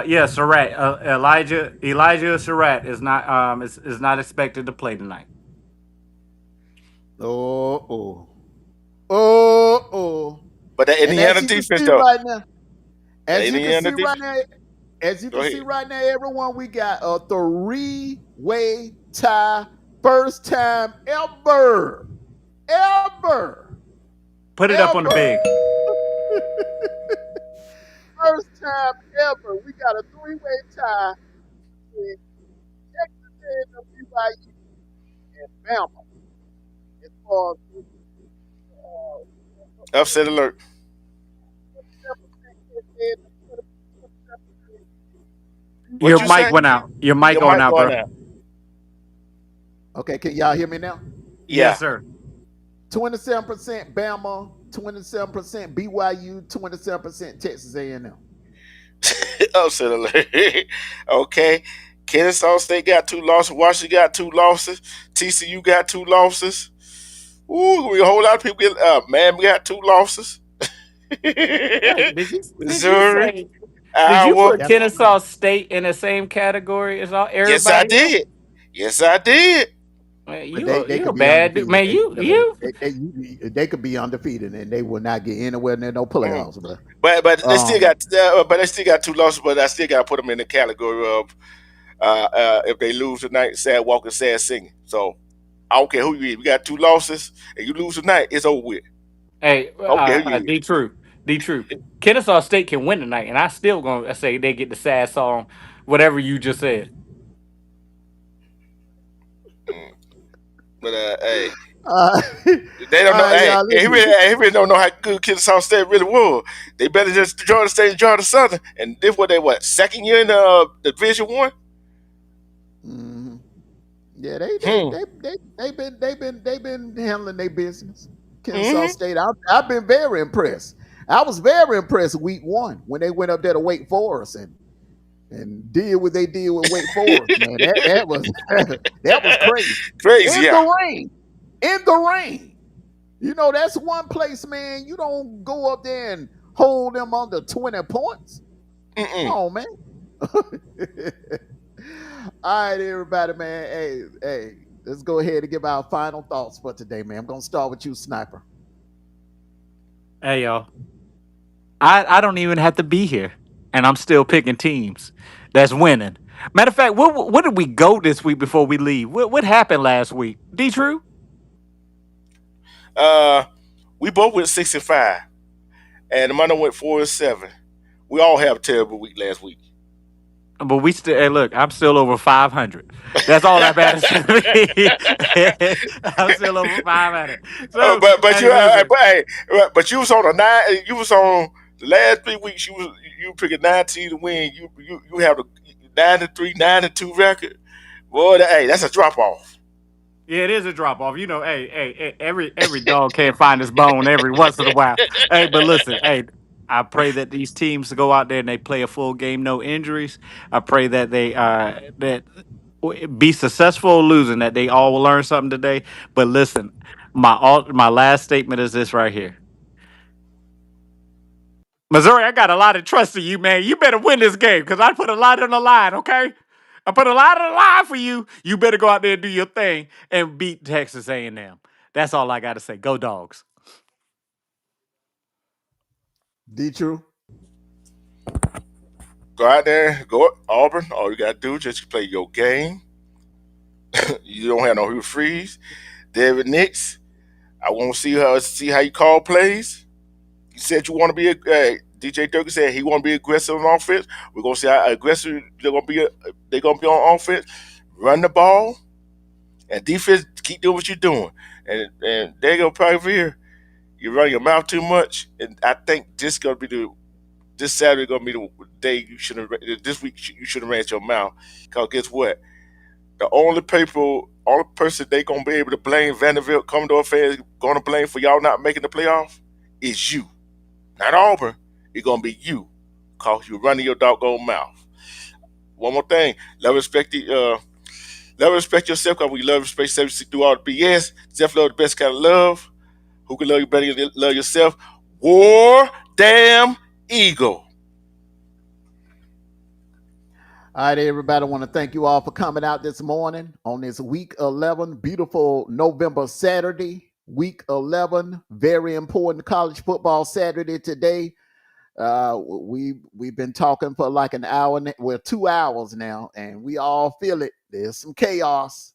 Yeah, Surratt, Elijah Surratt is not expected to play tonight. Oh, oh, oh, oh. but that And as Indiana you can defense see though. right now, That as you can Indiana see right defense. now, as you Go can see ahead. right now, everyone, we got a three-way tie, first time ever, ever, Put it up on the ever, big. first time ever. We got a three-way tie between Texas A&M, BYU, and Bama. As far as Upset alert. 27% What Your you mic say? went out. Your mic Your going mic out, going bro. out. Okay, can y'all hear me now? Yes, Yeah. sir. 27% Bama, 27% BYU, 27% Texas A&M. Upset alert. Okay. Kennesaw State got two losses. Washington got two losses. TCU got two losses. Ooh, we a whole lot of people get man. We got two losses. Wait, did you Missouri, say did you Iowa. put That's Kennesaw State in the same category as all Yes, I everybody else? did. Yes, I did. Man, but you they a could be bad dude, undefeated. man. You They could be undefeated and they will not get anywhere near no Mhm. playoffs, bro. But Um, they still got two losses. But I still got to put them in the category of if they lose tonight, sad walking, sad singing. So I don't care who you is. We got two losses, and you lose tonight, it's over with. Hey, I don't care who you is. D True. Kennesaw State can win tonight, and I still gonna say they get the sad song, whatever you just said. Mm. But hey, uh, they don't know. Hey, y'all listen. he really don't know how good Kennesaw State really was. They better just Georgia State and Georgia Southern, and this what they second year in the Division One. Mhm. Yeah, Hmm. they've been handling their business. Kennesaw Hmm. State, I've been very impressed. I was very impressed week one when they went up there to Wake Forest and did what they did with Wake Forest, man. That was that was crazy. Crazy, In yeah. the rain. In the rain. You know, that's one place, man. You don't go up there and hold them under 20 points. Come Mm-mm. on, man. All right, everybody, man. Hey, let's go ahead and give our final thoughts for today, man. I'm gonna start with you, Sniper. Hey y'all, I don't even have to be here, and I'm still picking teams that's winning. Matter of fact, what did we go this week before we leave? What happened last week? D True? Uh, we both went 6-5, and Amanda went 4-7. We all have a terrible week last week. But we still, hey, look, I'm still over 500. That's all that matters to me. I'm still over 500. So, But hey, you listen. but you was on a nine. You was on the last 3 weeks. You picking 19 to win. You have a 9-3, 9-2 record. Boy, hey, that's a drop off. Yeah, it is a drop off. You know, hey, every dog can't find his bone every once in a while. Hey, but listen, hey, I pray that these teams go out there and they play a full game, no injuries. I pray that they that be successful or losing, that they all will learn something today. But listen, my last statement is this right here. Missouri, I got a lot of trust in you, man. You better win this game because I put a lot on the line, okay? I put a lot on the line for you. You better go out there and do your thing and beat Texas A&M. That's all I got to say. Go Dogs. D True. Go out there, go Auburn. All you gotta do is just play your game. You don't have no freeze. David Nix, I want to see how you call plays. You said you want to be DJ Durkin said he want to be aggressive on offense. We're gonna see how aggressive they're gonna be. They're gonna be on offense. Run the ball and defense. Keep doing what you're doing, and they're gonna persevere. You run your mouth too much, and I think this Saturday gonna be the day you should have. This week you should have ran your mouth. Cause guess what? Only person they gonna be able to blame Vanderbilt Commodore fans gonna blame for y'all not making the playoff is you, not Auburn. It's gonna be you, cause you're running your doggone mouth. One more thing, love respect yourself, cause we love respect yourself through all the BS. Self love the best kind of love. Who can love you better than love yourself? War damn eagle. All right, everybody. I want to thank you all for coming out this morning on this week 11, beautiful November Saturday. Week 11, very important college football Saturday today. We've been talking for like an hour, well, 2 hours now, and we all feel it. There's some chaos.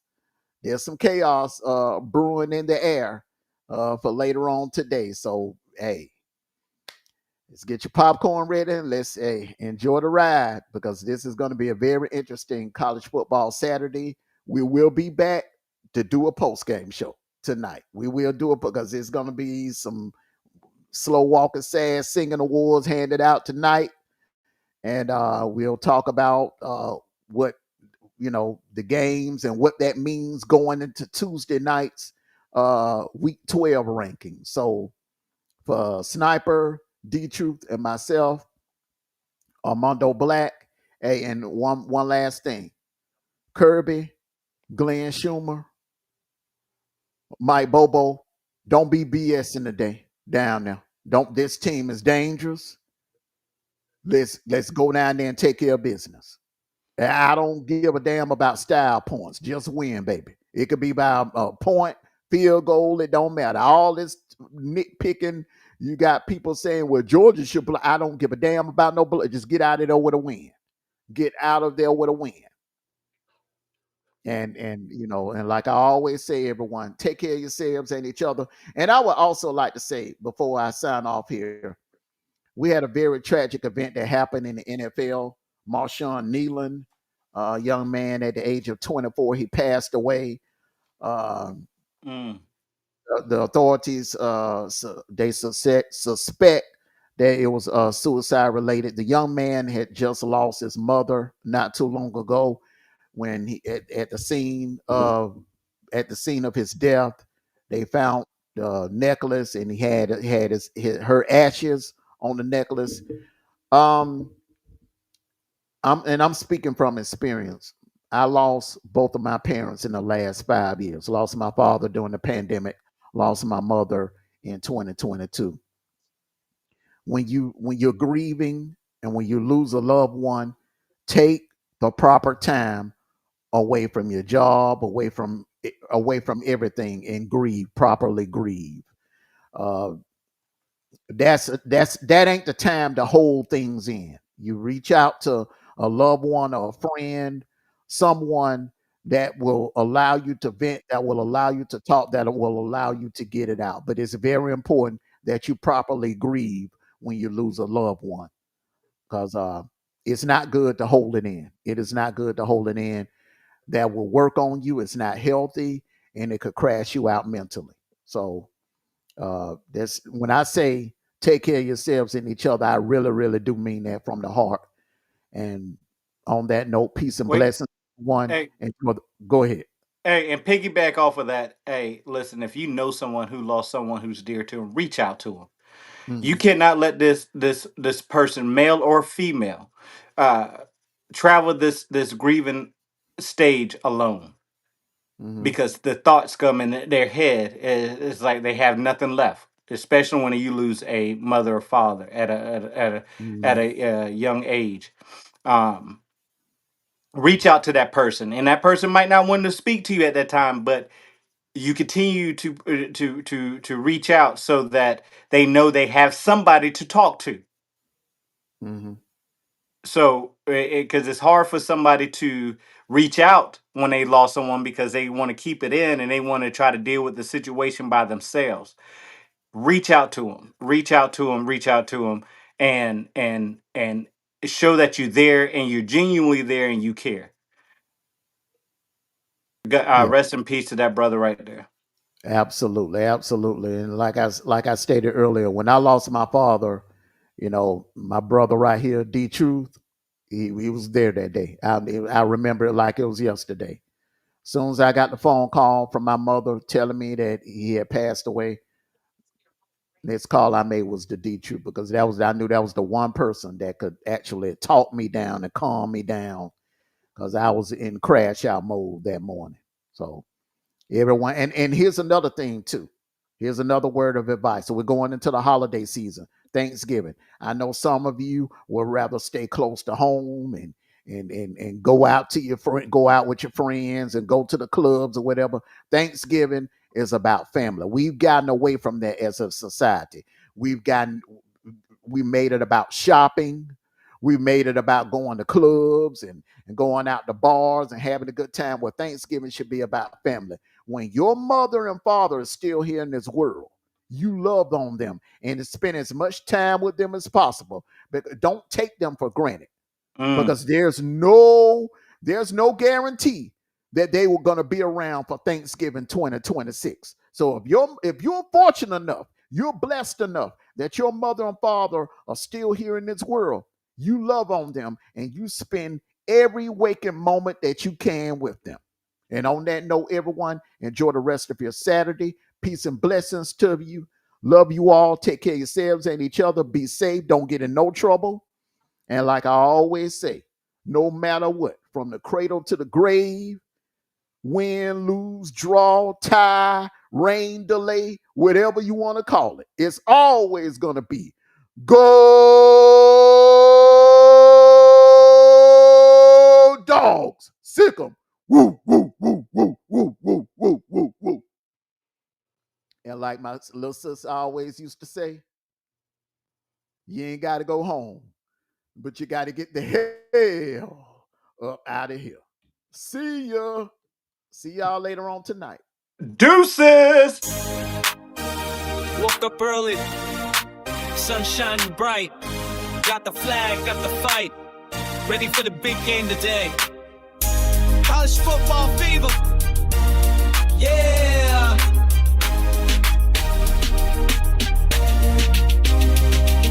There's some chaos brewing in the air for later on today. So, hey, let's get your popcorn ready and let's enjoy the ride because this is going to be a very interesting college football Saturday. We will be back to do a post game show tonight. We will do it because there's going to be some slow walking, sad singing awards handed out tonight, and we'll talk about what the games and what that means going into Tuesday night's week 12 ranking. So for Sniper, D Truth, and myself, Armando Black. Hey, and one last thing. Kirby, Glenn Schumer, Mike Bobo, don't be BSing today down there. Don't This team is dangerous. Let's go down there and take care of business. And I don't give a damn about style points. Just win, baby. It could be by a point, field goal. It don't matter. All this nitpicking. You got people saying, "Well, Georgia should play." I don't give a damn about no blood. Just get out of there with a win. Get out of there with a win. And like I always say, everyone, take care of yourselves and each other. And I would also like to say before I sign off here, we had a very tragic event that happened in the NFL. Marshawn Nealon, a young man at the age of 24, he passed away. Um, the authorities they suspect that it was suicide related. The young man had just lost his mother not too long ago when he at the scene of his death. They found the necklace and he had her ashes on the necklace. Um, I'm speaking from experience. I lost both of my parents in the last 5 years. Lost my father during the pandemic. Lost my mother in 2022. When you're grieving and when you lose a loved one, take the proper time away from your job, away from everything, and grieve properly. Grieve. Uh, that ain't the time to hold things in. You reach out to a loved one or a friend, someone that will allow you to vent, that will allow you to talk, that will allow you to get it out. But it's very important that you properly grieve when you lose a loved one, because it's not good to hold it in. It is not good to hold it in. That will work on you. It's not healthy, and it could crash you out mentally. So that's when I say take care of yourselves and each other. I really, really do mean that from the heart. And on that note, peace and Wait, blessings. One hey, and go ahead. hey, and piggyback off of that. Hey, listen, if you know someone who lost someone who's dear to them, reach out to them. You Hmm. cannot let this person, male or female, uh, travel this grieving stage alone, Hmm. because the thoughts come in their head. It's like they have nothing left, especially when you lose a mother or father Hmm. at a young age. Um, Reach out to that person, and that person might not want to speak to you at that time, but you continue to reach out so that they know they have somebody to talk to. Hmm. So because it's hard for somebody to reach out when they lost someone, because they want to keep it in and they want to try to deal with the situation by themselves. Reach out to them, reach out to them, reach out to them, and show that you're there and you're genuinely there and you care. Yeah, Rest in peace to that brother right there. absolutely, absolutely. And like I stated earlier, when I lost my father, my brother right here, D Truth, he was there that day. I remember it like it was yesterday. As soon as I got the phone call from my mother telling me that he had passed away, next call I made was the D Troop, because I knew that was the one person that could actually talk me down and calm me down, because I was in crash out mode that morning. So everyone, and here's another thing too. Here's another word of advice. So we're going into the holiday season, Thanksgiving. I know some of you would rather stay close to home and go out to go out with your friends and go to the clubs or whatever. Thanksgiving is about family. We've gotten away from that as a society. We've gotten we made it about shopping. We made it about going to clubs and going out to bars and having a good time. Where Thanksgiving should be about family. When your mother and father is still here in this world, you love on them and spend as much time with them as possible. But don't take them for granted, Mm, because there's no guarantee that they were going to be around for Thanksgiving 2026. So if you're fortunate enough, you're blessed enough that your mother and father are still here in this world, you love on them and you spend every waking moment that you can with them. And on that note, everyone, enjoy the rest of your Saturday. Peace and blessings to you. Love you all. Take care of yourselves and each other. Be safe. Don't get in no trouble. And like I always say, no matter what, from the cradle to the grave, win, lose, draw, tie, rain delay, whatever you want to call it, it's always going to be go dogs. Sick 'em. Woo, woo, woo, woo, woo, woo, woo, woo, woo. And like my little sister always used to say, you ain't got to go home, but you got to get the hell up out of here. See ya. See y'all later on tonight. deuces. Woke up early, sun shining bright. Got the flag, got the fight. Ready for the big game today. College football fever. Yeah.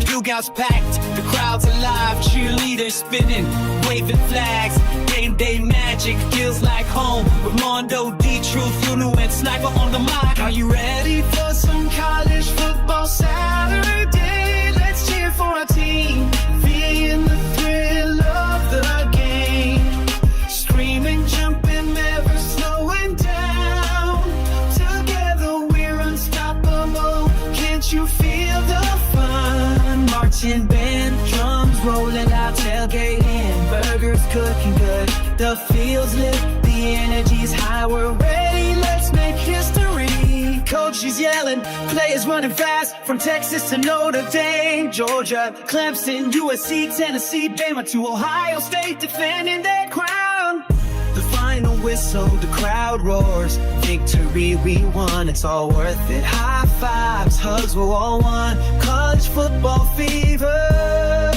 Dugout's packed, the crowd's alive. Cheerleaders spinning, waving flags. Game day magic feels like home. With Amondo, D-Truth, Yunu, and Sniper on the mic. Are you ready for some college football Saturday? Let's cheer cheering for our team, feeling the thrill of the game. Screaming, jumping, never slowing down. Together we're unstoppable. Can't you feel the fun? Marching band, drums rolling out, tailgating, burgers cooking good. The field's lit, the energy's high. We're ready, let's make history. Coach is yelling, players running fast, from Texas to Notre Dame, Georgia, Clemson, USC, Tennessee, Bama to Ohio State, defending their crown. The final whistle, the crowd roars, victory we won, it's all worth it. High fives, hugs, we're all one, college football fever.